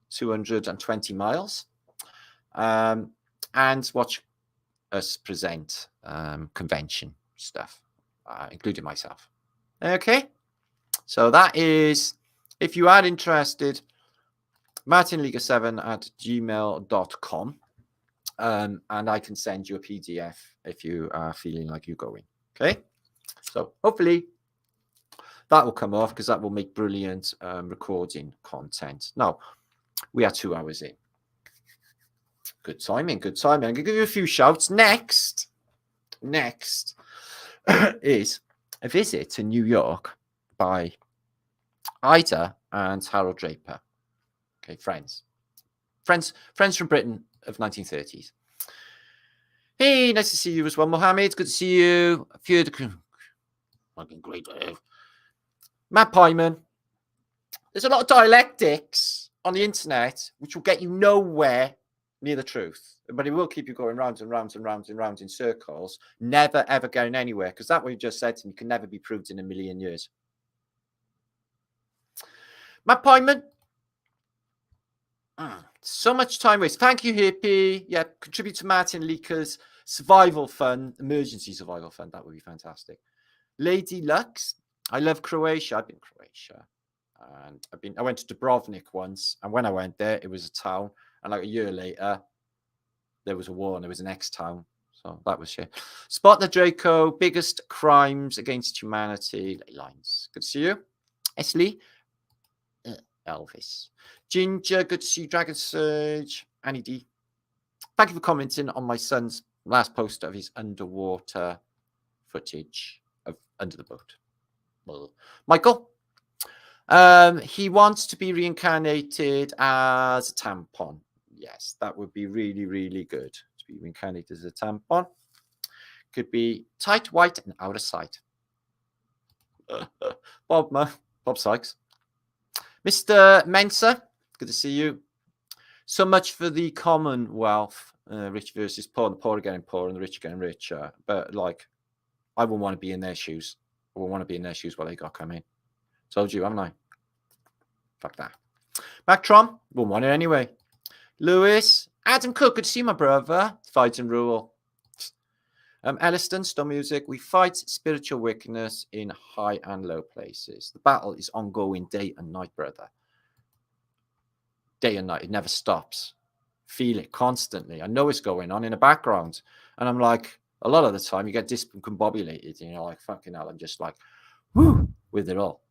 220 miles, and watch us present convention stuff, including myself. Okay, so that is, if you are interested, martinliedtke7@gmail.com, and I can send you a PDF if you are feeling like you're going. Okay, so hopefully that will come off because that will make brilliant recording content. Now, we are 2 hours in. Good timing, good timing. I'm going to give you a few shouts. Next is a visit to New York by Ida and Harold Draper. Okay, friends from Britain of 1930s. Hey, nice to see you as well, Mohammed. Good to see you. A few of the fucking great. Matt Pyman. There's a lot of dialectics on the internet which will get you nowhere near the truth, but it will keep you going round and round and round and round in circles, never ever going anywhere, because that what you just said to me can never be proved in a million years. Matt Pyman. So much time waste. Thank you, Hippie. Yeah, contribute to Martin Leaker's survival fund, emergency survival fund. That would be fantastic. Lady Lux. I love Croatia. I've been to Croatia. And I went to Dubrovnik once. And when I went there, it was a town. And like a year later, there was a war and there was an ex-town. So that was shit. Spot the Draco. Biggest crimes against humanity. Lines. Good to see you. Esley. Elvis. Ginger, good to see you. Dragon Surge. Annie D. Thank you for commenting on my son's last post of his underwater footage of under the boat. Well, Michael. He wants to be reincarnated as a tampon. Yes, that would be really, really good. To be reincarnated as a tampon. Could be tight, white, and out of sight. Bob Sykes. Mr. Mensa, good to see you. So much for the Commonwealth, rich versus poor. The poor are getting poorer and the rich are getting richer. But, like, I wouldn't want to be in their shoes. I wouldn't want to be in their shoes while they got coming. Told you, haven't I? Fuck that. Mactron, wouldn't want it anyway. Lewis. Adam Cook, good to see you, my brother. Fight and rule. Elliston, Stone Music. We fight spiritual wickedness in high and low places. The battle is ongoing day and night, brother. Day and night. It never stops. Feel it constantly. I know it's going on in the background. And I'm like, a lot of the time you get discombobulated. You know, like, fucking hell, I'm just like, whoo, with it all.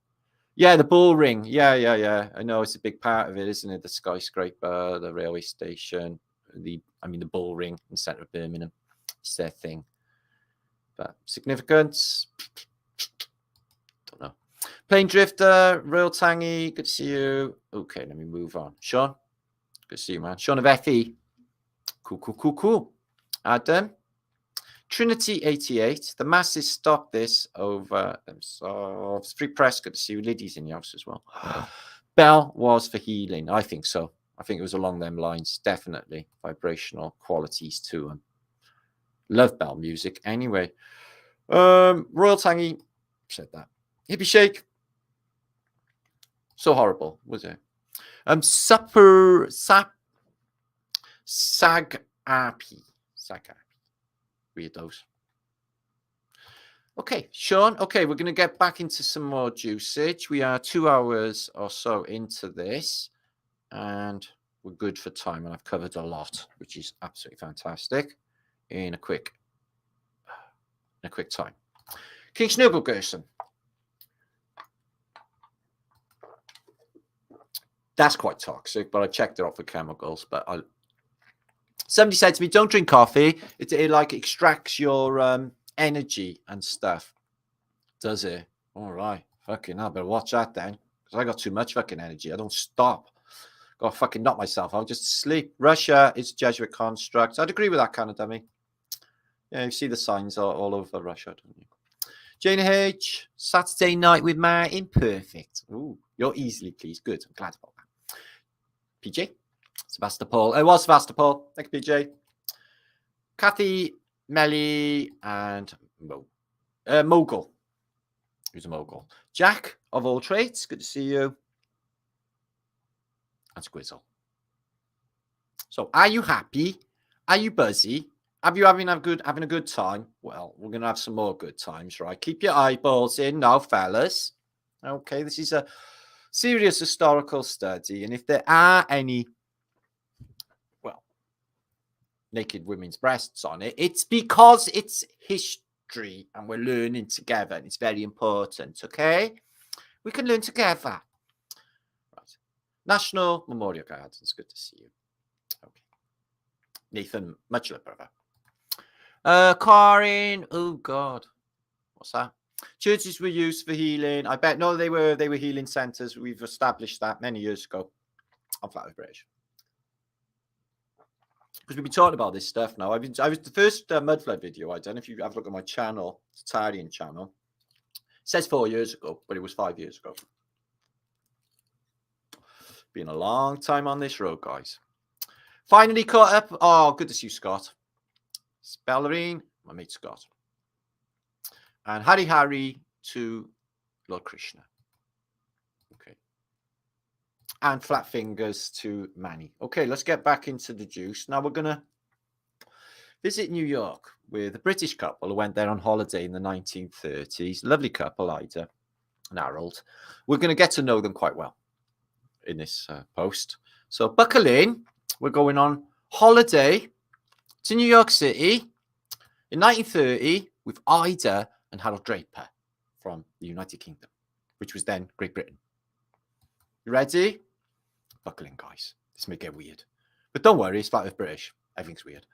Yeah, the bull ring. Yeah. I know it's a big part of it, isn't it? The skyscraper, the railway station, the bull ring in the centre of Birmingham. It's their thing. But significance, don't know. Plane Drifter, Real Tangy, good to see you. Okay, let me move on. Sean, good to see you, man. Sean of FE. Cool. Adam. Trinity 88. The masses stop this over themselves. Free Press, good to see you. Liddy's in the house as well. Bell was for healing. I think so. I think it was along them lines. Definitely vibrational qualities to them. Love Bell music anyway. Royal Tangy said that. Hippie Shake. So horrible, was it? Sagapi. Weirdos. Okay, Sean. Okay, we're going to get back into some more juicage. We are 2 hours or so into this, and we're good for time. And I've covered a lot, which is absolutely fantastic in a quick time. King Snubblegerson. That's quite toxic, but I checked it out for chemicals. But somebody said to me, "Don't drink coffee. It like extracts your energy and stuff." Does it? All right. Fucking hell, better watch that then, because I got too much fucking energy. I don't stop. Got to fucking knock myself out just to sleep. Russia is Jesuit construct. I'd agree with that kind of dummy. Yeah, you see the signs all over Russia, don't you? Jane H. Saturday night with Martin. Perfect. Ooh, you're easily pleased. Good. I'm glad about that. PJ. Sevastopol. It was Sevastopol. Thank you, PJ. Kathy, Melly, and Mogul. Who's a mogul? Jack of all trades. Good to see you. And Squizzle. So, are you happy? Are you buzzy? Are you having a good time? Well, we're going to have some more good times, right? Keep your eyeballs in now, fellas. Okay, this is a serious historical study. And if there are any, naked women's breasts on it, it's because it's history and we're learning together. And it's very important, okay? We can learn together. Right. National Memorial Gardens. Good to see you. Okay. Nathan, much love, brother. Karin, oh God, what's that? Churches were used for healing. I bet no, they were healing centers. We've established that many years ago on Flatterday British. Because we've been talking about this stuff now. I was the first mudflood video I done. If you have a look at my channel, Tartarian channel, it says 4 years ago, but it was 5 years ago. Been a long time on this road, guys. Finally caught up. Oh, good to see you, Scott. Spellerine, my mate Scott. And Hari to Lord Krishna. Okay. And flat fingers to Manny. Okay, let's get back into the juice. Now we're going to visit New York with a British couple who went there on holiday in the 1930s. Lovely couple, Ida and Harold. We're going to get to know them quite well in this post. So buckle in. We're going on holiday to New York City in 1930 with Ida and Harold Draper from the United Kingdom, which was then Great Britain. You ready? Buckle in, guys. This may get weird. But don't worry, it's flat with British. Everything's weird.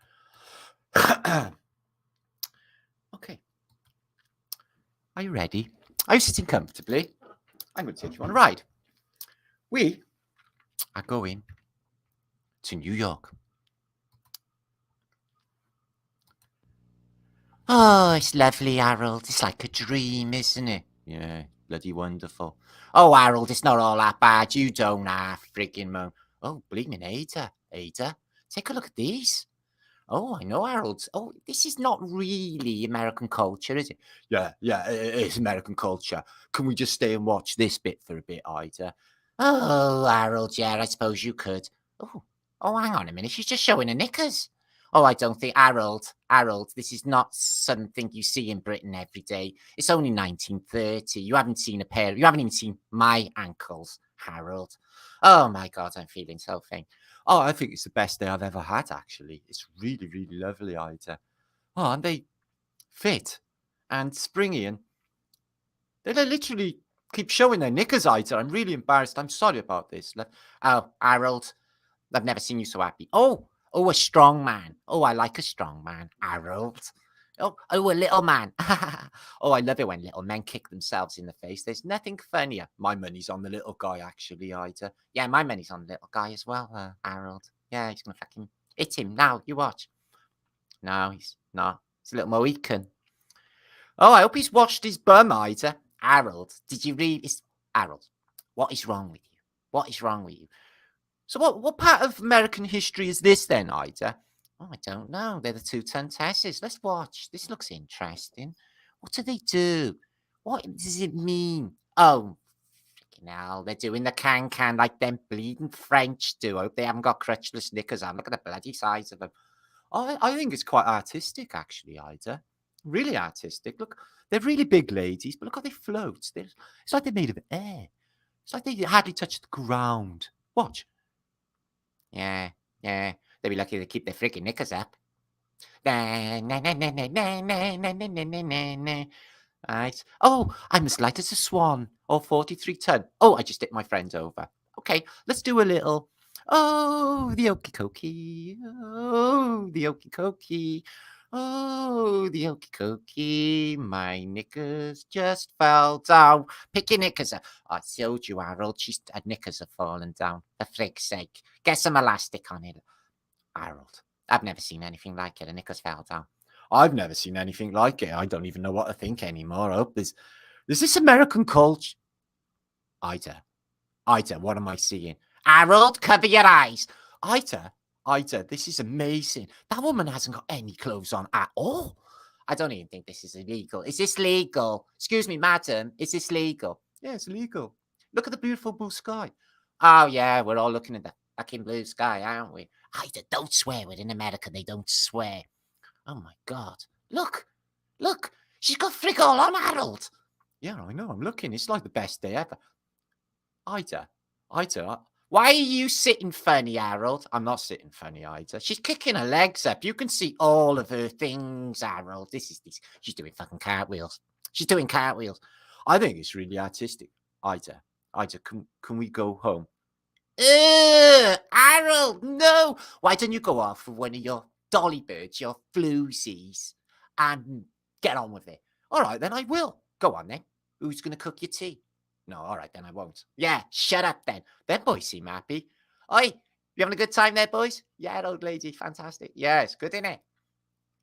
Okay. Are you ready? Are you sitting comfortably? I'm going to take you on a ride. We are going to New York. Oh, it's lovely, Harold. It's like a dream, isn't it? Yeah, bloody wonderful. Oh, Harold, it's not all that bad. You don't freaking moan. Oh, bleeding Ada. Ada, take a look at these. Oh, I know, Harold. Oh, this is not really American culture, is it? Yeah, it is American culture. Can we just stay and watch this bit for a bit, Ida? Oh, Harold, yeah, I suppose you could. Oh, Oh, hang on a minute. She's just showing her knickers. Oh, I don't think, Harold, this is not something you see in Britain every day. It's only 1930. You haven't even seen my ankles, Harold. Oh my God, I'm feeling so faint. Oh, I think it's the best day I've ever had, actually. It's really, really lovely, Ida. Oh, and they fit and springy, and they literally keep showing their knickers, Ida. I'm really embarrassed. I'm sorry about this. Oh, Harold, I've never seen you so happy. Oh, a strong man. Oh, I like a strong man, Harold. Oh, a little man. Oh, I love it when little men kick themselves in the face. There's nothing funnier. My money's on the little guy, actually, Ida. Yeah, my money's on the little guy as well, Harold. Yeah, he's gonna fucking hit him now. You watch. No, he's not. It's a little Mohican. Oh, I hope he's washed his bum, Ida. Harold, did you read his... Harold, what is wrong with you? What is wrong with you? So what part of American history is this then, Ida? Oh, I don't know. They're the two Tentesses. Let's watch. This looks interesting. What do they do? What does it mean? Oh, freaking hell. They're doing the can like them bleeding French do. I hope they haven't got crutchless knickers on. Look at the bloody size of them. I think it's quite artistic, actually, Ida. Really artistic. Look, they're really big ladies, but look how they float. It's like they're made of air. It's like they hardly touch the ground. Watch. Yeah. They'd be lucky to keep their freaking knickers up. Right. Oh, I'm as light as a swan, or 43 ton. Oh, I just hit my friend over. Okay, let's do a little. Oh, the okie dokie. Oh, the okie dokie. Oh, the okie dokie. My knickers just fell down. Pick your knickers up. I told you, Harold, her knickers have fallen down. For frick's sake. Get some elastic on it. Harold, I've never seen anything like it. The knickers fell down. I've never seen anything like it. I don't even know what to think anymore. I hope there's this American culture. Ida, what am I seeing? Harold, cover your eyes. Ida, this is amazing. That woman hasn't got any clothes on at all. I don't even think this is illegal. Is this legal? Excuse me, madam. Is this legal? Yeah, it's legal. Look at the beautiful blue sky. Oh, yeah, we're all looking at the fucking blue sky, aren't we? Ida, don't swear. We're in America. They don't swear. Oh, my God. Look. She's got frick all on, Harold. Yeah, I know. I'm looking. It's like the best day ever. Ida. Why are you sitting funny, Harold? I'm not sitting funny, Ida. She's kicking her legs up. You can see all of her things, Harold. She's doing fucking cartwheels. She's doing cartwheels. I think it's really artistic. Ida, can we go home? Harold, no. Why don't you go off with one of your dolly birds, your floozies, and get on with it? All right, then I will. Go on, then. Who's going to cook your tea? No, all right, then I won't. Yeah, shut up, then. Them boys seem happy. Oi, you having a good time there, boys? Yeah, old lady, fantastic. Yeah, it's good, isn't it?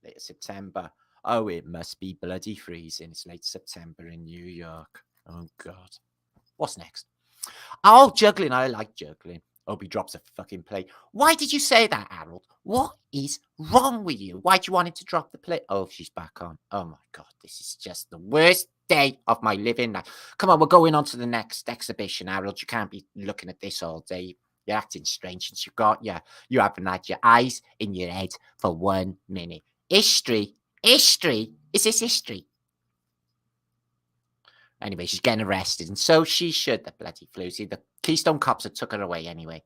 Late September. Oh, it must be bloody freezing. It's late September in New York. Oh, God. What's next? Oh, juggling. I like juggling. He drops a fucking plate. Why did you say that, Harold? What is wrong with you? Why do you want him to drop the plate? Oh, she's back on. Oh, my God. This is just the worst day of my living life. Come on, we're going on to the next exhibition, Harold. You can't be looking at this all day. You're acting strange since you haven't had your eyes in your head for 1 minute. History? Is this history? Anyway, she's getting arrested, and so she should, the bloody floozy. The Keystone Cops have took her away anyway.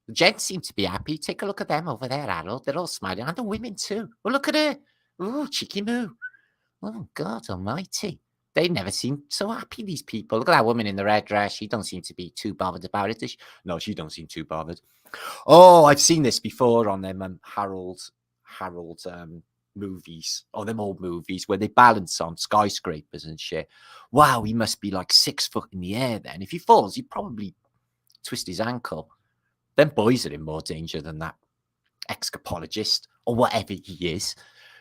The gents seem to be happy. Take a look at them over there, Harold. They're all smiling, and the women too. Oh, look at her. Oh, cheeky moo. Oh, God almighty. They never seem so happy, these people. Look at that woman in the red dress. She don't seem to be too bothered about it, does she? No, she don't seem too bothered. Oh, I've seen this before on them Harold movies, or them old movies where they balance on skyscrapers and shit. Wow, he must be like 6 foot in the air then. If he falls, he'd probably twist his ankle. Them boys are in more danger than that escapologist or whatever he is.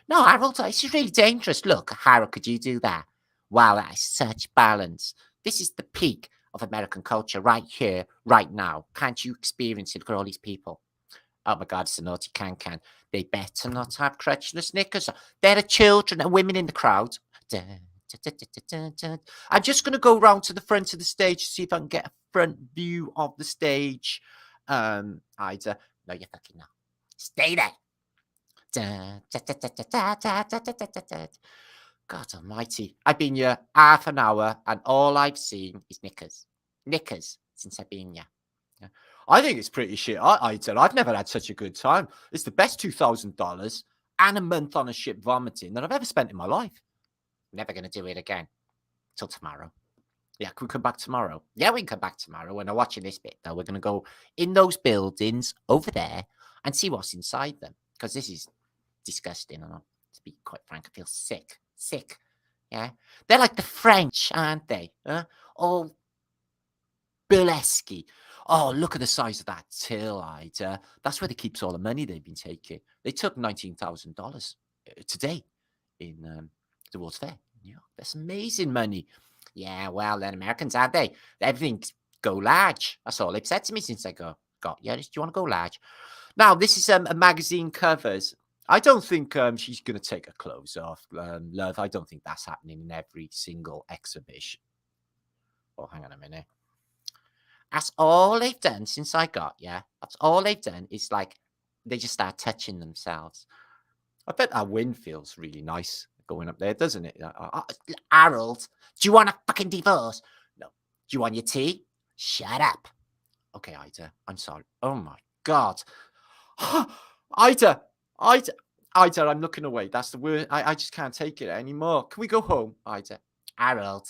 No, Harold, this is really dangerous. Look, Harold, could you do that? Wow, that is such balance. This is the peak of American culture right here, right now. Can't you experience it? Look at all these people. Oh my God, it's a naughty can. They better not have crutchless knickers. There are children and women in the crowd. I'm just going to go round to the front of the stage to see if I can get a front view of the stage. Ida, No, you're fucking not. Stay there. God almighty. I've been here half an hour and all I've seen is knickers. Knickers since I've been here. Yeah. I think it's pretty shit. I've never had such a good time. It's the best $2,000 and a month on a ship vomiting that I've ever spent in my life. Never going to do it again. Till tomorrow. Yeah, can we come back tomorrow? Yeah, we can come back tomorrow. When I'm watching this bit, though, we're going to go in those buildings over there and see what's inside them. Because this is disgusting. And to be quite frank, I feel sick. Sick. Yeah. They're like the French, aren't they? All burlesque. Oh, look at the size of that till, Ida. That's where they keep all the money they've been taking. They took $19,000 today in the World's Fair. Yeah, that's amazing money. Yeah, well, then Americans, aren't they? Everything go large. That's all they've said to me since I got. Yeah, do you want to go large? Now, this is a magazine covers. I don't think she's going to take her clothes off, love. I don't think that's happening in every single exhibition. Oh, hang on a minute. That's all they've done since I got, yeah. That's all they've done is like they just start touching themselves. I bet that wind feels really nice going up there, doesn't it? Harold, do you want a fucking divorce? No. Do you want your tea? Shut up. Okay, Ida, I'm sorry. Oh my God. Ida, I'm looking away. That's the word. I just can't take it anymore. Can we go home, Ida? Harold.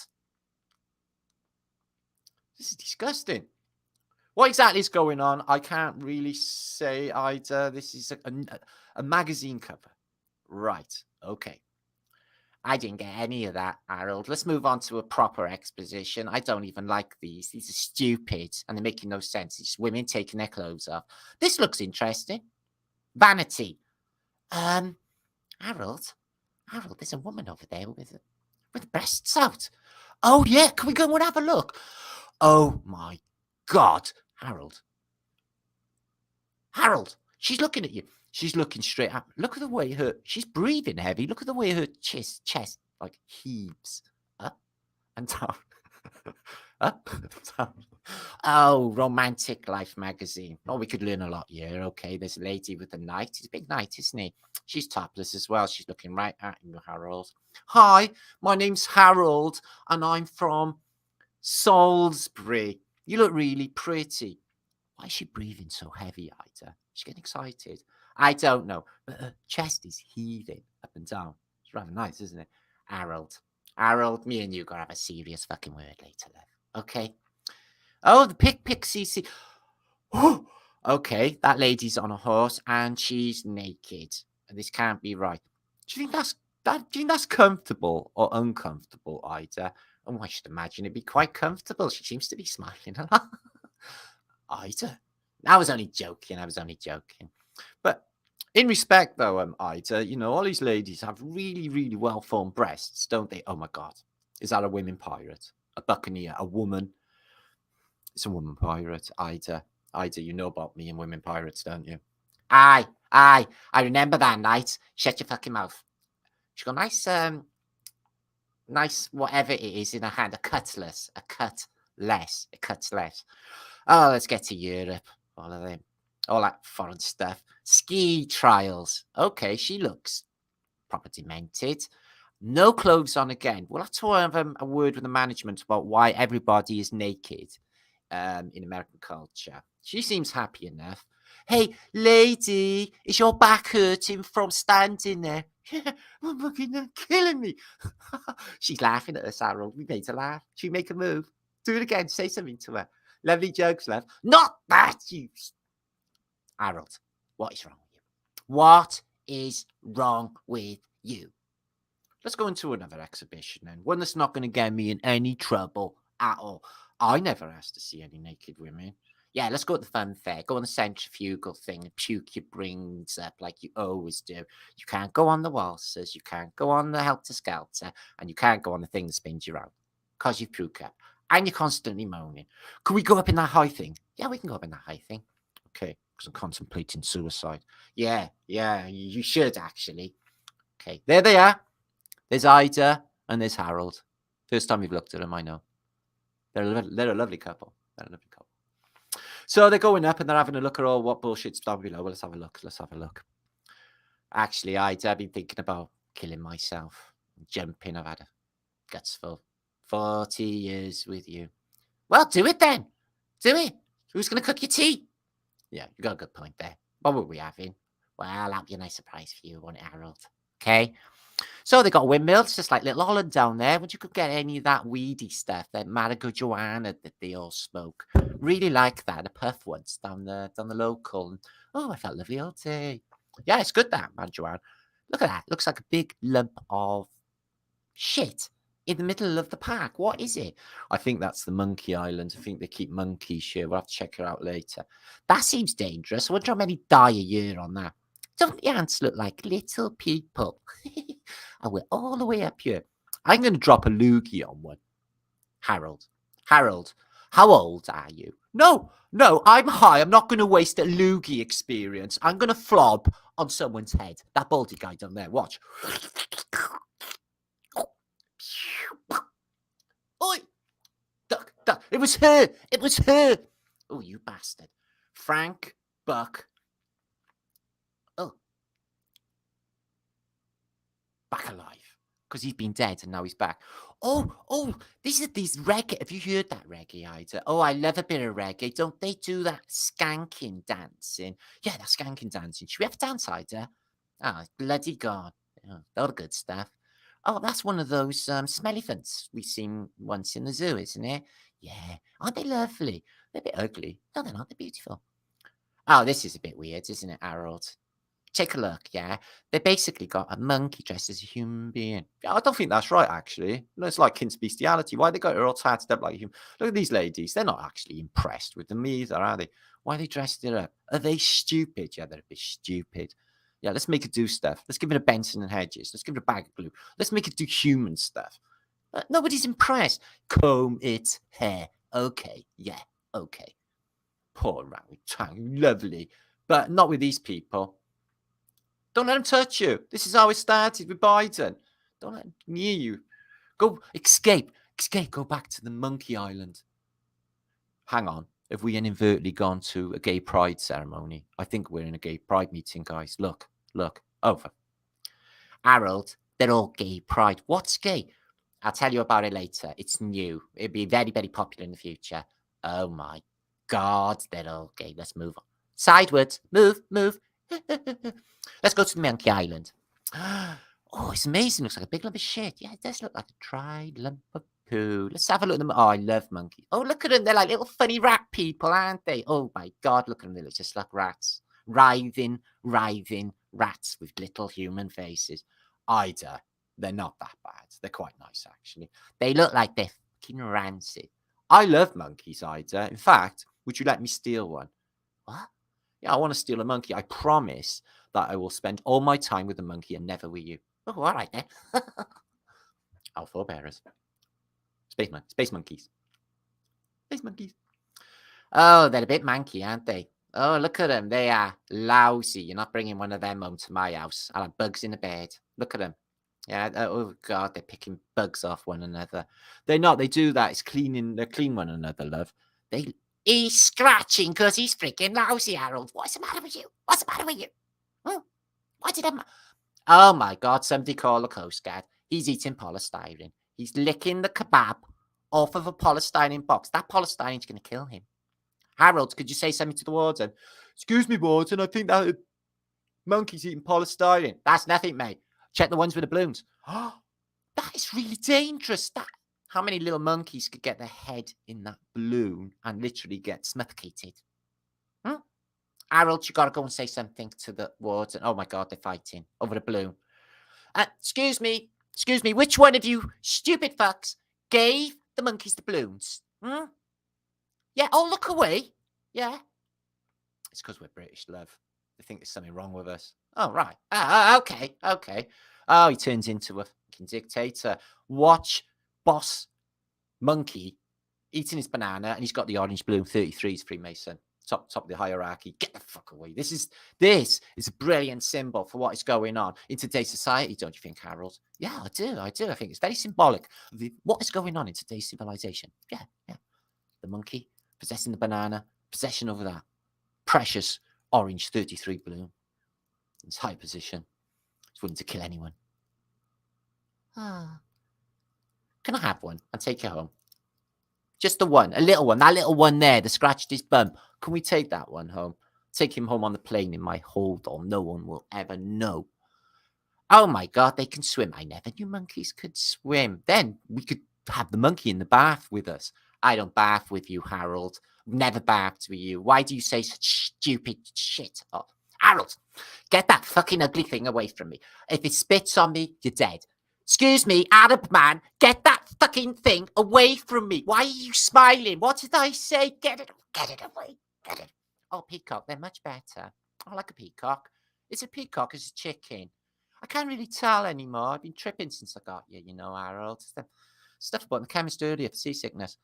This is disgusting. What exactly is going on? I can't really say, Ida. This is a magazine cover. Right. Okay. I didn't get any of that, Harold. Let's move on to a proper exposition. I don't even like these. These are stupid and they're making no sense. It's women taking their clothes off. This looks interesting. Vanity. Harold, there's a woman over there with breasts out. Oh, yeah. Can we go and have a look? Oh, my God. Harold, she's looking at you. She's looking straight up. Look at the way she's breathing heavy. Look at the way her chest like heaves up and down. Up and down. Oh, Romantic Life magazine. Oh, we could learn a lot here. Okay, there's a lady with a knight. It's a big knight, isn't he? She's topless as well. She's looking right at you, Harold. Hi, my name's Harold, and I'm from Salisbury. You look really pretty. Why is she breathing so heavy, Ida? She's getting excited. I don't know, but her chest is heaving up and down. It's rather nice, isn't it? Harold, me and you gotta have a serious fucking word later, love. Okay? Oh, the CC. Oh, okay, that lady's on a horse and she's naked. This can't be right. Do you think that's comfortable or uncomfortable, Ida? Oh, I should imagine it'd be quite comfortable. She seems to be smiling a lot. Ida, I was only joking. But in respect, though, Ida, all these ladies have really, really well-formed breasts, don't they? Oh, my God. Is that a women pirate? A buccaneer? A woman? It's a woman pirate, Ida. Ida, you know about me and women pirates, don't you? Aye. I remember that night. Shut your fucking mouth. She got nice whatever it is in her hand. A cutlass. Oh, let's get to Europe. All of them. All that foreign stuff. Ski trials. Okay, she looks proper demented. No clothes on again. We'll have to have a word with the management about why everybody is naked in American culture. She seems happy enough. Hey, lady, is your back hurting from standing there? Yeah, I'm fucking killing me. She's laughing at us, Harold. We made her laugh. Should we make a move? Do it again. Say something to her. Lovely jokes, love. Not that, you... Harold, what is wrong with you? What is wrong with you? Let's go into another exhibition then. One that's not going to get me in any trouble at all. I never asked to see any naked women. Yeah, let's go to the fun fair. Go on the centrifugal thing and puke your brains up like you always do. You can't go on the waltzers. You can't go on the helter-skelter. And you can't go on the thing that spins you around because you puke up. And you're constantly moaning. Can we go up in that high thing? Yeah, we can go up in that high thing. Okay, because I'm contemplating suicide. Yeah, you should actually. Okay, there they are. There's Ida and there's Harold. First time we've looked at them, I know. They're a lovely couple. So they're going up and they're having a look at all what bullshit's down below. Well, let's have a look. Let's have a look. Actually, I've been thinking about killing myself. Jumping. I've had a guts for 40 years with you. Well, do it then. Do it. Who's going to cook your tea? Yeah, you got a good point there. What were we having? Well, that'll be a nice surprise for you, won't it, Harold? Okay. So they got windmills, just like Little Holland down there. But you could get any of that weedy stuff, that marijuana that they all smoke. Really like that. The puff ones down the local. And, oh, I felt lovely all day. Yeah, it's good that marijuana. Look at that. Looks like a big lump of shit in the middle of the park. What is it? I think that's the Monkey Island. I think they keep monkeys here. We'll have to check it out later. That seems dangerous. I wonder how many die a year on that. Don't the ants look like little people? And we're all the way up here. I'm going to drop a loogie on one. Harold, how old are you? No, I'm high. I'm not going to waste a loogie experience. I'm going to flob on someone's head. That baldy guy down there. Watch. Oi! Duck. It was her. Oh, you bastard. Frank Buck. Oh. Back alive. Because he's been dead and now he's back. Oh, these are these reggae. Have you heard that reggae, Ida? Oh, I love a bit of reggae. Don't they do that skanking dancing? Yeah, that skanking dancing. Should we have a dance, Ida? Oh, bloody God. Oh, all the good stuff. Oh, that's one of those smellyphants we've seen once in the zoo, isn't it? Yeah. Aren't they lovely? They're a bit ugly. No, they're not. They're beautiful. Oh, this is a bit weird, isn't it, Harold? Take a look, yeah? They basically got a monkey dressed as a human being. Yeah, I don't think that's right, actually. No, it's like kin's bestiality. Why they got her all tatted up like a human? Look at these ladies. They're not actually impressed with them either, are they? Why are they dressed it up? Are they stupid? Yeah, they're a bit stupid. Yeah, let's make it do stuff. Let's give it a Benson and Hedges. Let's give it a bag of glue. Let's make it do human stuff. Nobody's impressed. Comb its hair. Okay, yeah, okay. Poor orangutan, lovely. But not with these people. Don't let them touch you. This is how it started with Biden. Don't let them near you. Go, escape. Go back to the Monkey Island. Hang on. Have we inadvertently gone to a gay pride ceremony? I think we're in a gay pride meeting, guys. Look. Over. Harold, they're all gay pride. What's gay? I'll tell you about it later. It's new. It'll be very, very popular in the future. Oh, my God. They're all gay. Let's move on. Sideways. Move. Let's go to the Monkey Island. Oh, it's amazing. Looks like a big lump of shit. Yeah, it does look like a dried lump of poo. Let's have a look at them. Oh, I love monkeys. Oh, look at them. They're like little funny rat people, aren't they? Oh, my God. Look at them. They look just like rats. Writhing rats with little human faces. Ida, they're not that bad. They're quite nice, actually. They look like they're fucking rancid. I love monkeys, Ida. In fact, would you let me steal one? What? Yeah, I want to steal a monkey. I promise that I will spend all my time with the monkey and never with you. Oh, all right then. Our forebearers. Space monkeys. Space monkeys. Oh, they're a bit manky, aren't they? Oh, look at them. They are lousy. You're not bringing one of them home to my house. I'll have bugs in the bed. Look at them. Yeah. Oh, God. They're picking bugs off one another. They're not. They do that. It's cleaning. They clean one another, love. He's scratching because he's freaking lousy, Harold. What's the matter with you? Huh? Why did I... Oh, my God. Somebody call the Coast Guard. He's eating polystyrene. He's licking the kebab off of a polystyrene box. That polystyrene's going to kill him. Harold, could you say something to the warden? Excuse me, warden. I think that monkey's eating polystyrene. That's nothing, mate. Check the ones with the balloons. Oh, that is really dangerous. How many little monkeys could get their head in that balloon and literally get suffocated? Harold, you got to go and say something to the warden. Oh, my God, they're fighting over the balloon. Excuse me. Which one of you stupid fucks gave the monkeys the balloons? Yeah, oh, look away. Yeah. It's because we're British, love. They think there's something wrong with us. Oh, right. Okay. Oh, he turns into a fucking dictator. Watch Boss Monkey eating his banana, and he's got the orange balloon. 33 is Freemason. Top of the hierarchy. Get the fuck away. This is a brilliant symbol for what is going on in today's society, don't you think, Harold? Yeah, I do. I think it's very symbolic of what is going on in today's civilization. Yeah. The monkey possessing the banana, possession over that precious orange 33 balloon. In its high position. It's willing to kill anyone. Ah. Can I have one and take it home? Just the one, a little one. That little one there that scratched his bum. Can we take that one home? Take him home on the plane in my hold on. No one will ever know. Oh my God, they can swim. I never knew monkeys could swim. Then we could have the monkey in the bath with us. I don't bath with you, Harold. Never bathed with you. Why do you say such stupid shit? Oh, Harold, get that fucking ugly thing away from me. If it spits on me, you're dead. Excuse me, Arab man, get that fucking thing away from me. Why are you smiling? What did I say? Get it away. Get it. Oh, peacock, they're much better. I like a peacock. Is it peacock? Is it chicken? I can't really tell anymore. I've been tripping since I got you, you know, Harold. Stuff about the chemist earlier for seasickness.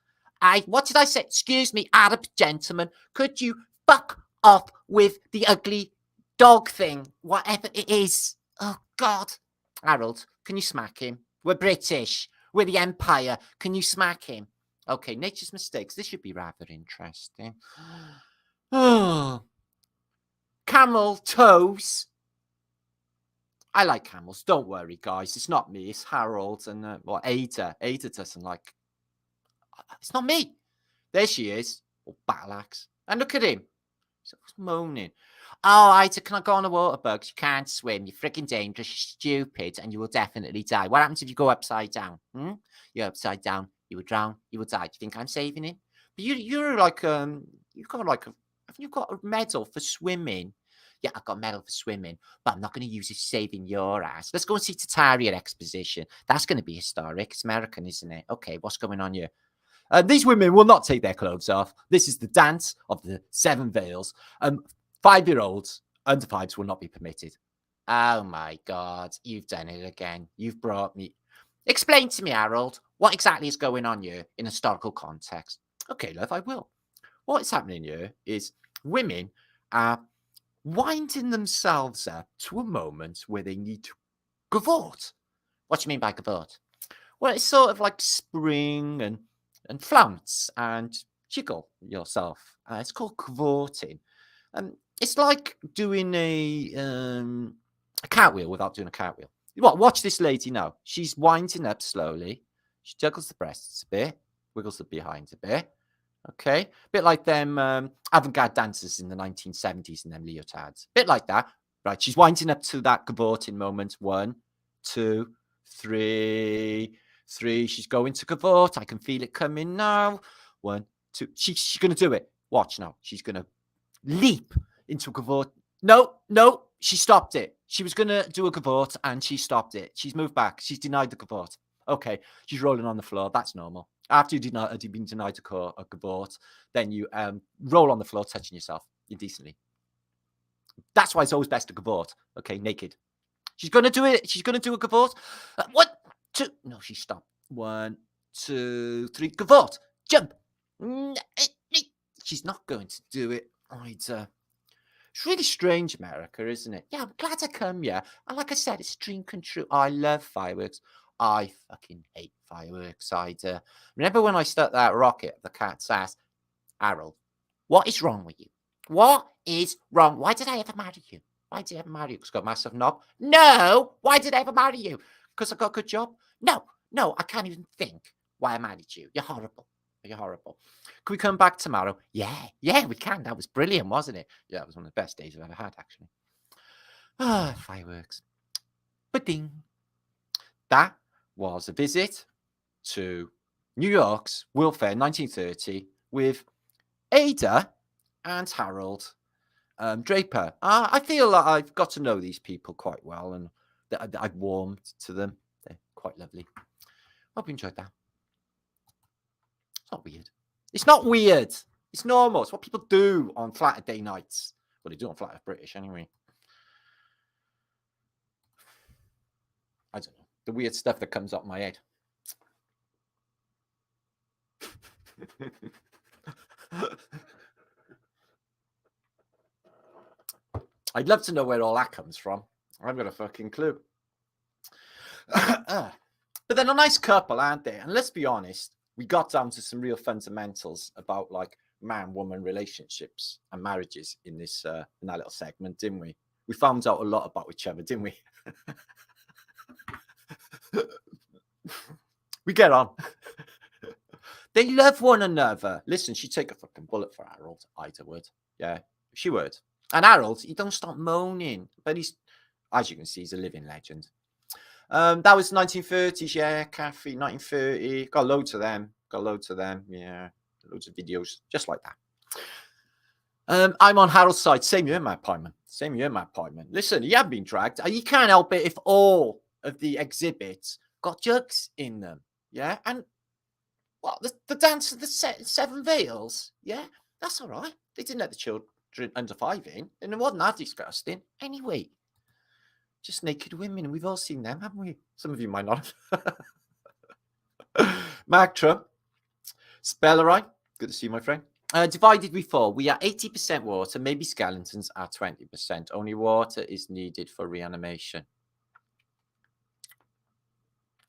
What did I say? Excuse me, Arab gentleman. Could you fuck off with the ugly dog thing, whatever it is? Oh, God. Harold, can you smack him? We're British. We're the Empire. Can you smack him? Okay, nature's mistakes. This should be rather interesting. Oh. Camel toes. I like camels. Don't worry, guys. It's not me. It's Harold and Ada. Ada doesn't like. It's not me. There she is. Oh, battle axe. And look at him. He's moaning. Oh, Ida, can I go on the water bugs? You can't swim. You're freaking dangerous. You're stupid, and you will definitely die. What happens if you go upside down? You're upside down. You will drown. You will die. Do you think I'm saving him? But you're like you've got like you've got a medal for swimming. Yeah, I've got a medal for swimming, but I'm not going to use it saving your ass. Let's go and see Tartaria exposition. That's going to be historic. It's American, isn't it? Okay, what's going on here? These women will not take their clothes off. This is the dance of the 7 veils. 5-year-olds under 5s will not be permitted. Oh my God, you've done it again. You've brought me. Explain to me, Harold, what exactly is going on here in historical context? Okay, love, I will. What is happening here is women are winding themselves up to a moment where they need to gavort. What do you mean by gavort? Well, it's sort of like spring and flounce and jiggle yourself. It's called cavorting. It's like doing a cartwheel without doing a cartwheel. Watch this lady now. She's winding up slowly. She juggles the breasts a bit, wiggles the behind a bit. Okay, a bit like them avant-garde dancers in the 1970s in them leotards. Bit like that. Right, she's winding up to that cavorting moment. 1, 2, 3. She's going to cavort. I can feel it coming now. 1, 2. She's going to do it. Watch now. She's going to leap into a cavort. No, she stopped it. She was going to do a cavort and she stopped it. She's moved back. She's denied the cavort. Okay, she's rolling on the floor. That's normal. After you've been denied a cavort, then you roll on the floor, touching yourself indecently. That's why it's always best to cavort. Okay, naked. She's going to do it. She's going to do a cavort. 1, 2. No, she stopped. 1, 2, 3. Cavort. Jump. She's not going to do it either. It's really strange, America, isn't it? Yeah, I'm glad I come here. And like I said, it's a dream come true. I love fireworks. I fucking hate fireworks. Remember when I stuck that rocket at the cat's ass? Harold, what is wrong with you? What is wrong? Why did I ever marry you? Why did I ever marry you? Because I got a massive knob? No. Why did I ever marry you? Because I got a good job? No, I can't even think why I married you. You're horrible. You're horrible. Can we come back tomorrow? Yeah, we can. That was brilliant, wasn't it? Yeah, it was one of the best days I've ever had, actually. Fireworks. Ba-ding. That was a visit to New York's World Fair 1930 with Ada and Harold Draper. I feel like I've got to know these people quite well and that I've warmed to them. They're quite lovely. Hope you enjoyed that. It's not weird. It's not weird. It's normal. It's what people do on Flatterday nights. Well, they do on Flatterday British anyway. I don't know. The weird stuff that comes up my head. I'd love to know where all that comes from. I haven't got a fucking clue. But they're a nice couple, aren't they? And let's be honest, we got down to some real fundamentals about like man-woman relationships and marriages in this in that little segment, didn't we? We found out a lot about each other, didn't we? We get on. They love one another. Listen, she'd take a fucking bullet for Harold. Ida would. Yeah, she would. And Harold, he don't stop moaning. But he's, as you can see, he's a living legend. That was 1930s, yeah, Kathy, 1930. Got loads of them. Yeah, loads of videos just like that. I'm on Harold's side. Same year, Matt Pyman. Listen, he hadn't been dragged. You can't help it if all of the exhibits got jugs in them. Yeah, and well, the dance of the seven veils. Yeah, that's all right. They didn't let the children under 5 in, and it wasn't that disgusting. Anyway, just naked women, and we've all seen them, haven't we? Some of you might not have. Mark Trump. Spellerai. Good to see you, my friend. Divided we fall. We are 80% water, maybe skeletons are 20%. Only water is needed for reanimation.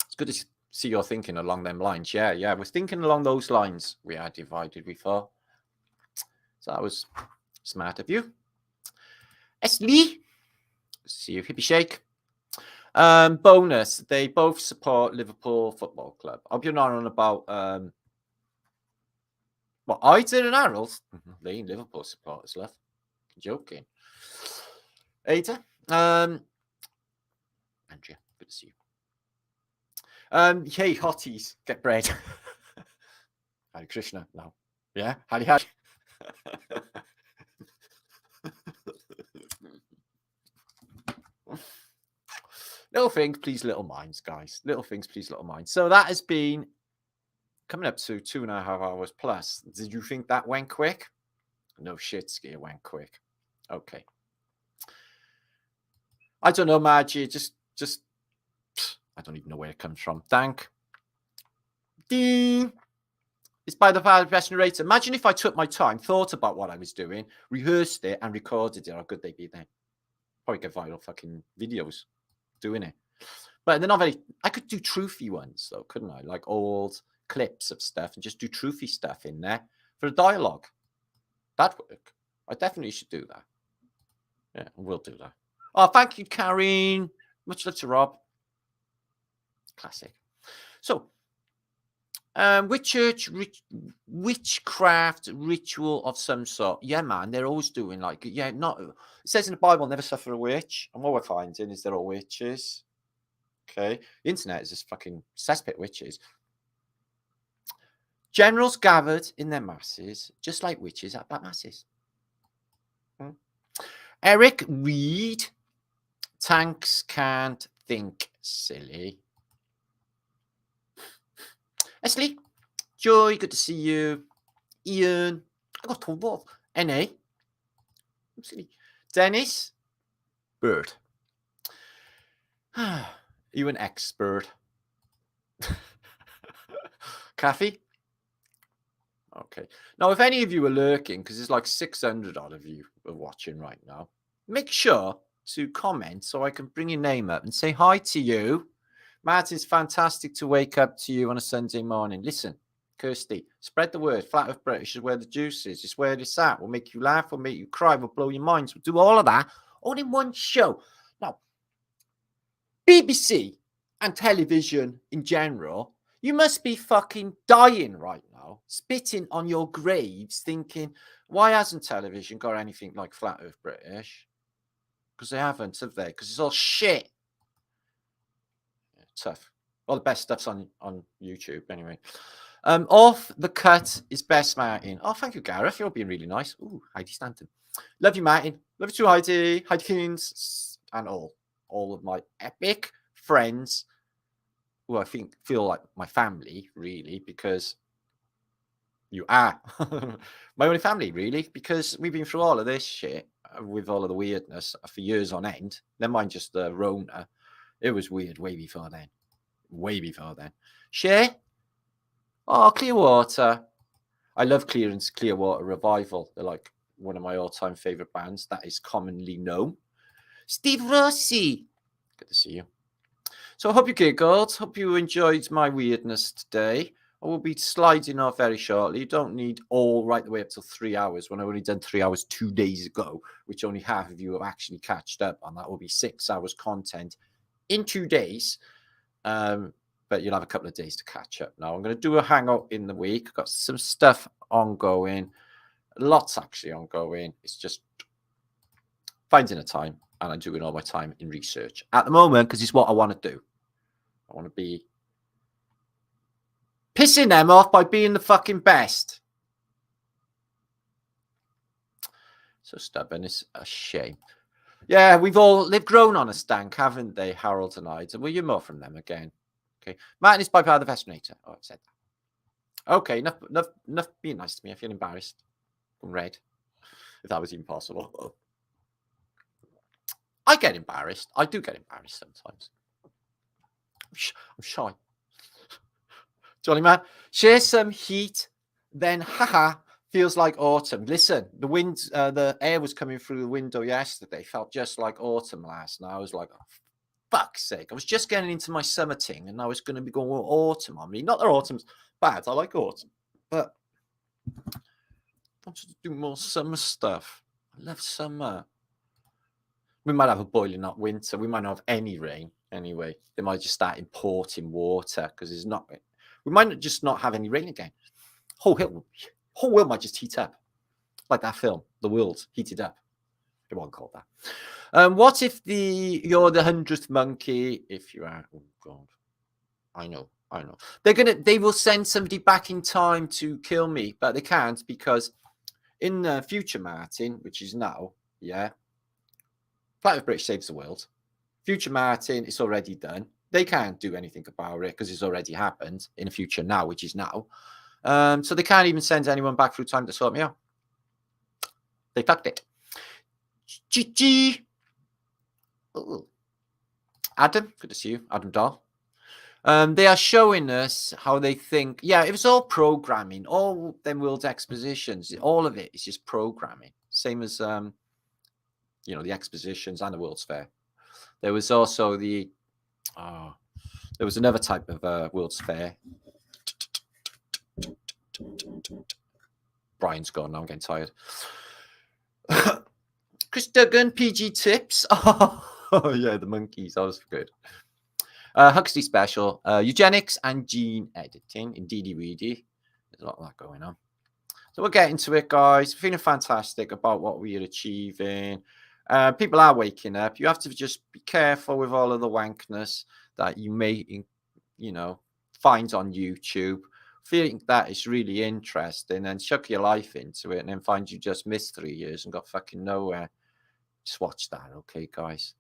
It's good to see you're thinking along them lines. Yeah, we're thinking along those lines. We are divided we fall. So that was smart of you. S. Lee. See you, hippie shake. Bonus. They both support Liverpool Football Club. I hope you're not on about what I did and Harold. They ain't Liverpool supporters, love. Joking. Ada. Andrea, good to see you. Hey, hotties, get bread. Hare Krishna now. Yeah, Hare. Little things, please, little minds, guys. Little things, please, little minds. So that has been coming up to 2.5 hours plus. Did you think that went quick? No shit, Ski, it went quick. Okay. I don't know, Margie. Just I don't even know where it comes from. Thank. Ding. It's by the best narrator. Imagine if I took my time, thought about what I was doing, rehearsed it, and recorded it. How good they'd be then. Probably get viral fucking videos doing it. But they're not very. I could do truthy ones, though, couldn't I? Like old clips of stuff and just do truthy stuff in there for a dialogue. That'd work. I definitely should do that. Yeah, we'll do that. Oh, thank you, Karen. Much love to Rob. Classic. So, witchcraft ritual of some sort. Yeah, man, they're always doing like, yeah, not. It says in the Bible, never suffer a witch. And what we're finding is they're all witches. Okay, the internet is just fucking cesspit witches. Generals gathered in their masses, just like witches at black masses. Eric Reed. Tanks can't think, silly. Leslie, Joy, good to see you. Ian, I got told off. NA, silly. Dennis, Bird. You an expert. Kathy? Okay. Now, if any of you are lurking, because there's like 600 odd of you are watching right now, make sure to comment so I can bring your name up and say hi to you. Martin's fantastic to wake up to you on a Sunday morning. Listen, Kirsty, spread the word. Flat Earth British is where the juice is. It's where it's at. We'll make you laugh. We'll make you cry. We'll blow your minds. We'll do all of that all in one show. Now, BBC and television in general, you must be fucking dying right now, spitting on your graves, thinking, why hasn't television got anything like Flat Earth British? Because they haven't, have they? Because it's all shit. Yeah, tough. All the best stuff's on YouTube, anyway. Off the cut is best, Martin. Oh, thank you, Gareth. You're being really nice. Ooh, Heidi Stanton. Love you, Martin. Love you too, Heidi. Heidi Keens. And all of my epic friends who I think feel like my family, really, because you are my only family, really, because we've been through all of this shit with all of the weirdness for years on end. Never mind just the Rona. It was weird way before then. Way before then. Share? Oh, Clearwater. I love Clearwater Revival. They're like one of my all-time favorite bands. That is commonly known. Steve Rossi. Good to see you. So I hope you giggled. Hope you enjoyed my weirdness today. I will be sliding off very shortly. You don't need all right the way up till 3 hours when I only done 3 hours 2 days ago, which only half of you have actually catched up on. That will be 6 hours content in 2 days. But you'll have a couple of days to catch up. Now I'm going to do a hangout in the week. I've got some stuff ongoing, lots actually ongoing. It's just finding a time, and I'm doing all my time in research at the moment because it's what I want to do. I want to be pissing them off by being the fucking best. So stubborn, it's a shame. Yeah, they've grown on a stank, haven't they, Harold and I? Will you more from them again? Okay. Martin is by far the fascinator. Oh, I've said that. Okay, enough being nice to me. I feel embarrassed. I'm red. If that was even possible. I get embarrassed. I do get embarrassed sometimes. I'm shy. Jolly man, share some heat, then haha, feels like autumn. Listen, the wind, the air was coming through the window yesterday. Felt just like autumn last night. I was like, oh, fuck's sake. I was just getting into my summer thing and I was going to be going autumn on me. Not that autumn's bad. I like autumn. But I want to do more summer stuff. I love summer. We might have a boiling hot winter. We might not have any rain anyway. They might just start importing water because it's not... We might just not have any rain again. Whole world might just heat up. Like that film, The World Heated Up. It wasn't called that. What if you're the 100th monkey? If you are, oh God. I know. They will send somebody back in time to kill me, but they can't because in the future, Martin, which is now, yeah, Flat Earth British saves the world. Future Martin, it's already done. They can't do anything about it because it's already happened in the future now, which is now. So they can't even send anyone back through time to sort me out. They fucked it. GG. Adam, good to see you. Adam Dahl. They are showing us how they think. Yeah, it was all programming. All them World Expositions, all of it is just programming. Same as, the expositions and the World's Fair. There was also there was another type of World's Fair. Brian's gone now. I'm getting tired. Chris Duggan, PG tips. Oh, yeah, the monkeys. That was good. Huxley special. Eugenics and gene editing. Indeedy weedy. There's a lot of that going on. So we'll get into it, guys. Feeling fantastic about what we are achieving. People are waking up. You have to just be careful with all of the wankness that you may, find on YouTube. Feeling that is really interesting and chuck your life into it and then find you just missed 3 years and got fucking nowhere. Just watch that, okay, guys?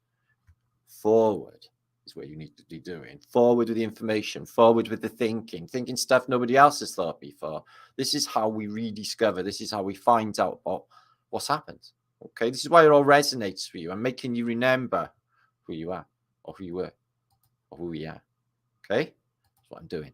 Forward is what you need to be doing. Forward with the information. Forward with the thinking. Thinking stuff nobody else has thought before. This is how we rediscover. This is how we find out about what's happened. Okay, this is why it all resonates for you. I'm making you remember who you are, or who you were, or who we are. Okay, that's what I'm doing.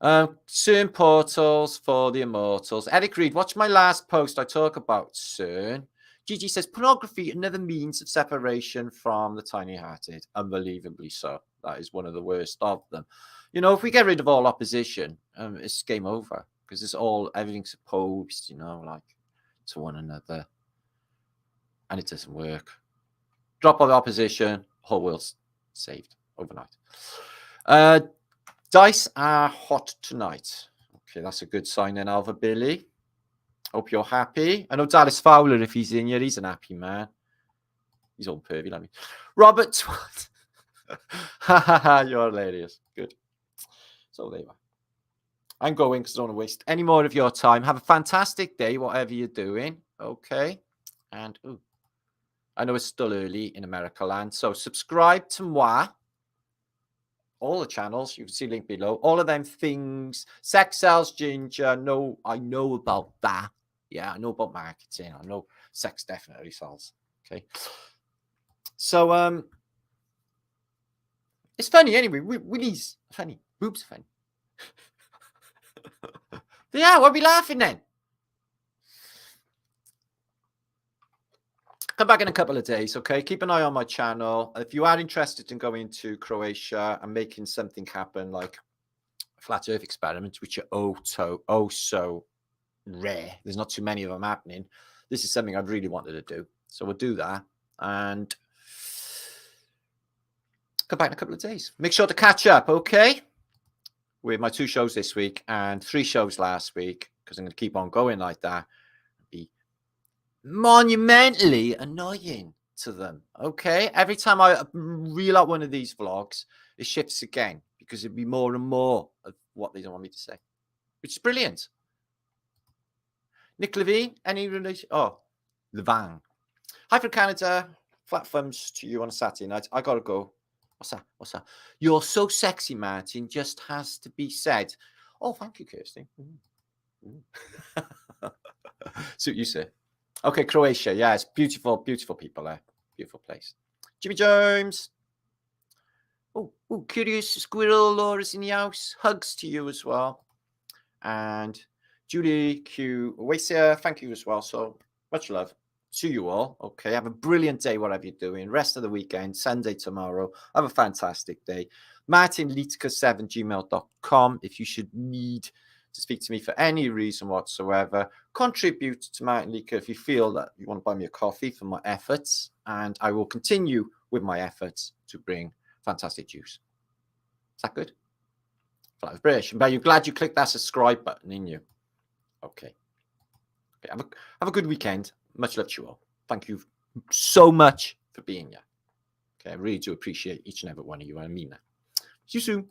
CERN portals for the immortals. Eric Reed, watch my last post. I talk about CERN. Gigi says pornography, another means of separation from the tiny-hearted. Unbelievably so. That is one of the worst of them. If we get rid of all opposition, it's game over because everything's opposed. To one another, and it doesn't work. Drop all the opposition, whole world's saved overnight. Dice are hot tonight. Okay, that's a good sign then, Alva Billy. Hope you're happy. I know Dallas Fowler, if he's in here, he's an happy man. He's all pervy like me. Robert Twat. You're hilarious. Good. So there you are. I'm going because I don't want to waste any more of your time. Have a fantastic day, whatever you're doing. Okay. And I know it's still early in America land. So subscribe to moi. All the channels. You can see link below. All of them things. Sex sells ginger. No, I know about that. Yeah, I know about marketing. I know sex definitely sells. Okay. So it's funny anyway. Willy's funny. Boobs are funny. Yeah, why are we laughing then? Come back in a couple of days, okay? Keep an eye on my channel. If you are interested in going to Croatia and making something happen, like flat Earth experiments, which are so rare. There's not too many of them happening. This is something I've really wanted to do. So we'll do that and come back in a couple of days. Make sure to catch up, okay? With my 2 shows this week and 3 shows last week, because I'm going to keep on going like that. Be monumentally annoying to them, okay? Every time I reel out one of these vlogs, it shifts again, because it'd be more and more of what they don't want me to say, which is brilliant. Nick Levine, any relation? Oh, Levine. Hi from Canada. Flat thumbs to you on a Saturday night. I gotta go. What's that? You're so sexy, Martin. Just has to be said. Oh, thank you, Kirsty. Suit you, sir. Okay, Croatia. Yeah, it's beautiful, beautiful people there. Beautiful place. Jimmy Jones. Oh, Curious Squirrel. Laura's in the house. Hugs to you as well. And Julie Q. Wasia, thank you as well. So much love to you all. Okay, have a brilliant day, whatever you're doing. Rest of the weekend, Sunday tomorrow. Have a fantastic day. martinliedtke7@gmail.com. If you should need to speak to me for any reason whatsoever, contribute to Martin Liedtke if you feel that you want to buy me a coffee for my efforts, and I will continue with my efforts to bring fantastic juice. Is that good? Flat Earth British. Are you glad you clicked that subscribe button, in you? Okay. Have a good weekend. Much love to you all. Thank you so much for being here. Okay, I really do appreciate each and every one of you. I mean that. See you soon.